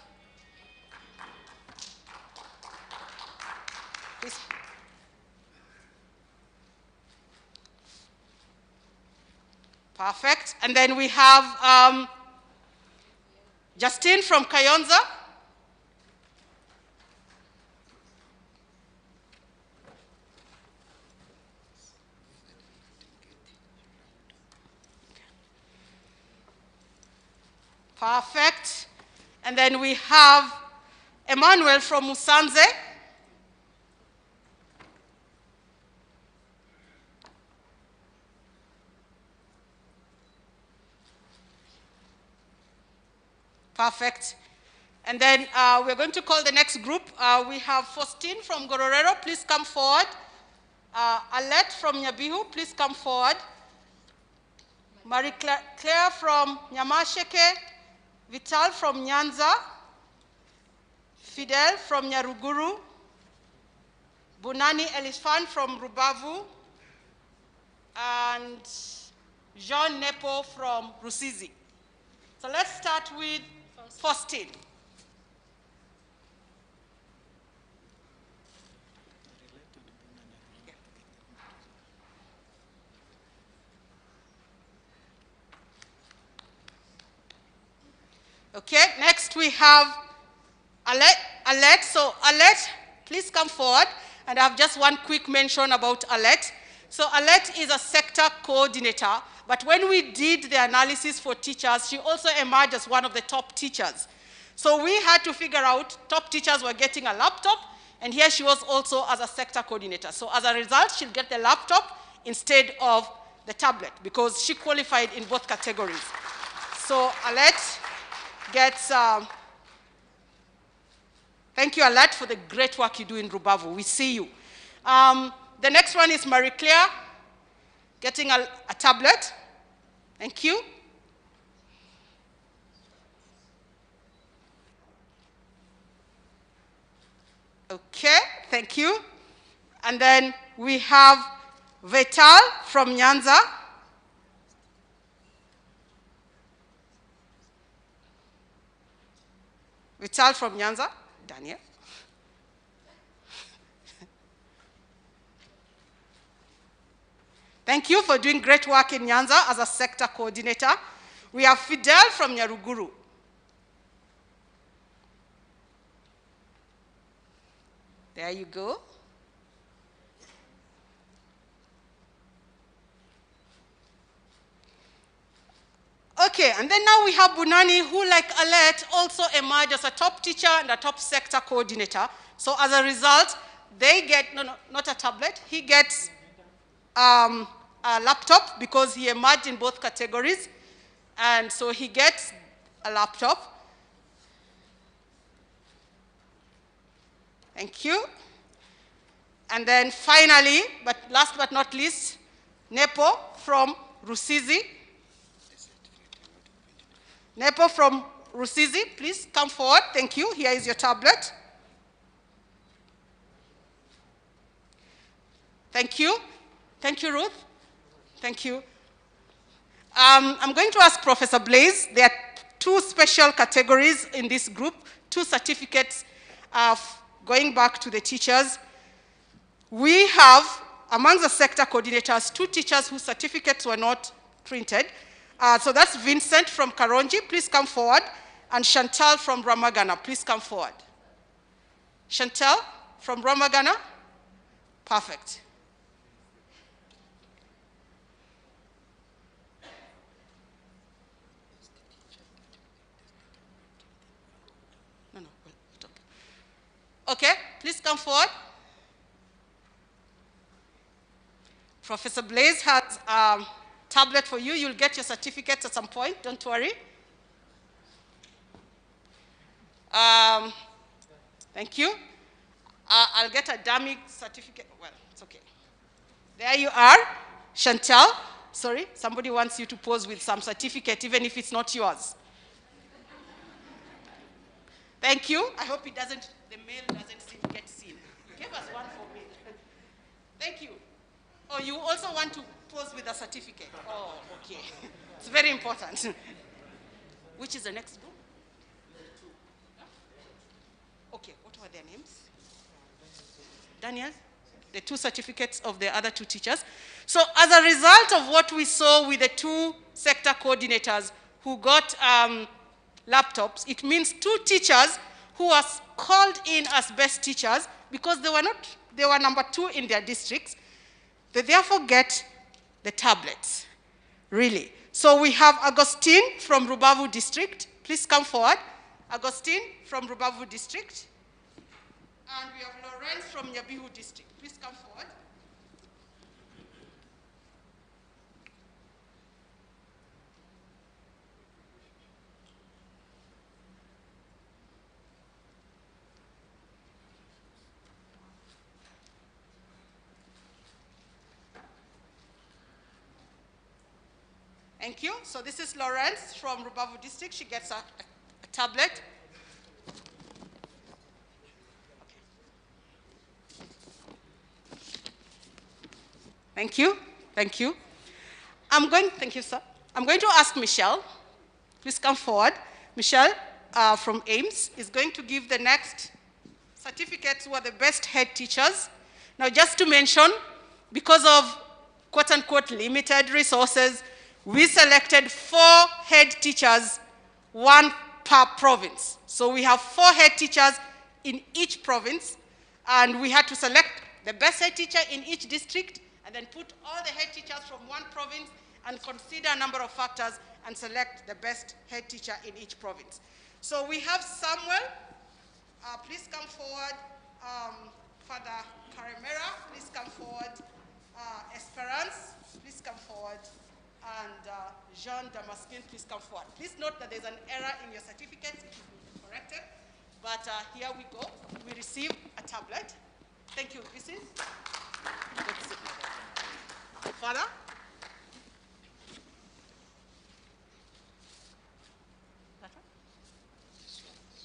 Speaker 10: Please. Perfect. And then we have Justine from Kayonza. Perfect. And then we have Emmanuel from Musanze. Perfect. And then we're going to call the next group. We have Faustine from Gororero. Please come forward. Alette from Nyabihu. Please come forward. Marie-Claire from Nyamasheke. Vital from Nyanza. Fidel from Nyaruguru, Bunani Elifan from Rubavu, and Jean Nepo from Rusizi. So let's start with Faustin. Okay, next we have Alet. So Alet, please come forward. And I have just one quick mention about Alet. So Alet is a sector coordinator, but when we did the analysis for teachers, she also emerged as one of the top teachers. So we had to figure out top teachers were getting a laptop, and here she was also as a sector coordinator. So as a result, she'll get the laptop instead of the tablet because she qualified in both categories. So Alet gets, thank you Alet for the great work you do in Rubavu. We see you. The next one is Marie Claire, getting a tablet. Thank you. Okay, thank you. And then we have Vital from Nyanza. Vital from Nyanza, Daniel. Thank you for doing great work in Nyanza as a sector coordinator. We have Fidel from Nyaruguru. There you go. Okay, and then now we have Bunani, who, like Alet, also emerged as a top teacher and a top sector coordinator. So as a result, they get, not a tablet, he gets a laptop because he emerged in both categories. And so he gets a laptop. Thank you. And then finally, but last but not least, Nepo from Rusizi. Nepo from Rusizi, please come forward. Thank you. Here is your tablet. Thank you. Thank you, Ruth. Thank you. I'm going to ask Professor Blaise. There are two special categories in this group, two certificates going back to the teachers. We have, among the sector coordinators, two teachers whose certificates were not printed. So that's Vincent from Karonji, please come forward, and Chantal from Ramagana, please come forward. Chantal from Ramagana? Perfect. Okay, please come forward. Professor Blaise has a tablet for you. You'll get your certificates at some point, don't worry. Thank you. I'll get a dummy certificate. Well, it's okay. There you are, Chantal. Sorry, somebody wants you to pose with some certificate, even if it's not yours. Thank you. I hope it doesn't, the mail doesn't get seen. Give us one for me. Thank you. Oh, you also want to pose with a certificate? Oh, okay. It's very important. Which is the next group? Okay, what were their names? Daniel? The two certificates of the other two teachers. So as a result of what we saw with the two sector coordinators who got laptops, it means two teachers who were called in as best teachers because they were number 2 in their districts. They therefore get the tablets, really. So we have Agustin from Rubavu district. Please come forward. Agustin from Rubavu district. And we have Lawrence from Nyabihu district. Please come forward. Thank you. So this is Lawrence from Rubavu district. She gets a tablet. Thank you. Thank you. Thank you, sir. I'm going to ask Michelle. Please come forward. Michelle from Ames is going to give the next certificates who are the best head teachers. Now, just to mention, because of quote-unquote limited resources, we selected 4 head teachers, 1 per province. So we have 4 head teachers in each province, and we had to select the best head teacher in each district, and then put all the head teachers from one province and consider a number of factors and select the best head teacher in each province. So we have Samuel. Please come forward. Father Karemera, please come forward. Esperance, please come forward. And Jean Damascene, please come forward. Please note that there's an error in your certificates. It should be corrected. But here we go. We receive a tablet. Thank you. This is Father.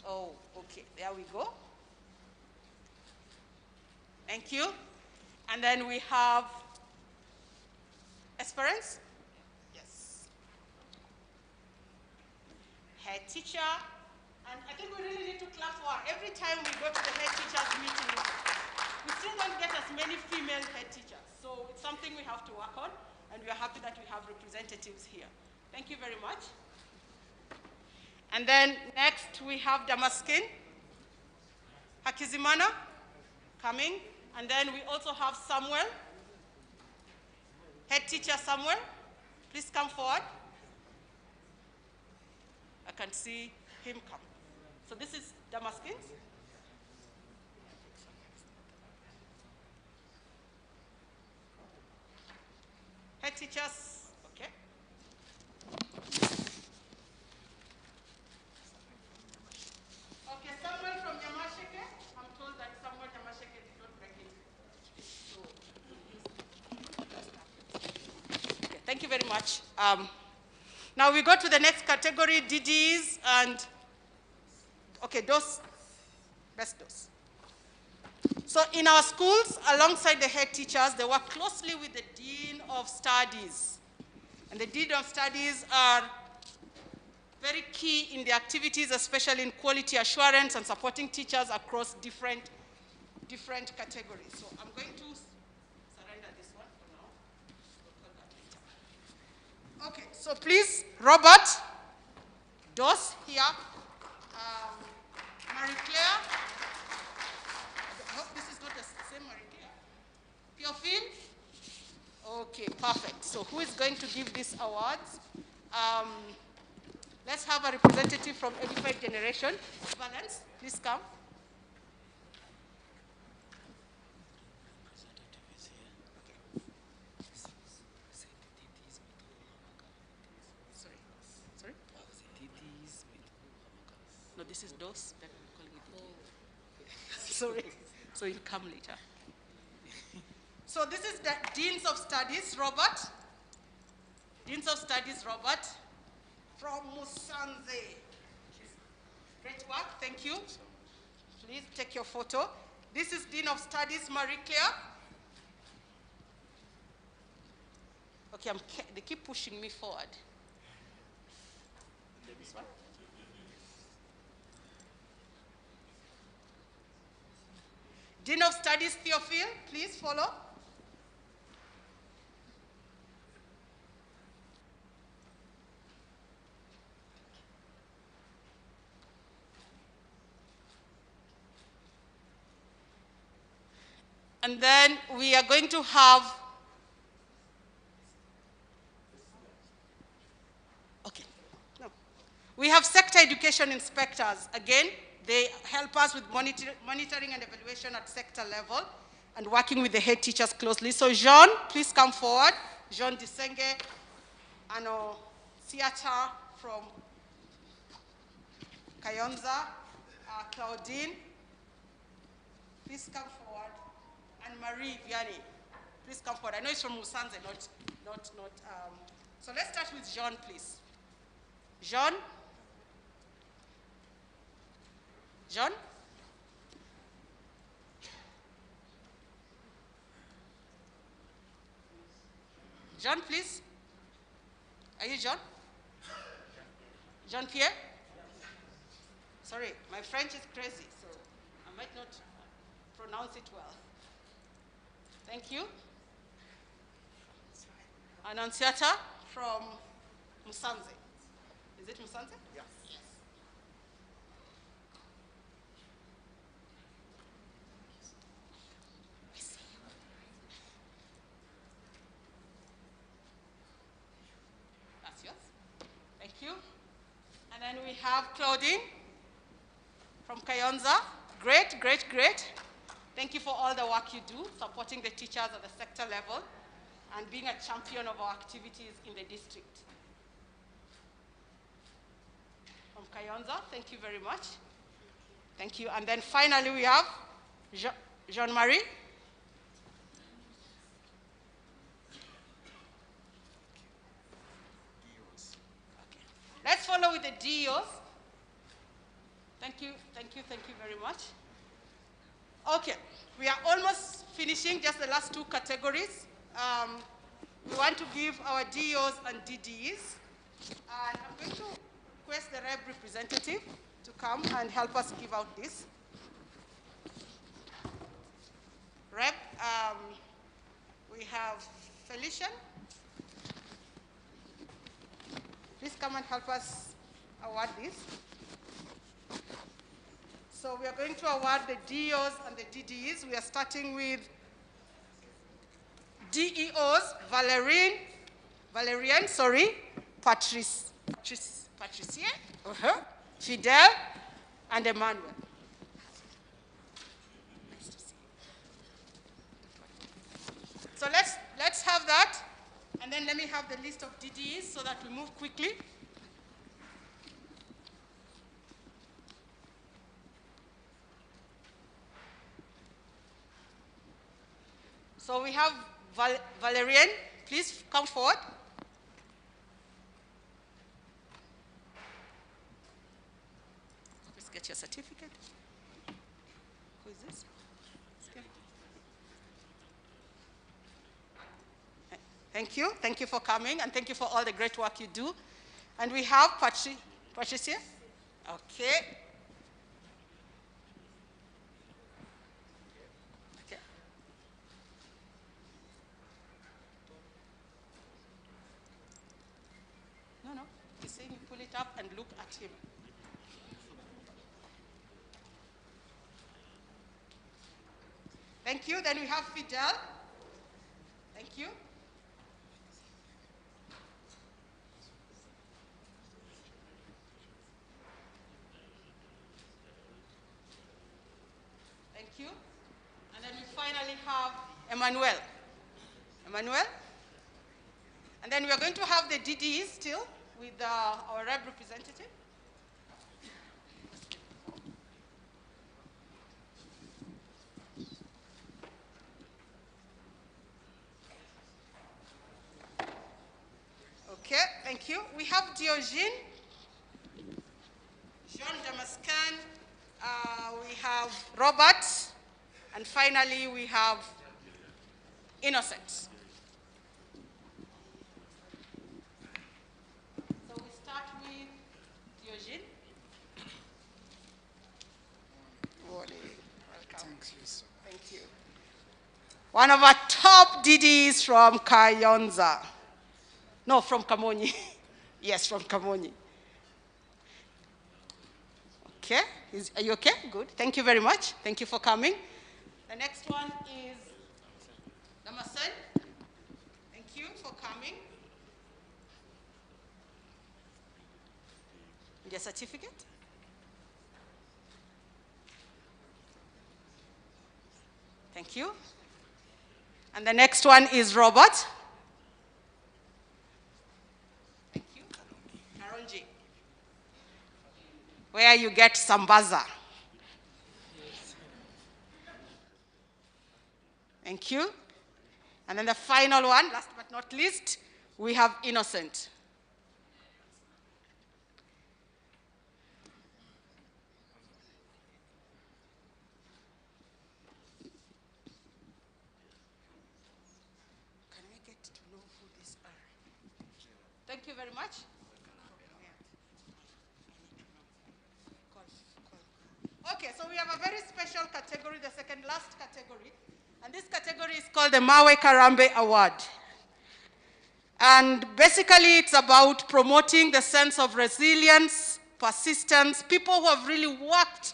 Speaker 10: Oh, okay. There we go. Thank you. And then we have Esperance. Yes. Head teacher. And I think we really need to clap for her. Every time we go to the head teachers meeting, we still don't get as many female head teachers. So it's something we have to work on, and we are happy that we have representatives here. Thank you very much. And then next we have Damascene Hakizimana coming. And then we also have Samuel, head teacher Samuel. Please come forward. I can see him come. So this is Damascene. Head teachers, okay. Okay, Samuel from Nyamasheke. I'm told that Samuel Nyamasheke did not break it. Okay, thank you very much. Now we go to the next category, DDs and, okay, DOS, best DOS. So in our schools, alongside the head teachers, they work closely with the Dean of Studies. And the Dean of Studies are very key in the activities, especially in quality assurance and supporting teachers across different categories. So I'm going to surrender this one for now. Okay, so please, Robert, DOS here, Marie-Claire. I hope this is not the same Marie-Claire. Theophile? Okay, perfect. So who is going to give these awards? Let's have a representative from Edified Generation. Valence, please come. Sorry? No, this is DOS. That I'm calling it. Sorry. So you'll come later. So this is the Deans of Studies, Robert. Deans of Studies, Robert. From Musanze. Great work, thank you. Please take your photo. This is Dean of Studies, Marie-Claire. Okay, they keep pushing me forward. This one. Dean of Studies, Theophile, please follow. And then we are going to have, okay, no. We have sector education inspectors. Again, they help us with monitoring and evaluation at sector level and working with the head teachers closely. So Jean, please come forward. Jean Disenge, Ano Theater from Kayonza, Claudine, please come forward. And Marie Vianney, please come forward. I know it's from Musanze, so let's start with Jean, please. Jean? Jean? John, please. Are you John? Jean Pierre? Sorry, my French is crazy, so I might not pronounce it well. Thank you. Annunciata from Musanze. Is it Musanze? Yes. That's yours. Thank you. And then we have Claudine from Kayonza. Great, great, great. Thank you for all the work you do, supporting the teachers at the sector level and being a champion of our activities in the district. From Kayonza, thank you very much. Thank you. And then finally we have Jean-Marie. Let's follow with the DEOs. Thank you, thank you, thank you very much. Okay, we are almost finishing, just the last two categories. We want to give our DEOs and DDEs. And I'm going to request the REB representative to come and help us give out this. REB, we have Felician. Please come and help us award this. So we are going to award the DEOs and the DDEs. We are starting with DEOs, Valerian, Patricia, Fidel, and Emmanuel. So let's have that, and then let me have the list of DDEs so that we move quickly. So we have Valerian, please come forward. Please get your certificate. Who is this? Thank you. Thank you for coming, and thank you for all the great work you do. And we have Patricia. Okay. No, he's saying you pull it up and look at him. Thank you. Then we have Fidel. Thank you. Thank you. And then we finally have Emmanuel. Emmanuel? And then we are going to have the DDEs still with our REB representative. Okay, thank you. We have Diogene, Jean Damascan, we have Robert, and finally we have Innocent. So we start with Diogene. Morning. Welcome. Thank you. One of our top DDs from Kayonza. No, from Kamonyi. Yes, from Kamonyi. Okay, are you okay? Good, thank you very much. Thank you for coming. The next one is Damasen. Thank you for coming. Your certificate? Thank you. And the next one is Robert. Where you get Sambaza. Thank you. And then the final one, last but not least, we have Innocent. Can we get to know who these Thank you very much. Okay, so we have a very special category, the second last category. And this category is called the Mawe Karambe Award. And basically it's about promoting the sense of resilience, persistence, people who have really worked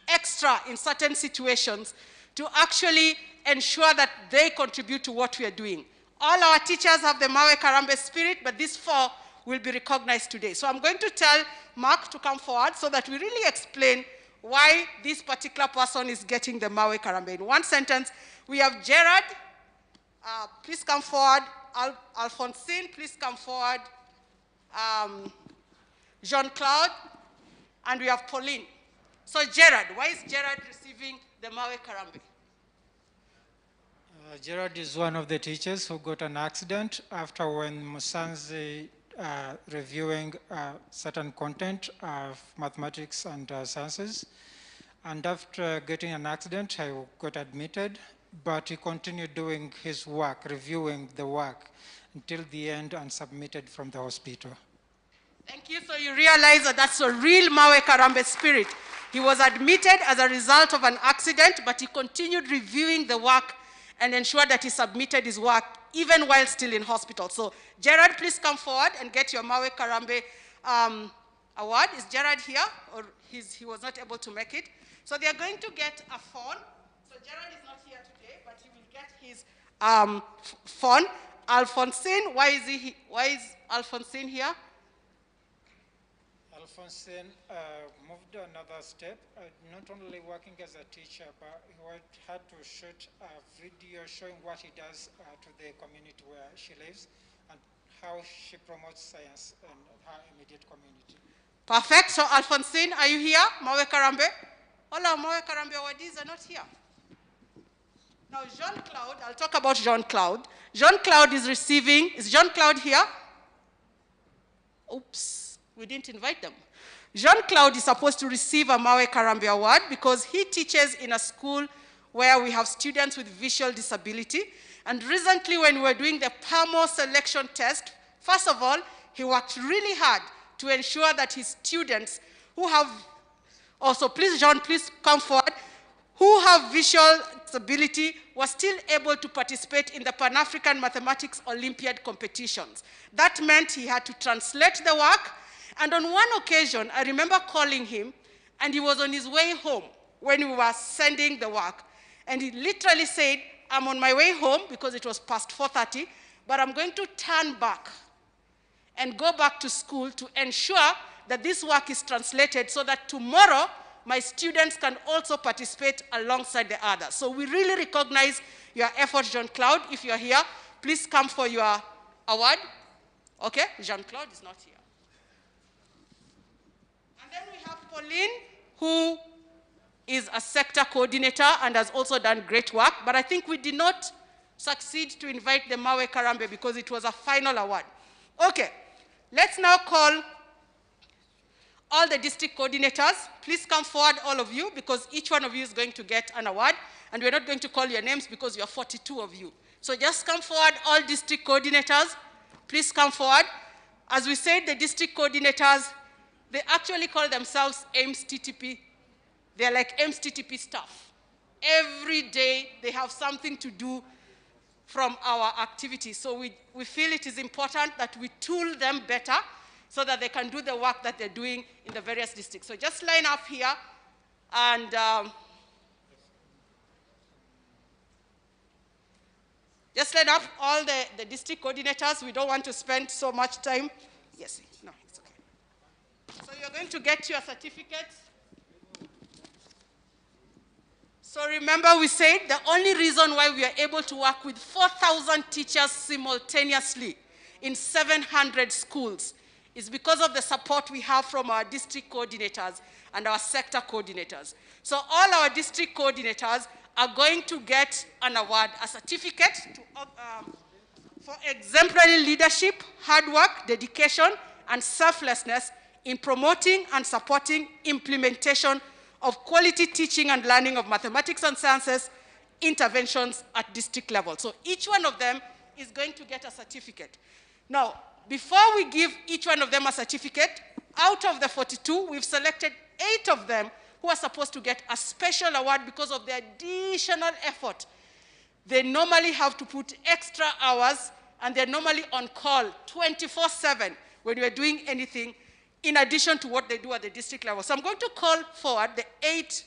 Speaker 10: extra in certain situations to actually ensure that they contribute to what we are doing. All our teachers have the Mawe Karambe spirit, but these 4 will be recognized today. So I'm going to tell Mark to come forward so that we really explain why this particular person is getting the Mawe Karambe. In one sentence, we have Gerard, please come forward. Alphonsine, please come forward. Jean-Claude, and we have Pauline. So Gerard, why is Gerard receiving the Mawe Karambe?
Speaker 2: Gerard is one of the teachers who got an accident after when Musanze reviewing certain content of mathematics and sciences. And after getting an accident, I got admitted, but he continued doing his work, reviewing the work until the end and submitted from the hospital.
Speaker 10: Thank you. So you realize that that's a real Mawe Karambe spirit. He was admitted as a result of an accident, but he continued reviewing the work and ensured that he submitted his work even while still in hospital. So Gerard, please come forward and get your Mawe Karambe award. Is Gerard here? Or he was not able to make it? So they are going to get a phone. So Gerard is not here today, but he will get his phone. Alphonsine, why is Alphonsine here?
Speaker 2: Alphonsine moved another step, not only working as a teacher, but he had to shoot a video showing what he does to the community where she lives and how she promotes science in her immediate community.
Speaker 10: Perfect. So Alphonsine, are you here? Mawe Karambe? All our Mawe Karambe awardees are not here. Now Jean-Claude, I'll talk about Jean-Claude. Jean-Claude is receiving, is Jean-Claude here? Oops, we didn't invite them. Jean-Claude is supposed to receive a Mawe Karambe Award because he teaches in a school where we have students with visual disability. And recently when we were doing the PAMO selection test, first of all, he worked really hard to ensure that his students who have, also please Jean, please come forward, who have visual disability were still able to participate in the Pan-African Mathematics Olympiad competitions. That meant he had to translate the work. And on one occasion, I remember calling him, and he was on his way home when we were sending the work. And he literally said, I'm on my way home because it was past 4:30, but I'm going to turn back and go back to school to ensure that this work is translated so that tomorrow my students can also participate alongside the others. So we really recognize your efforts, Jean-Claude. If you're here, please come for your award. Okay, Jean-Claude is not here. And then we have Pauline, who is a sector coordinator and has also done great work, but I think we did not succeed to invite the Mawe Karambe because it was a final award. Okay, let's now call all the district coordinators. Please come forward, all of you, because each one of you is going to get an award, and we're not going to call your names because you are 42 of you. So just come forward, all district coordinators. Please come forward. As we said, the district coordinators, they actually call themselves AIMS TTP. They're like AIMS TTP staff. Every day they have something to do from our activities. So we feel it is important that we tool them better so that they can do the work that they're doing in the various districts. So just line up here and just line up all the district coordinators. We don't want to spend so much time. Yes, no, it's okay. So you're going to get your certificates. So remember we said the only reason why we are able to work with 4,000 teachers simultaneously in 700 schools is because of the support we have from our district coordinators and our sector coordinators. So all our district coordinators are going to get an award, a certificate for exemplary leadership, hard work, dedication, and selflessness in promoting and supporting implementation of quality teaching and learning of mathematics and sciences interventions at district level. So each one of them is going to get a certificate. Now, before we give each one of them a certificate, out of the 42, we've selected 8 of them who are supposed to get a special award because of their additional effort. They normally have to put extra hours, and they're normally on call 24/7 when we're doing anything in addition to what they do at the district level. So I'm going to call forward the eight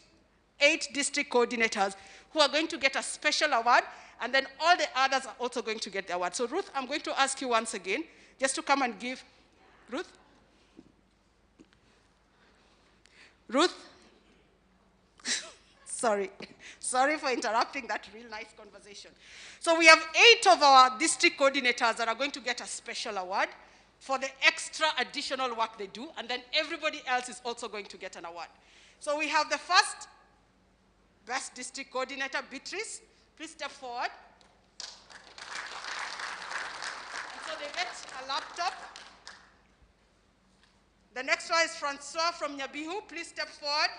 Speaker 10: district coordinators who are going to get a special award, and then all the others are also going to get the award. So Ruth, I'm going to ask you once again just to come and give. Ruth? Sorry for interrupting that real nice conversation. So we have 8 of our district coordinators that are going to get a special award for the extra additional work they do, and then everybody else is also going to get an award. So we have the first best district coordinator, Beatrice. Please step forward. And so they get a laptop. The next one is Francois from Nyabihu. Please step forward.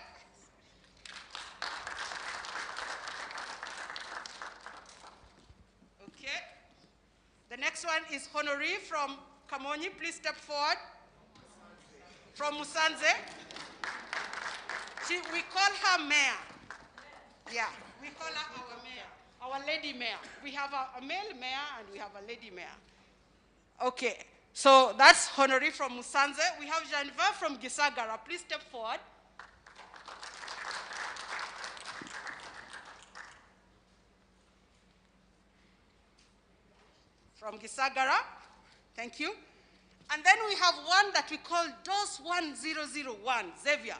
Speaker 10: Okay. The next one is Honoree from Kamonyi. Please step forward. From Musanze. We call her mayor. Yeah, we call her our mayor, our lady mayor. We have a male mayor and we have a lady mayor. Okay, so that's Honoree from Musanze. We have Genevieve from Gisagara. Please step forward. From Gisagara, thank you. And then we have one that we call DOS 1001, Xavier.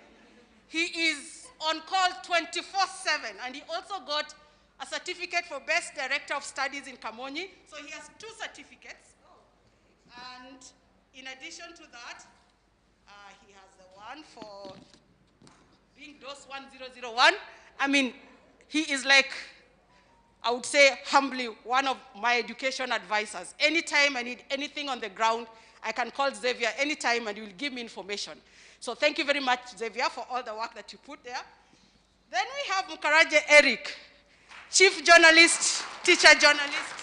Speaker 10: He is on call 24/7, and he also got a certificate for Best Director of Studies in Kamonyi. So he has 2 certificates. And in addition to that, he has the one for being DOS 1001. I mean, he is like, I would say humbly, one of my education advisors. Anytime I need anything on the ground, I can call Xavier anytime and he will give me information. So thank you very much, Xavier, for all the work that you put there. Then we have Mukaraje Eric, chief journalist, teacher journalist,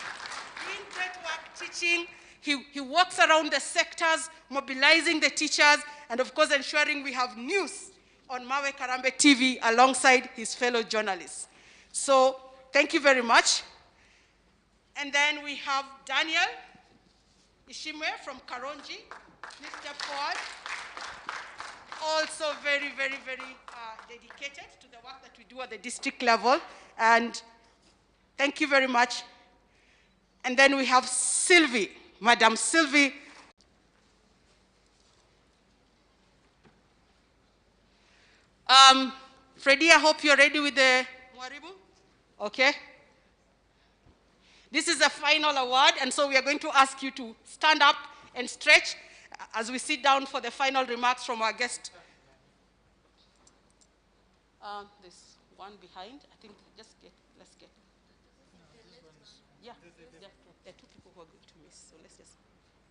Speaker 10: doing great work teaching. He walks around the sectors, mobilizing the teachers, and of course ensuring we have news on Mawe Karambe TV alongside his fellow journalists. So thank you very much. And then we have Daniel Ishimwe from Karonji. Please step forward. Also very, very, very dedicated to the work that we do at the district level. And thank you very much. And then we have Sylvie, Madam Sylvie. Freddie, I hope you're ready with the Mwaribu. Okay. This is the final award, and so we are going to ask you to stand up and stretch as we sit down for the final remarks from our guest. There's one behind. I think let's get. Yeah, there are 2 people who are going to miss, so let's just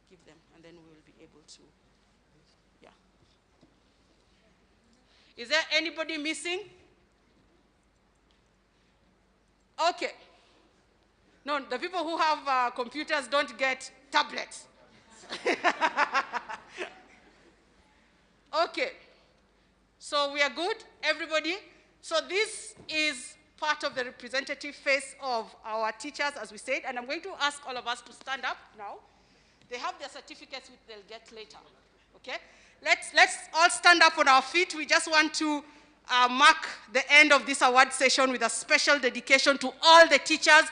Speaker 10: give them, and then we will be able to. Yeah. Is there anybody missing? Okay. No, the people who have computers don't get tablets. Okay. So we are good, everybody. So this is part of the representative face of our teachers, as we said, and I'm going to ask all of us to stand up now. They have their certificates, which they'll get later. Okay? Let's all stand up on our feet. We just want to mark the end of this award session with a special dedication to all the teachers,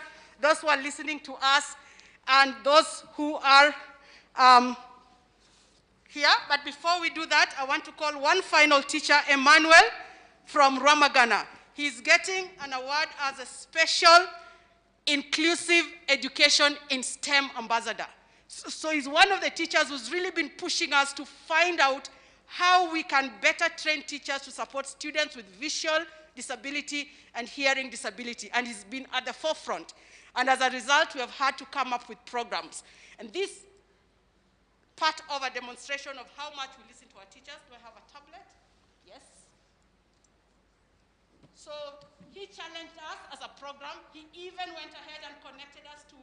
Speaker 10: those who are listening to us, and those who are here. But before we do that, I want to call one final teacher, Emmanuel from Ramagana. He's getting an award as a special inclusive education in STEM ambassador. So he's one of the teachers who's really been pushing us to find out how we can better train teachers to support students with visual disability and hearing disability. And he's been at the forefront. And as a result, we have had to come up with programs. And this part of a demonstration of how much we listen to our teachers. Do I have a tablet? Yes. So he challenged us as a program. He even went ahead and connected us to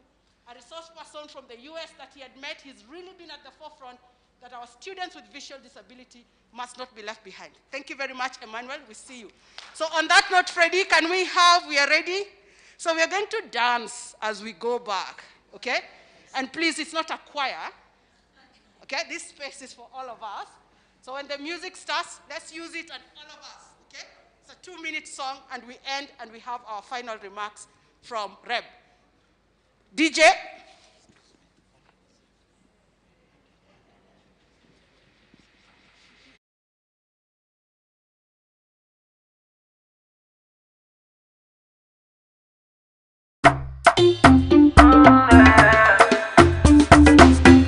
Speaker 10: a resource person from the US that he had met. He's really been at the forefront that our students with visual disability must not be left behind. Thank you very much, Emmanuel. We see you. So on that note, Freddie, we are ready? So we are going to dance as we go back, okay? And please, it's not a choir, okay? This space is for all of us. So when the music starts, let's use it and all of us, okay? It's a 2-minute song, and we end, and we have our final remarks from Reb. DJ.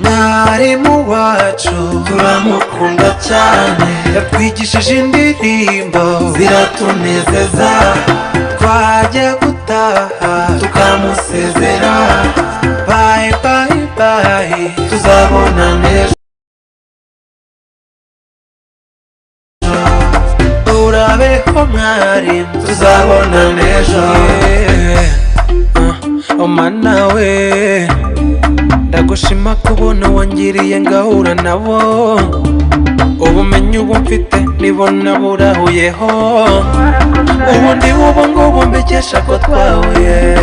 Speaker 4: Mwarimu wacu turamukunda cyane, yatwigishije indirimbo ziratunezeza, twajya gutaha tukamusezera, bye bye bye, tuzabona nejo, urabeho mwarimu, tuzabona nejo. Mana we, ndagushima kubona wangiriye ngahura nabo, ubumenyi ubu mfite nibona burahuyeho, ubundi ubu ngubu mbikesha ko twahuye,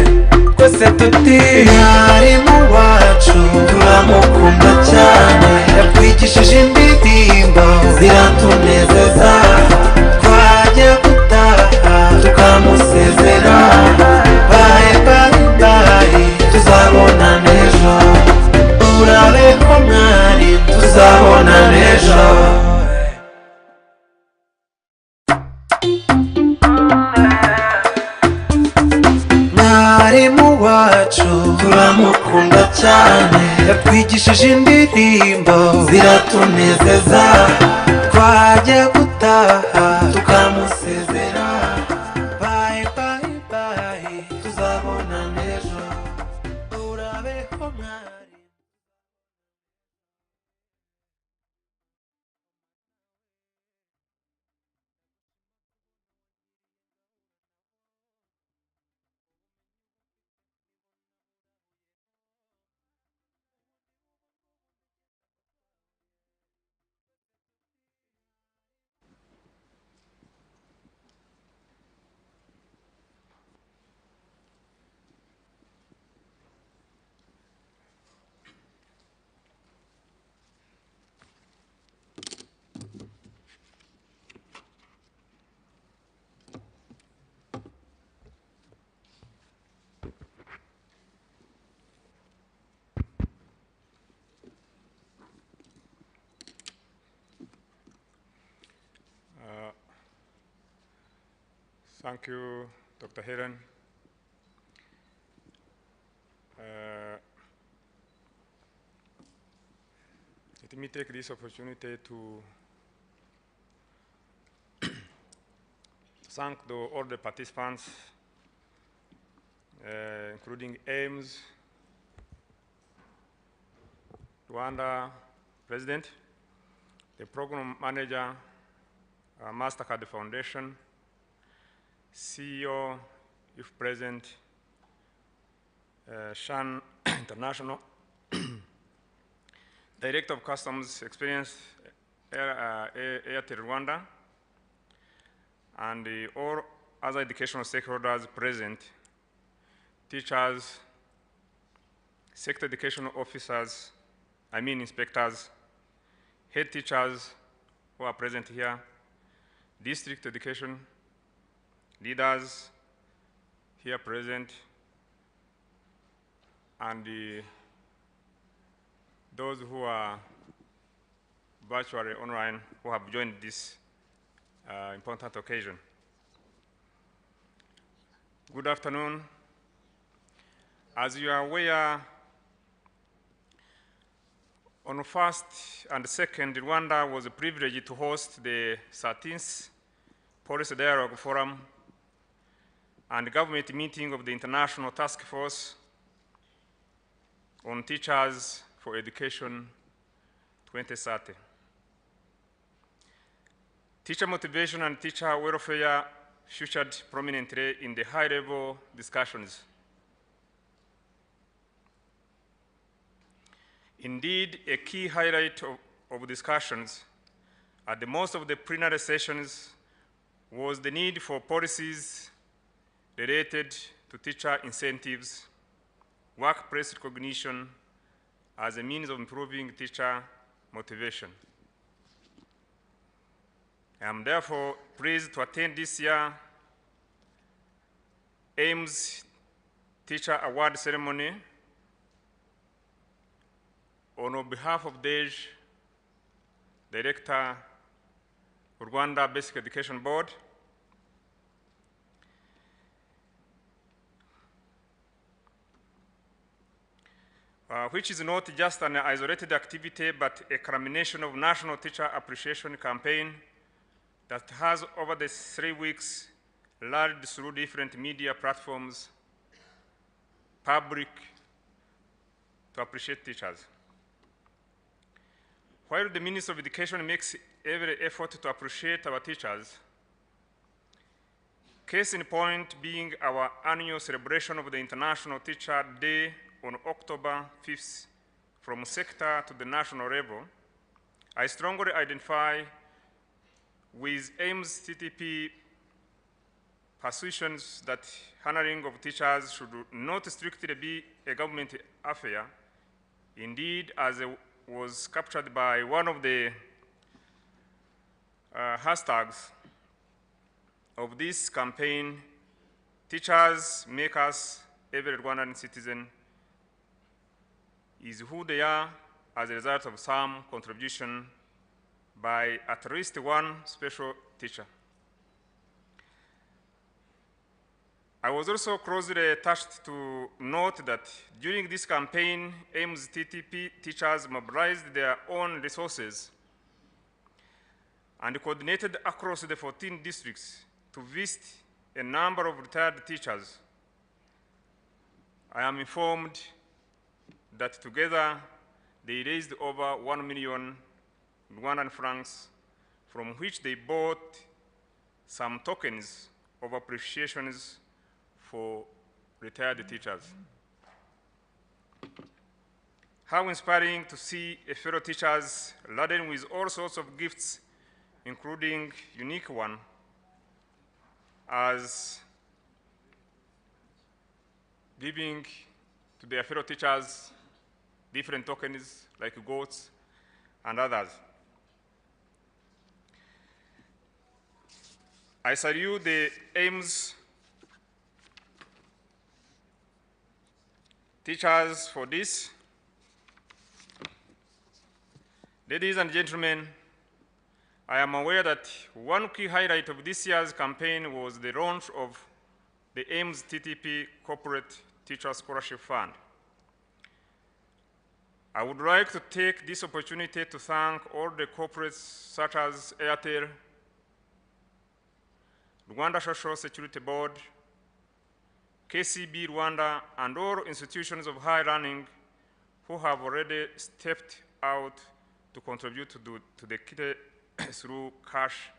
Speaker 4: twese tuti mwarimu wacu turamukunda cyane, yatwigishije indirimbo ziratunezeza, twajya gutaha tukamusezera, bye bye bye, tuzabona nejo, urabeho mwari, tuzabona nejo. Mwarimu wacu turamukunda cyane, yatwigishije indirimbo ziratunezeza, twajya gutaha tukamusezera, bye bye bye, tuzabona nejo, urabeho mwari.
Speaker 22: Thank you, Dr. Helen. Let me take this opportunity to thank all the participants, including AIMS, Rwanda President, the Program Manager, MasterCard Foundation, CEO, if present, Shan International, Director of Customs Experience, Airtel Rwanda, and all other educational stakeholders present, teachers, sector educational officers, inspectors, head teachers who are present here, district education leaders here present, and those who are virtually online who have joined this important occasion. Good afternoon. As you are aware, on 1st and 2nd, Rwanda was privileged to host the 13th Policy Dialogue Forum and government meeting of the International Task Force on Teachers for Education 2030. Teacher motivation and teacher welfare featured prominently in the high-level discussions. Indeed, a key highlight of discussions at the most of the plenary sessions was the need for policies related to teacher incentives, workplace recognition as a means of improving teacher motivation. I am therefore pleased to attend this year's AIMS Teacher Award ceremony on behalf of DEJ, Director of Rwanda Basic Education Board, which is not just an isolated activity, but a culmination of National Teacher Appreciation Campaign that has, over the 3 weeks, learned through different media platforms, public, to appreciate teachers. While the Ministry of Education makes every effort to appreciate our teachers, case in point being our annual celebration of the International Teacher Day on October 5th, from sector to the national level, I strongly identify with AIMS TTP positions that honoring of teachers should not strictly be a government affair. Indeed, as it was captured by one of the hashtags of this campaign, teachers make us every Rwandan citizen is who they are as a result of some contribution by at least one special teacher. I was also closely touched to note that during this campaign, AIMS TTP teachers mobilized their own resources and coordinated across the 14 districts to visit a number of retired teachers. I am informed that together they raised over 1 million Rwandan francs, from which they bought some tokens of appreciations for retired teachers. How inspiring to see a fellow teachers laden with all sorts of gifts, including unique one, as giving to their fellow teachers different tokens like goats and others. I salute the AIMS teachers for this. Ladies and gentlemen, I am aware that one key highlight of this year's campaign was the launch of the AIMS TTP Corporate Teacher Scholarship Fund. I would like to take this opportunity to thank all the corporates such as Airtel, Rwanda Social Security Board, KCB Rwanda, and all institutions of high learning who have already stepped out to contribute to the KITE through cash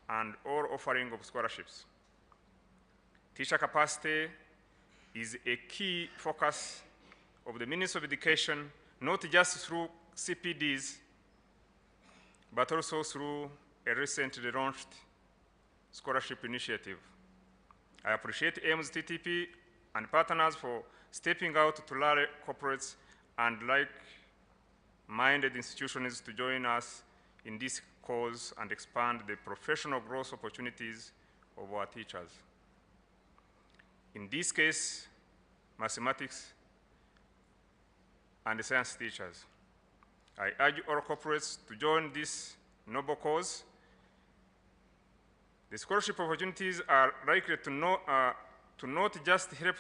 Speaker 22: and all offering of scholarships. Teacher capacity is a key focus of the Ministry of Education, not just through CPDs, but also through a recently launched scholarship initiative. I appreciate AIMS TTP and partners for stepping out to rally corporates and like-minded institutions to join us in this cause and expand the professional growth opportunities of our teachers. In this case, mathematics and science teachers. I urge all corporates to join this noble cause. The scholarship opportunities are likely to not just help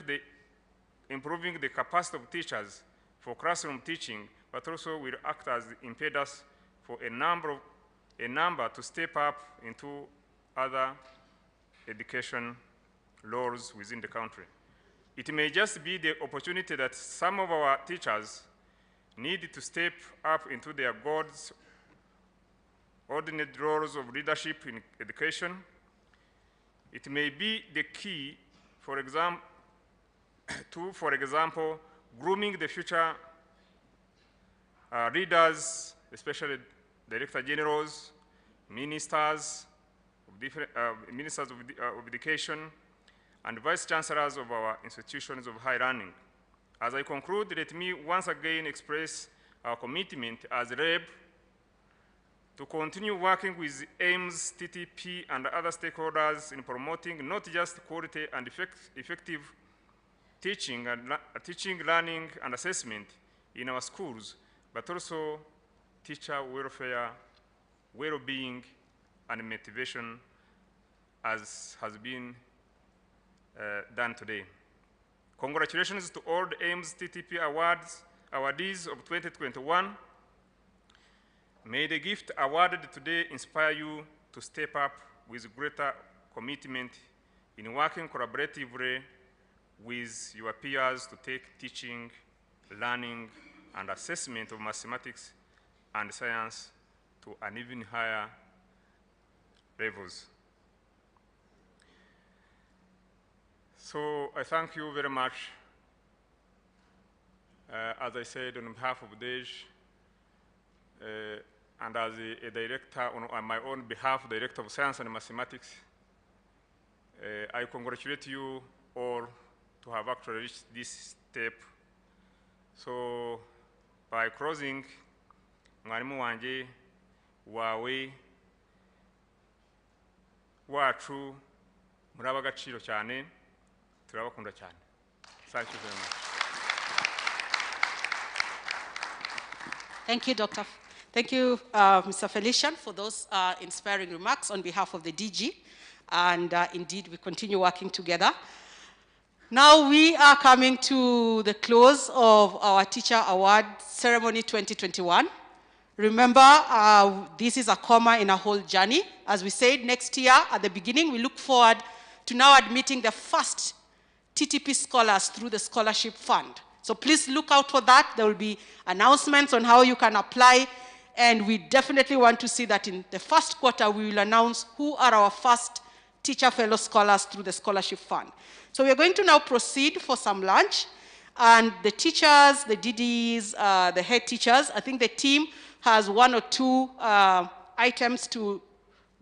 Speaker 22: improving the capacity of teachers for classroom teaching, but also will act as impetus for a number to step up into other education roles within the country. It may just be the opportunity that some of our teachers need to step up into their God's ordinary roles of leadership in education. It may be the key, for example, grooming the future leaders, especially Director Generals, ministers of, ministers of education, and vice chancellors of our institutions of higher learning. As I conclude, let me once again express our commitment as REB to continue working with AIMS, TTP, and other stakeholders in promoting not just quality and effective teaching, learning, and assessment in our schools, but also teacher welfare, well-being, and motivation, as has been done today. Congratulations to all the AIMS TTP awardees of 2021. May the gift awarded today inspire you to step up with greater commitment in working collaboratively with your peers to take teaching, learning, and assessment of mathematics and science to an even higher levels. So I thank you very much. As I said, on behalf of DEJ, and as a director on my own behalf, Director of Science and Mathematics, I congratulate you all to have actually reached this step. So by closing, mwarimu wanje wawe wacu muraba agaciro cyane, turabakunda cyane. Thank you very much.
Speaker 10: Thank you, Dr. Thank you, Mr. Felician, for those inspiring remarks on behalf of the DG. And indeed, we continue working together. Now we are coming to the close of our Teacher Award Ceremony 2021. Remember, this is a comma in a whole journey. As we said, next year at the beginning, we look forward to now admitting the first TTP scholars through the scholarship fund. So please look out for that. There will be announcements on how you can apply. And we definitely want to see that in the first quarter, we will announce who are our first teacher fellow scholars through the scholarship fund. So we're going to now proceed for some lunch. And the teachers, the DDs, the head teachers, I think the team has one or two items to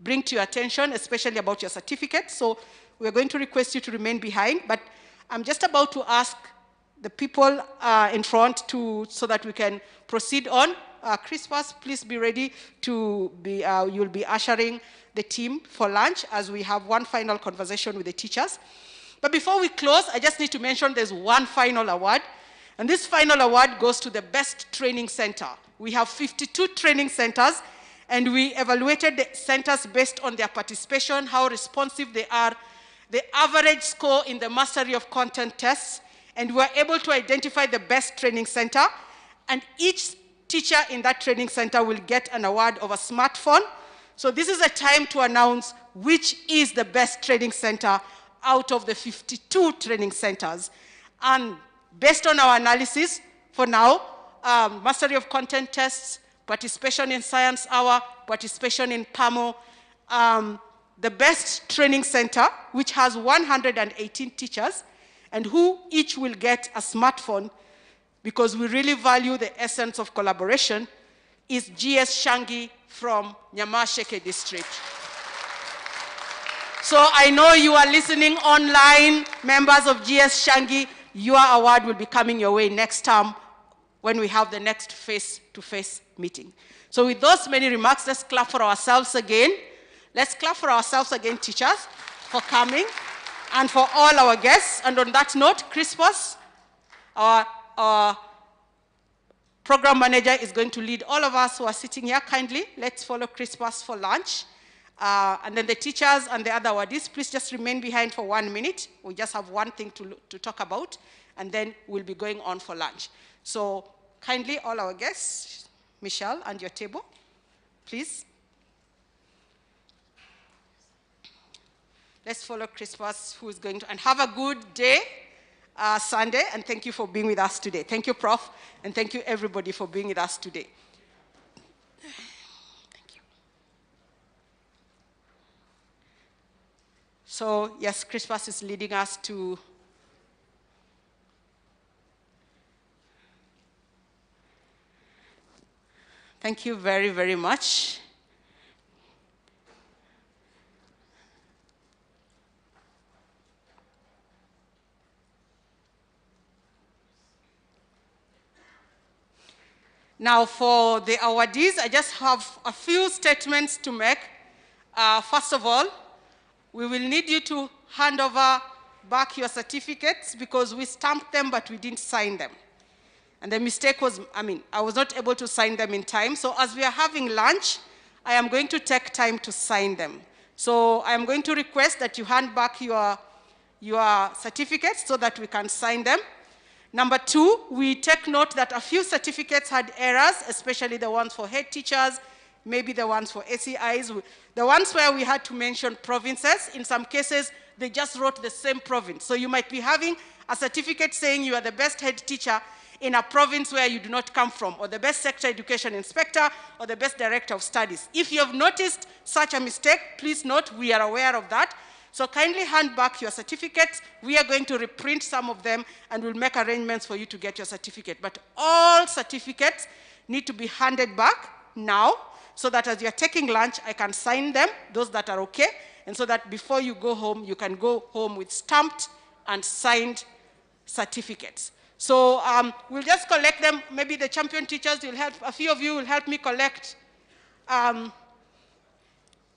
Speaker 10: bring to your attention, especially about your certificate. So we're going to request you to remain behind. But I'm just about to ask the people in front so that we can proceed on. Crispus, please be ready to be, you'll be ushering the team for lunch as we have one final conversation with the teachers. But before we close, I just need to mention there's one final award. And this final award goes to the best training center. We have 52 training centers, and we evaluated the centers based on their participation, how responsive they are, the average score in the mastery of content tests, and we were able to identify the best training center. And each teacher in that training center will get an award of a smartphone. So this is a time to announce which is the best training center out of the 52 training centers. And based on our analysis, for now, mastery of content tests, participation in science hour, participation in PAMO, the best training center, which has 118 teachers, and who each will get a smartphone, because we really value the essence of collaboration, is GS Shangi from Nyamasheke district. So I know you are listening online, members of GS Shangi. Your award will be coming your way next term when we have the next face-to-face meeting. So with those many remarks, let's clap for ourselves again. Let's clap for ourselves again, teachers, for coming, and for all our guests. And on that note, Crispus, our program manager, is going to lead all of us who are sitting here. Kindly, let's follow Crispus for lunch. And then the teachers and the other awardees, please just remain behind for 1 minute. We just have one thing to talk about, and then we'll be going on for lunch. So kindly, all our guests, Michelle, and your table, please. Let's follow Crispus, who is going to, and have a good day, Sunday, and thank you for being with us today. Thank you, Prof, and thank you, everybody, for being with us today. Thank you. So, yes, Crispus is leading us to Thank you very, very much. Now, for the awardees, I just have a few statements to make. First of all, we will need you to hand over back your certificates because we stamped them, but we didn't sign them. And the mistake was, I was not able to sign them in time. So as we are having lunch, I am going to take time to sign them. So I am going to request that you hand back your certificates so that we can sign them. Number two, we take note that a few certificates had errors, especially the ones for head teachers, maybe the ones for SEIs. The ones where we had to mention provinces, in some cases, they just wrote the same province. So you might be having a certificate saying you are the best head teacher in a province where you do not come from, or the best sector education inspector, or the best director of studies. If you have noticed such a mistake, please note we are aware of that. So kindly hand back your certificates. We are going to reprint some of them and we'll make arrangements for you to get your certificate. But all certificates need to be handed back now so that as you're taking lunch, I can sign them, those that are okay, and so that before you go home, you can go home with stamped and signed certificates. So we'll just collect them. Maybe the champion teachers will help, a few of you will help me collect.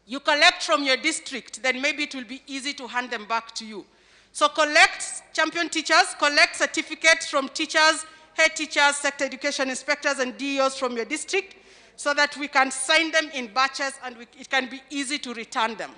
Speaker 10: You collect from your district, then maybe it will be easy to hand them back to you. So collect, champion teachers, collect certificates from teachers, head teachers, sector education inspectors, and DEOs from your district so that we can sign them in batches and it can be easy to return them.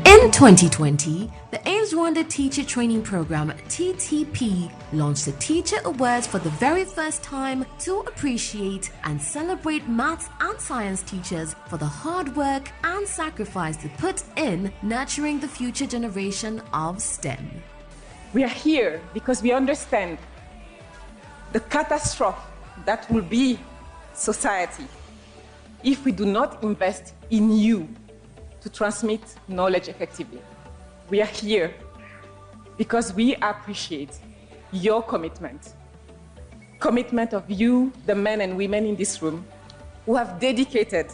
Speaker 12: In 2020, the AIMS Rwanda Teacher Training Program TTP launched the Teacher Awards for the very first time to appreciate and celebrate maths and science teachers for the hard work and sacrifice they put in nurturing the future generation of STEM.
Speaker 13: We are here because we understand the catastrophe that will be society if we do not invest in you to transmit knowledge effectively. We are here because we appreciate your commitment of you, the men and women in this room, who have dedicated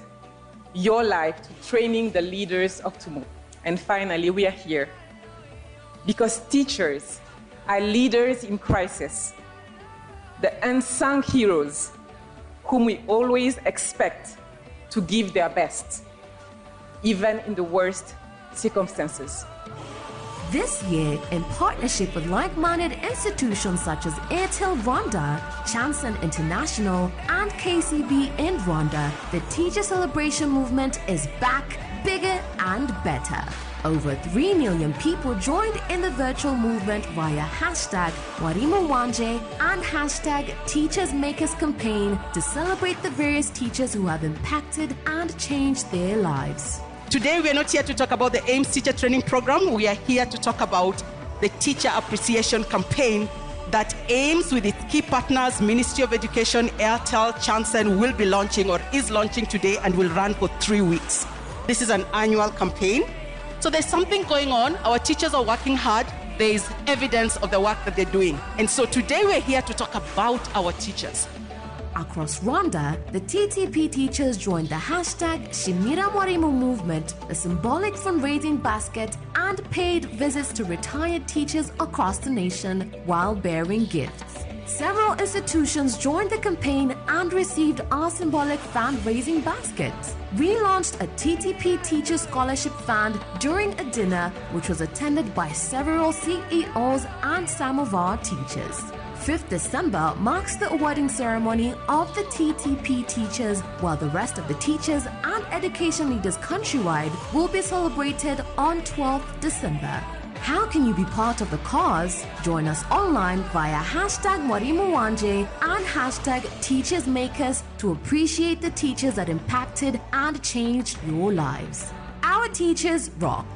Speaker 13: your life to training the leaders of tomorrow. And finally, we are here because teachers are leaders in crisis, the unsung heroes whom we always expect to give their best, even in the worst circumstances.
Speaker 12: This year, in partnership with like-minded institutions such as Airtel Rwanda, Chanson International, and KCB in Rwanda, the Teacher Celebration Movement is back, bigger and better. Over 3 million people joined in the virtual movement via hashtag Warimu Wanje and hashtag Teachers Makers campaign to celebrate the various teachers who have impacted and changed their lives.
Speaker 10: Today, we are not here to talk about the AIMS Teacher Training Program. We are here to talk about the Teacher Appreciation Campaign that AIMS, with its key partners, Ministry of Education, Airtel, Chanson, will be launching or is launching today and will run for 3 weeks. This is an annual campaign. So there's something going on. Our teachers are working hard. There is evidence of the work that they're doing. And so today we're here to talk about our teachers.
Speaker 12: Across Rwanda, the TTP teachers joined the hashtag Shimira Mwarimu movement, a symbolic fundraising basket, and paid visits to retired teachers across the nation while bearing gifts. Several institutions joined the campaign and received our symbolic fundraising baskets. We launched a TTP Teacher Scholarship Fund during a dinner which was attended by several CEOs and some of our teachers. 5th December marks the awarding ceremony of the TTP teachers, while the rest of the teachers and education leaders countrywide will be celebrated on 12th December. How can you be part of the cause? Join us online via hashtag Mwarimu Wanje and hashtag Teachers Makers to appreciate the teachers that impacted and changed your lives. Our teachers rock.